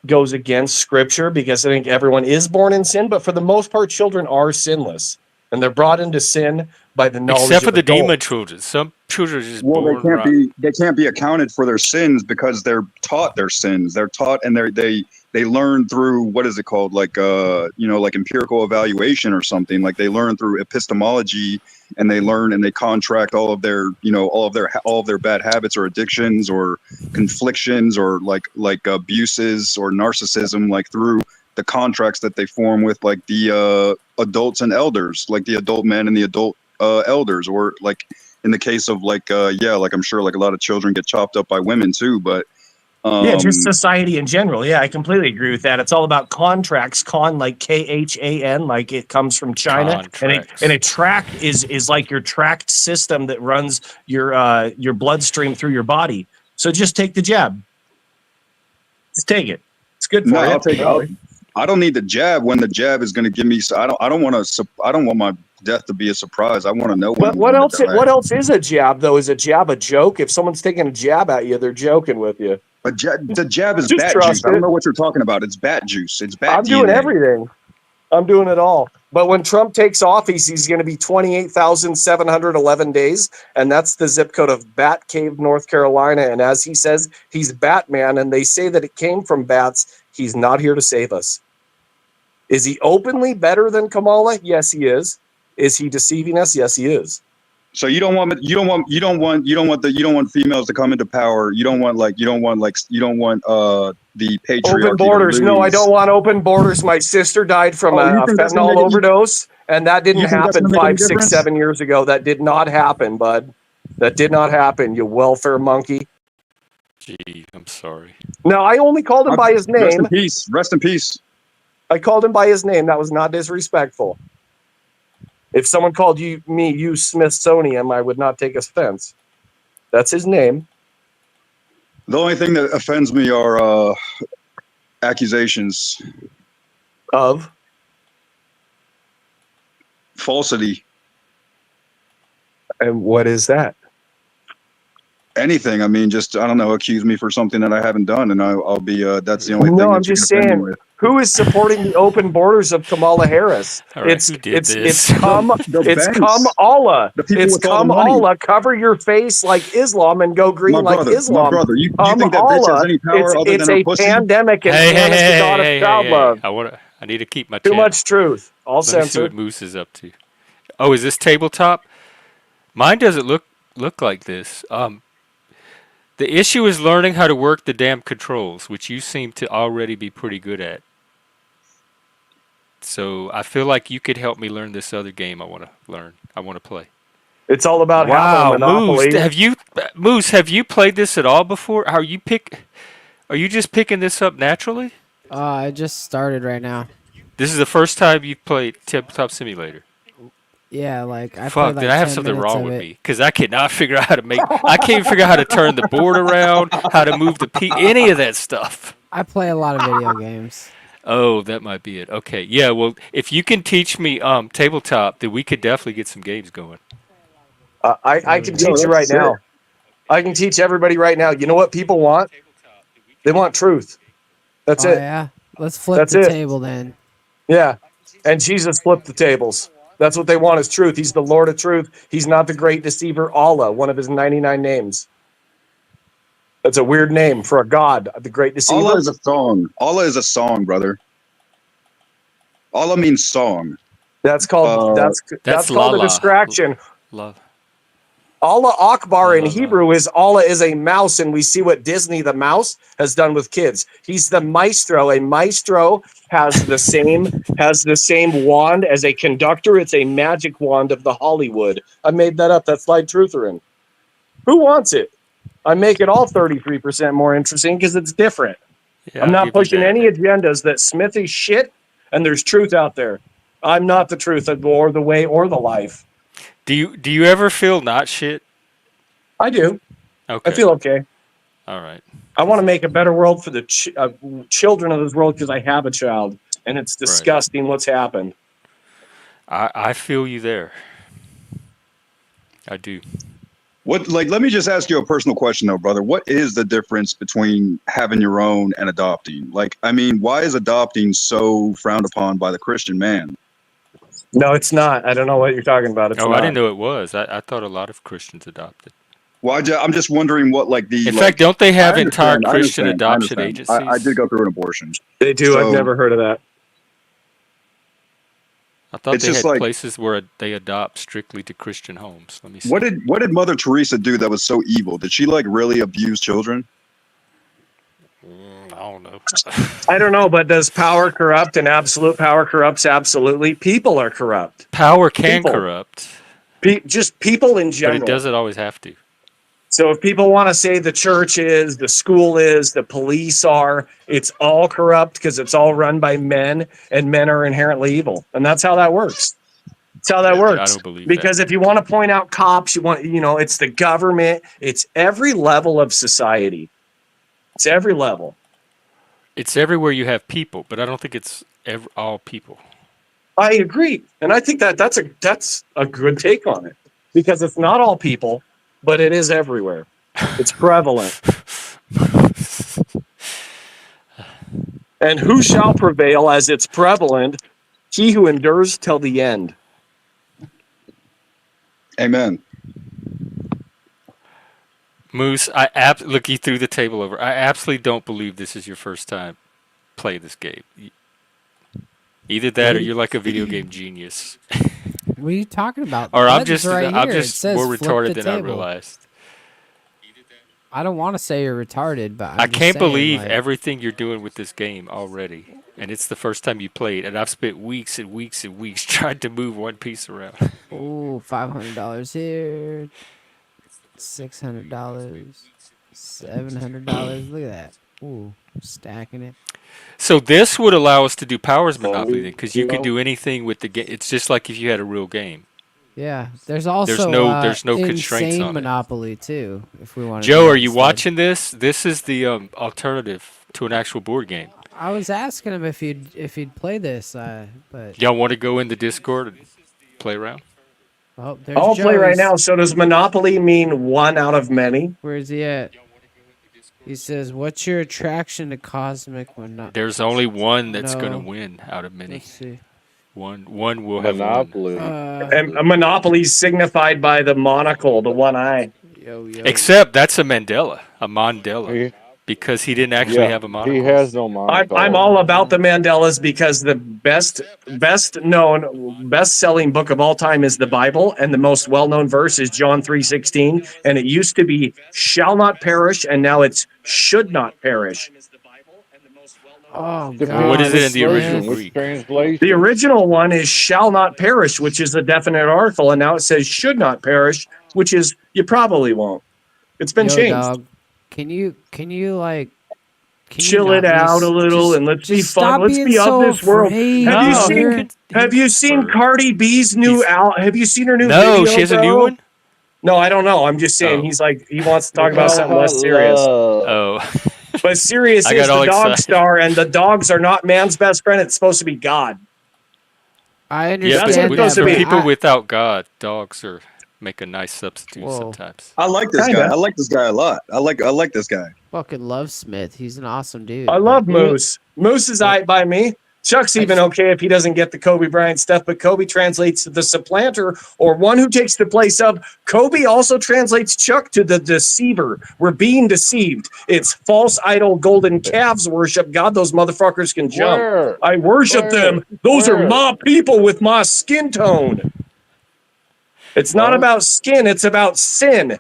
goes against scripture, because I think everyone is born in sin, but for the most part, children are sinless, and they're brought into sin by the knowledge Except for of the adults. demon children. Some children are just Well, born rotten. they can't be accounted for their sins because they're taught their sins. They're taught, and they learn through, what is it called, like like empirical evaluation or something. Like they learn through epistemology, and they learn and they contract all of their bad habits or addictions or conflictions or like abuses or narcissism, like through the contracts that they form with like the adults and elders, like the adult men and the adult elders, or like in the case of like I'm sure like a lot of children get chopped up by women too, but just society in general. Yeah, I completely agree with that. It's all about contracts. Like KHAN, like it comes from China, and a tract is like your tract system that runs your bloodstream through your body. So just take the jab. Just take it. It's good for you. I don't need the jab when the jab is going to give me. I don't want my death to be a surprise. I want to know. But what else is a jab though? Is a jab a joke? If someone's taking a jab at you, they're joking with you. The jab is Just bat juice. I don't know what you're talking about. It's bat juice. It's bat. I'm doing everything. I'm doing it all. But when Trump takes office, he's going to be 28,711 days, and that's the zip code of Bat Cave, North Carolina. And as he says, he's Batman, and they say that it came from bats. He's not here to save us. Is he openly better than Kamala? Yes, he is. Is he deceiving us? Yes, he is. So you don't want females to come into power. You don't want the patriarchy. Open borders. No, I don't want open borders. My sister died from a fentanyl overdose, and that didn't happen 5, 6, 7 years ago. That did not happen, bud. That did not happen, you welfare monkey. Gee, I'm sorry. No, I only called him by his name. Rest in peace. Rest in peace. I called him by his name. That was not disrespectful. If someone called you Smithsonian, I would not take offense. That's his name. The only thing that offends me are accusations of falsity. And what is that? Anything. I mean, just, I don't know, accuse me for something that I haven't done, and I'll be, that's the only thing. No, I'm just saying, who is supporting the open borders of Kamala Harris? Right, it's come Allah. It's come Allah. Cover your face like Islam and go green like Islam. My brother, you think that bitch has any power other than her pussy? It's a pandemic, and the god of child love. I need to keep my too much truth. All censored. Let me see what Moose is up to. Oh, is this tabletop? Mine doesn't look like this. The issue is learning how to work the damn controls, which you seem to already be pretty good at. So I feel like you could help me learn this other game I want to learn. I want to play. It's all about having a monopoly. Moose, have you played this at all before? Are you just picking this up naturally? I just started right now. This is the first time you've played Tabletop Simulator. Yeah, like I fuck. Did I have something wrong with me? Because I cannot figure out how to I can't even figure out how to turn the board around, how to move any of that stuff. I play a lot of video games. Oh, that might be it. Okay, yeah. Well, if you can teach me tabletop, then we could definitely get some games going. I can teach you right now. I can teach everybody right now. You know what people want? They want truth. That's it. Yeah. Let's flip the table then. Yeah, and Jesus flipped the tables. That's what they want is truth. He's the Lord of truth. He's not the great deceiver, Allah, one of his 99 names. That's a weird name for a god, the great deceiver. Allah is a song. Allah is a song, brother. Allah means song. That's called that's called a distraction. Love. Allah Akbar in Hebrew is Allah is a mouse, and we see what Disney the mouse has done with kids. He's the maestro. A maestro has the same wand as a conductor. It's a magic wand of the Hollywood. I made that up. That's Slide Trutherin. Who wants it? I make it all 33% more interesting because it's different. Yeah, I'm I'll not give you pushing that. any agendas that Smith is shit and there's truth out there. I'm not the truth or the way or the life. Do you ever feel not shit? I do. I Okay. feel okay. All right. I want to 'Cause make a better world for the children of this world because I have a child, and it's right. disgusting what's happened. I feel you there. I do. What, like, let me just ask you a personal question though, brother. What is the difference between having your own and adopting? Like, I mean, why is adopting so frowned upon by the Christian man? No, it's not. I don't know what you're talking about. It's Oh, I didn't not. know it was. I thought a lot of Christians adopted. Well, I'm just wondering what, like, In fact, don't they I have entire understand, I Christian understand, I adoption understand. I did agencies? go through an abortion. They do. I've So never heard of that. I thought it's they just had like, places where they adopt strictly to Christian homes. Let me see. what did Mother Teresa do that was so evil? Did she like really abuse children? I don't know. I don't know, but does power corrupt? And absolute power corrupts absolutely. People are corrupt. Power can People. corrupt, Just people in but it general. doesn't always have to. So if people want to say the church is, the school is, the police are, it's all corrupt because it's all run by men, and men are inherently evil. And that's how that works. That's how that I works. don't believe Because that. if you want to point out cops, it's the government, it's every level of society. It's every level. It's everywhere you have people, but I don't think it's all people. I agree. And I think that's a good take on it. Because it's not all people, but it is everywhere. It's prevalent. And who shall prevail as it's prevalent? He who endures till the end. Amen. Moose, look, you threw the table over. I absolutely don't believe this is your first time play this game. Either that, or you're like a video game genius, What are you talking about? or The I'm button's just right I'm here. It just says more flip retarded the than I table. realized. I don't want to say you're retarded, but I I'm just can't saying, believe like, everything you're doing with this game already, and it's the first time you played, and I've spent weeks and weeks and weeks trying to move one piece around. ooh, $500 here, $600, $700. Look at that. Ooh, stacking it. So this would allow us to do powers monopoly then, because you could Well, do anything with the game. It's just like if you had a real game. Yeah, there's also There's no constraints insane on it. Monopoly too. If we want to. Joe, are you watching this? This is the alternative to an actual board game. I was asking him if he'd play this, but Y'all want to go in the Discord and play around? oh, there's I'll Joe. play right now. So does Monopoly mean one out of many? Where's he at? He says, "What's your attraction to cosmic Monopoly?" There's only one that's No. going to win out of many. Let's see. One will have won. Monopoly. And a monopoly signified by the monocle, the one eye. Yo. Except that's a Mandela, He, because he didn't actually have a he monocle. has no monocle. I'm all about the Mandelas because the best known, best selling book of all time is the Bible, and the most well known verse is John 3:16. And it used to be "shall not perish," and now it's "should not perish." Oh Depends God. What is it in the which original Smith. Greek? translation. The original one is "shall not perish," which is a definite article, and now it says "should not perish," which is you probably won't. It's been Yo, changed. dog. Can you like? Can you Chill it not be out a little and let's be just fun. stop Let's being be of so this world. afraid, Have you No, seen? Have you seen Bird. Cardi B's new He's- album? Have you seen her new No, video? she has a bro? new one. No, I don't know. I'm just saying Oh. he's like he wants to talk It's about all something about less serious. love. Oh, But Sirius I is got all the dog excited. star, and the dogs are not man's best friend. It's supposed to be God. I yeah, understand That's what it's but supposed to for be. people without God, dogs make a nice substitute Whoa. sometimes. I like this Kinda. guy. I like this guy a lot. I like this guy. fucking love Smith. He's an awesome dude. I love Moose. Moose is aight by me. Chuck's even okay if he doesn't get the Kobe Bryant stuff, but Kobe translates to the supplanter or one who takes the place of. Kobe also translates Chuck to the deceiver. We're being deceived. It's false idol golden calves worship. God, those motherfuckers can jump. Where? I worship Where? them. Those are Where? my people with my skin tone. It's not What? about skin. It's about sin.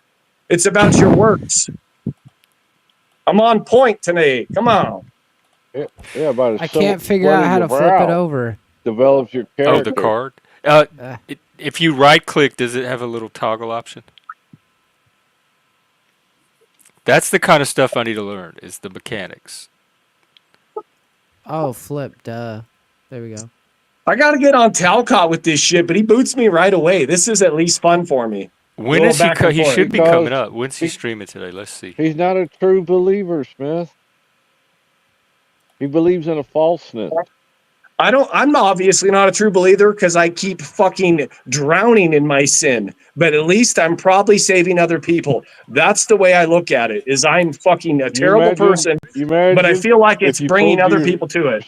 It's about your works. I'm on point today. Come on. Yeah, but I can't figure out how to flip it over. Develops your character. Oh, the card. Uh, If you right click, does it have a little toggle option? That's the kind of stuff I need to learn. Is the mechanics. Oh, flip, duh. There we go. I got to get on Talcott with this shit, but he boots me right away. This is at least fun for me. When is he? He should be Because coming up. When's he streaming today? Let's see. he's not a true believer, Smith. He believes in a falseness. I'm obviously not a true believer because I keep fucking drowning in my sin, but at least I'm probably saving other people. That's the way I look at it, is I'm fucking a terrible person, but I feel like it's bringing other people to it.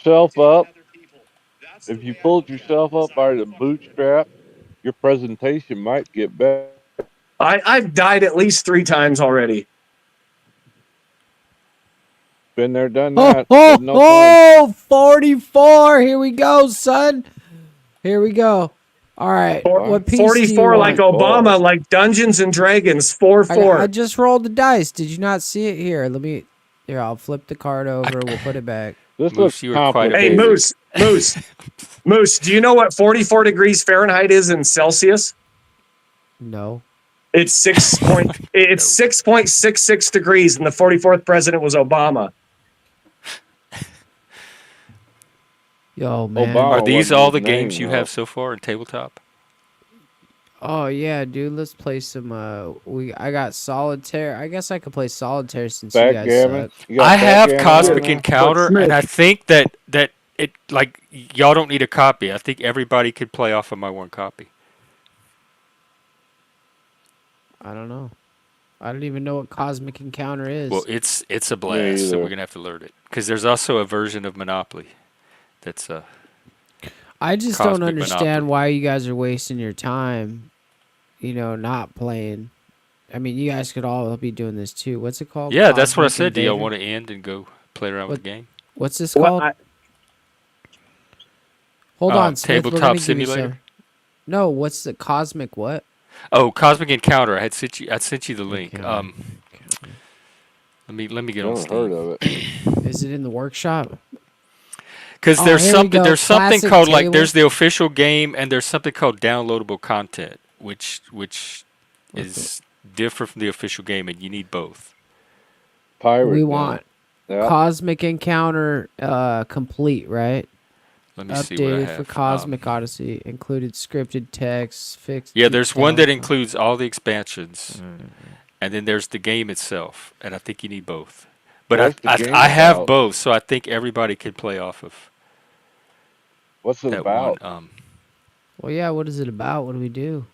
If you pulled yourself up by the bootstrap, your presentation might get better. I've died at least 3 times already. Been there, done Oh, that. oh, No fun. 44. Here we go, son. Here we go. All right. What piece 44 like 44. Obama, like Dungeons and Dragons, 4-4. I just rolled the dice. Did you not see it? Here, here, I'll flip the card over. We'll put it back. This looks complicated. Hey, Moose, do you know what 44 degrees Fahrenheit is in Celsius? No. It's 6.66 degrees, and the 44th president was Obama. Yo, man. Are these all the games you have so far in tabletop? Oh yeah, dude. Let's play some. I got solitaire. I guess I could play solitaire since you guys suck. I have Cosmic Encounter, and I think that it like y'all don't need a copy. I think everybody could play off of my one copy. I don't know. I don't even know what Cosmic Encounter is. Well, it's a blast, so we're gonna have to learn it because there's also a version of Monopoly that's I just don't understand why you guys are wasting your time, not playing. I mean, you guys could all be doing this too. What's it called? Yeah, that's what I said. Do y'all want to end and go play around with the game? What's this called? Hold on, Smith, Tabletop Simulator. No, what's the Cosmic what? Oh, Cosmic Encounter. I sent you the link. Okay. Let me get on Steam. Heard of it. Is it in the workshop? Because there's something Classic called table. there's the official game and there's something called downloadable content, which is different from the official game, and you need both. We want Cosmic Encounter complete, right? Let me see what I have. Updated for Cosmic Odyssey, included scripted text, fixed. Yeah, there's one that includes all the expansions, and then there's the game itself, and I think you need both. But I have both, so I think everybody could play off of. What's it about? Well, yeah, what is it about? What do we do?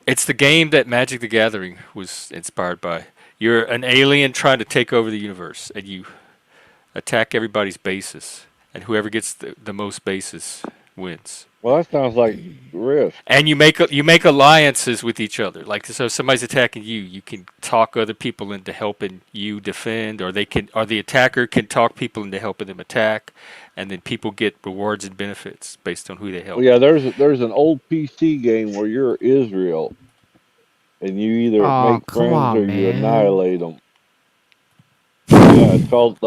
It's the game that Magic the Gathering was inspired by. You're an alien trying to take over the universe, and you attack everybody's bases, and whoever gets the most bases wins. Well, that sounds like Risk. And you make alliances with each other. Like, so if somebody's attacking you, you can talk other people into helping you defend, or the attacker can talk people into helping them attack, and then people get rewards and benefits based on who they help. Well, yeah, there's an old PC game where you're Israel, and you either make friends or you annihilate them. Yeah, it's called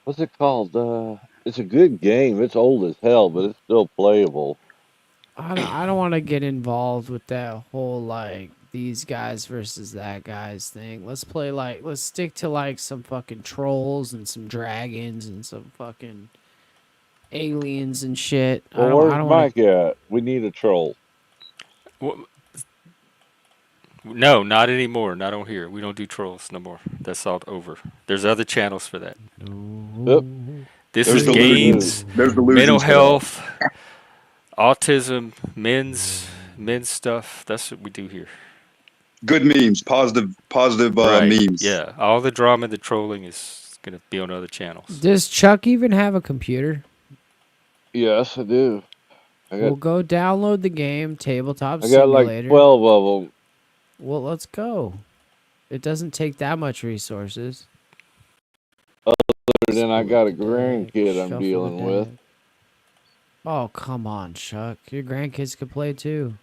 what's it called? It's a good game. It's old as hell, but it's still playable. I don't want to get involved with that whole these guys versus that guys thing. Let's stick to some fucking trolls and some dragons and some fucking aliens and shit. Well, where's Mike at? We need a troll. Well, no, not anymore. Not on here. We don't do trolls no more. That's all over. There's other channels for that. Yep. This is games, mental health, autism, men's stuff. That's what we do here. Good memes, positive memes. Yeah, all the drama, the trolling is going to be on other channels. Does Chuck even have a computer? Yes, I do. We'll go download the game, Tabletop Simulator. I got like 12 of them. Well, let's go. It doesn't take that much resources. Then I got a grandkid I'm dealing with. Oh, come on, Chuck. Your grandkids could play too.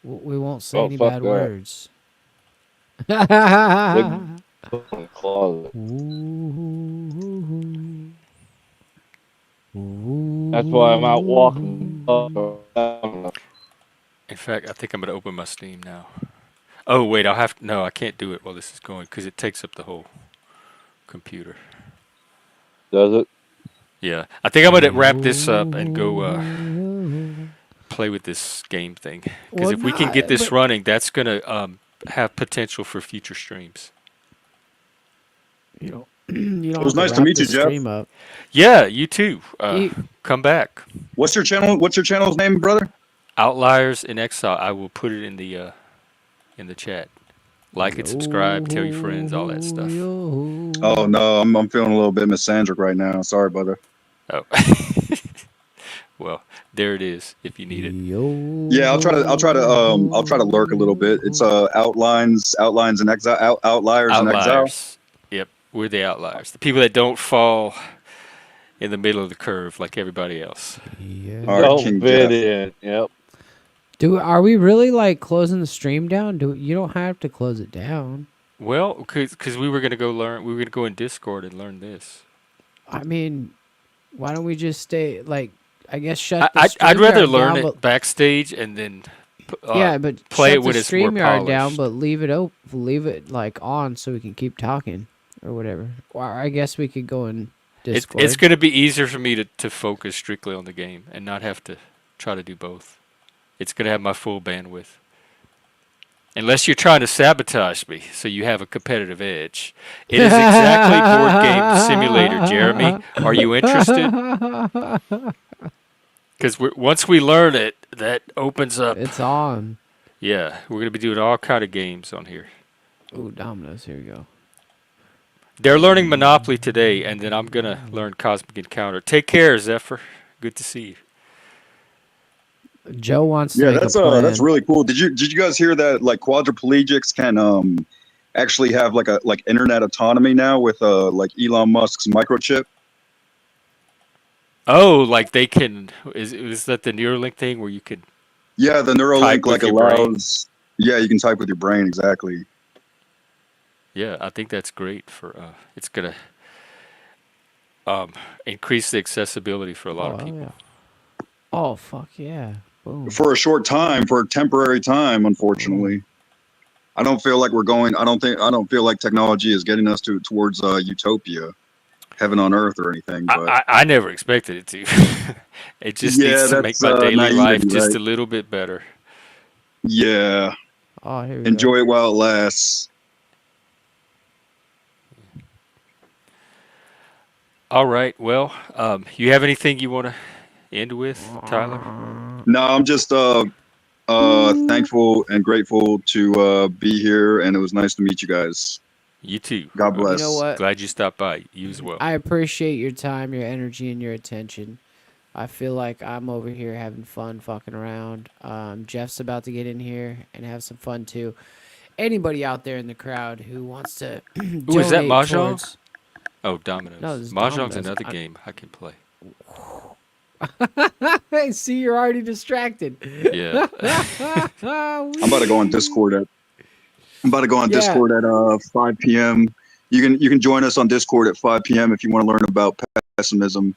We won't say any bad words. That's why I'm out walking. In fact, I think I'm going to open my Steam now. Oh, wait, I can't do it while this is going because it takes up the whole computer. Does it? Yeah, I think I'm gonna wrap this up and go play with this game thing. Because Well, if we can get not, this but running, that's gonna have potential for future streams. you know, you It don't was have to nice to wrap meet you, the Jeff. stream up. Yeah, you too. You, Come back. What's your channel? What's your channel's name, brother? Outliers in Exile. I will put it in the chat. Like it, subscribe, tell your friends, all that stuff. Oh no, I'm feeling a little bit misandric right now. Sorry, brother. Oh, well, there it is. If you need it. Yeah, I'll try to lurk a little bit. It's outlines in exile, outliers in exile. Outliers. Yep, we're the outliers. The people that don't fall in the middle of the curve like everybody else. Yeah. All right, Don't King fit Jeff. in. Yep. Are we really like closing the stream down? You don't have to close it down. Well, because we were gonna go learn. We were gonna go in Discord and learn this. I mean, why don't we just stay like? I guess shut the I'd rather StreamYard learn down, it backstage and then yeah, but play shut it when the it's more StreamYard down, polished. but leave it like on so we can keep talking or whatever. Or I guess we could go in Discord. It's going to be easier for me to focus strictly on the game and not have to try to do both. It's going to have my full bandwidth. Unless you're trying to sabotage me so you have a competitive edge. It is exactly Board Game Simulator, Jeremy. Are you interested? Because once we learn it, that opens up. It's on. Yeah, we're going to be doing all kind of games on here. Ooh, Dominoes. Here we go. They're learning Monopoly today, and then I'm going to learn Cosmic Encounter. Take care, Zephyr. Good to see you. Joe wants to Yeah, make a plan. that's really cool. Did you guys hear that? Like quadriplegics can actually have like internet autonomy now with like Elon Musk's microchip. Oh, like they can. Is that the Neuralink thing where you could? Yeah, the Neuralink Type with like your brain. allows. Yeah, you can type with your brain exactly. Yeah, I think that's great for. It's gonna increase the accessibility for a lot of people. Yeah. Oh fuck yeah! Boom. For a short time, for a temporary time, unfortunately. I don't feel like we're going. I don't feel like technology is getting us towards utopia, heaven on earth, or anything. But I never expected it to. It just needs to make my daily life just a little bit better. Yeah. Oh, here we Enjoy go. it while it lasts. All right. Well, you have anything you want to end with, Tyler? No, I'm just thankful and grateful to be here, and it was nice to meet you guys. You too. God bless. You know what? Glad you stopped by. You as well. I appreciate your time, your energy, and your attention. I feel like I'm over here having fun fucking around. Jeff's about to get in here and have some fun too. Anybody out there in the crowd who wants to Ooh, is that donate Mahjong? towards- Oh, Dominoes. No, this is Mahjong's Dominoes. another game I can play. I see you're already distracted. Yeah. I'm about to go on Discord at. Yeah. Discord at 5 p.m. You can join us on Discord at 5 p.m. if you want to learn about pessimism.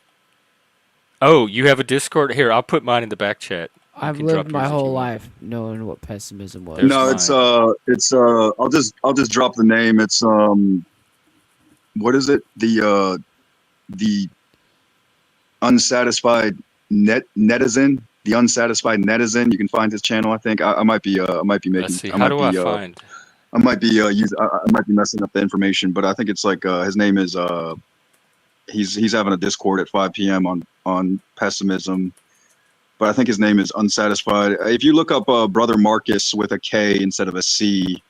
Oh, you have a Discord? Here, I'll put mine in the back chat. You I've can drop lived my yours if you whole want. life knowing what pessimism was. There's No, it's I'll just drop the name. It's what is it? The unsatisfied netizen. The unsatisfied netizen. You can find his channel. I think I might be making. Let's see. How do I find? I might be I might be messing up the information, but I think it's like his name is he's having a Discord at 5 p.m. on pessimism, but I think his name is Unsatisfied. If you look up Brother Marcus with a K instead of a C,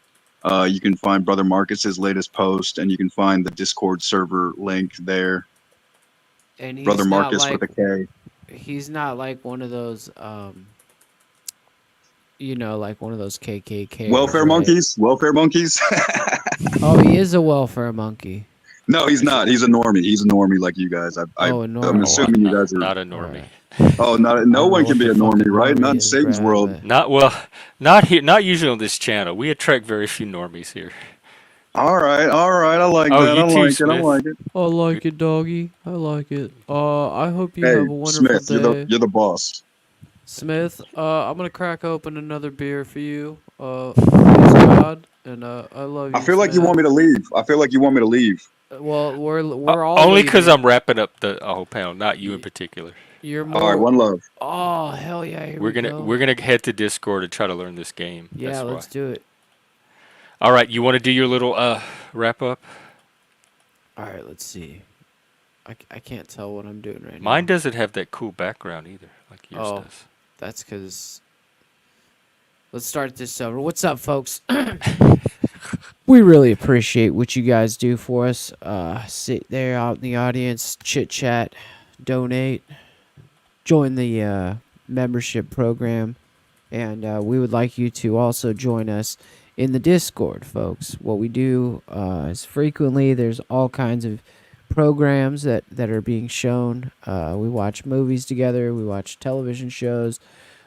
you can find Brother Marcus's latest post, and you can find the Discord server link there. And he's Brother not Marcus like, with a K. He's not like one of those, like one of those KKK. Welfare monkeys. Oh, he is a welfare monkey. No, he's not. He's a normie. He's a normie like you guys. A I'm normie. assuming you guys are. Not a normie. Oh, no one can be a normie, right? Not in is, Satan's bruh, world. but- Not here. Not usually on this channel. We attract very few normies here. All right. I like Oh, that. you I too, like it. I Smith. like it. I like it, doggy. I like it. I hope you Hey, have a wonderful Smith, day. you're the boss. Smith, I'm gonna crack open another beer for you. Praise God, and I love you. I feel like you Smith. want me to leave. Well, we're all Only because leaving. I'm wrapping up the whole panel, not you in particular. You're All right, more. one love. Oh hell yeah! Here we go. We're gonna head to Discord and try to learn this game. Yeah, That's why. let's do it. All right, you want to do your little wrap up? All right, let's see. I can't tell what I'm doing right now. Mine doesn't have that cool background either, like yours Oh. does. That's because. Let's start this over. What's up, folks? We really appreciate what you guys do for us. Sit there out in the audience, chit chat, donate, join the membership program, and we would like you to also join us in the Discord, folks. What we do is frequently there's all kinds of programs that are being shown. We watch movies together. We watch television shows.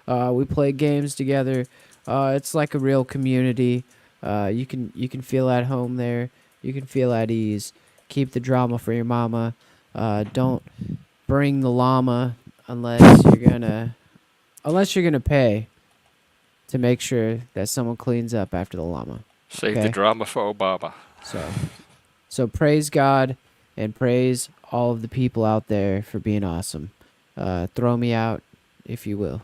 We play games together. It's like a real community. You can feel at home there. You can feel at ease. Keep the drama for your mama. Don't bring the llama unless you're gonna pay to make sure that someone cleans up after the llama. Save the Okay. drama for Obama. So praise God and praise all of the people out there for being awesome. Throw me out if you will.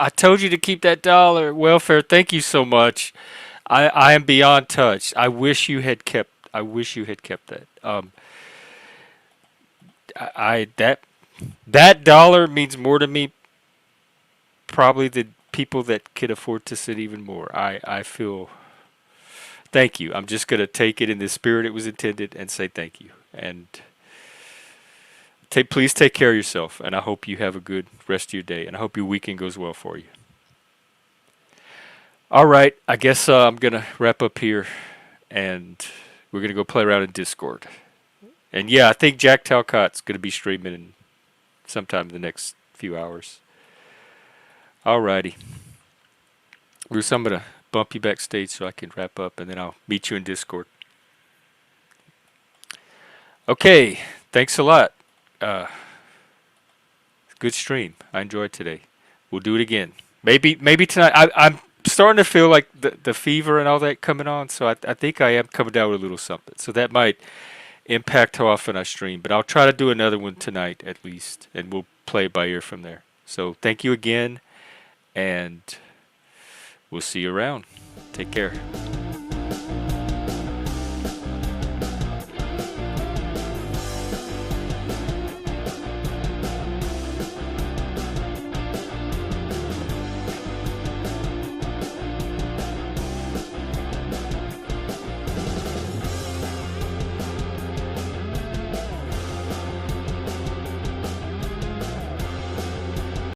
I told you to keep that dollar welfare. Thank you so much. I am beyond touched. I wish you had kept that. That dollar means more to me. Probably the people that could afford to sit even more. I feel. Thank you. I'm just gonna take it in the spirit it was intended and say thank you. And please take care of yourself. And I hope you have a good rest of your day. And I hope your weekend goes well for you. All right, I guess I'm going to wrap up here, and we're going to go play around in Discord. And yeah, I think Jack Talcott's going to be streaming sometime in the next few hours. All righty. Bruce, I'm going to bump you backstage so I can wrap up, and then I'll meet you in Discord. Okay, thanks a lot. Good stream. I enjoyed today. We'll do it again. Maybe tonight. I'm starting to feel like the fever and all that coming on, so I think I am coming down with a little something. So that might impact how often I stream, but I'll try to do another one tonight at least, and we'll play it by ear from there. So thank you again, and we'll see you around. Take care.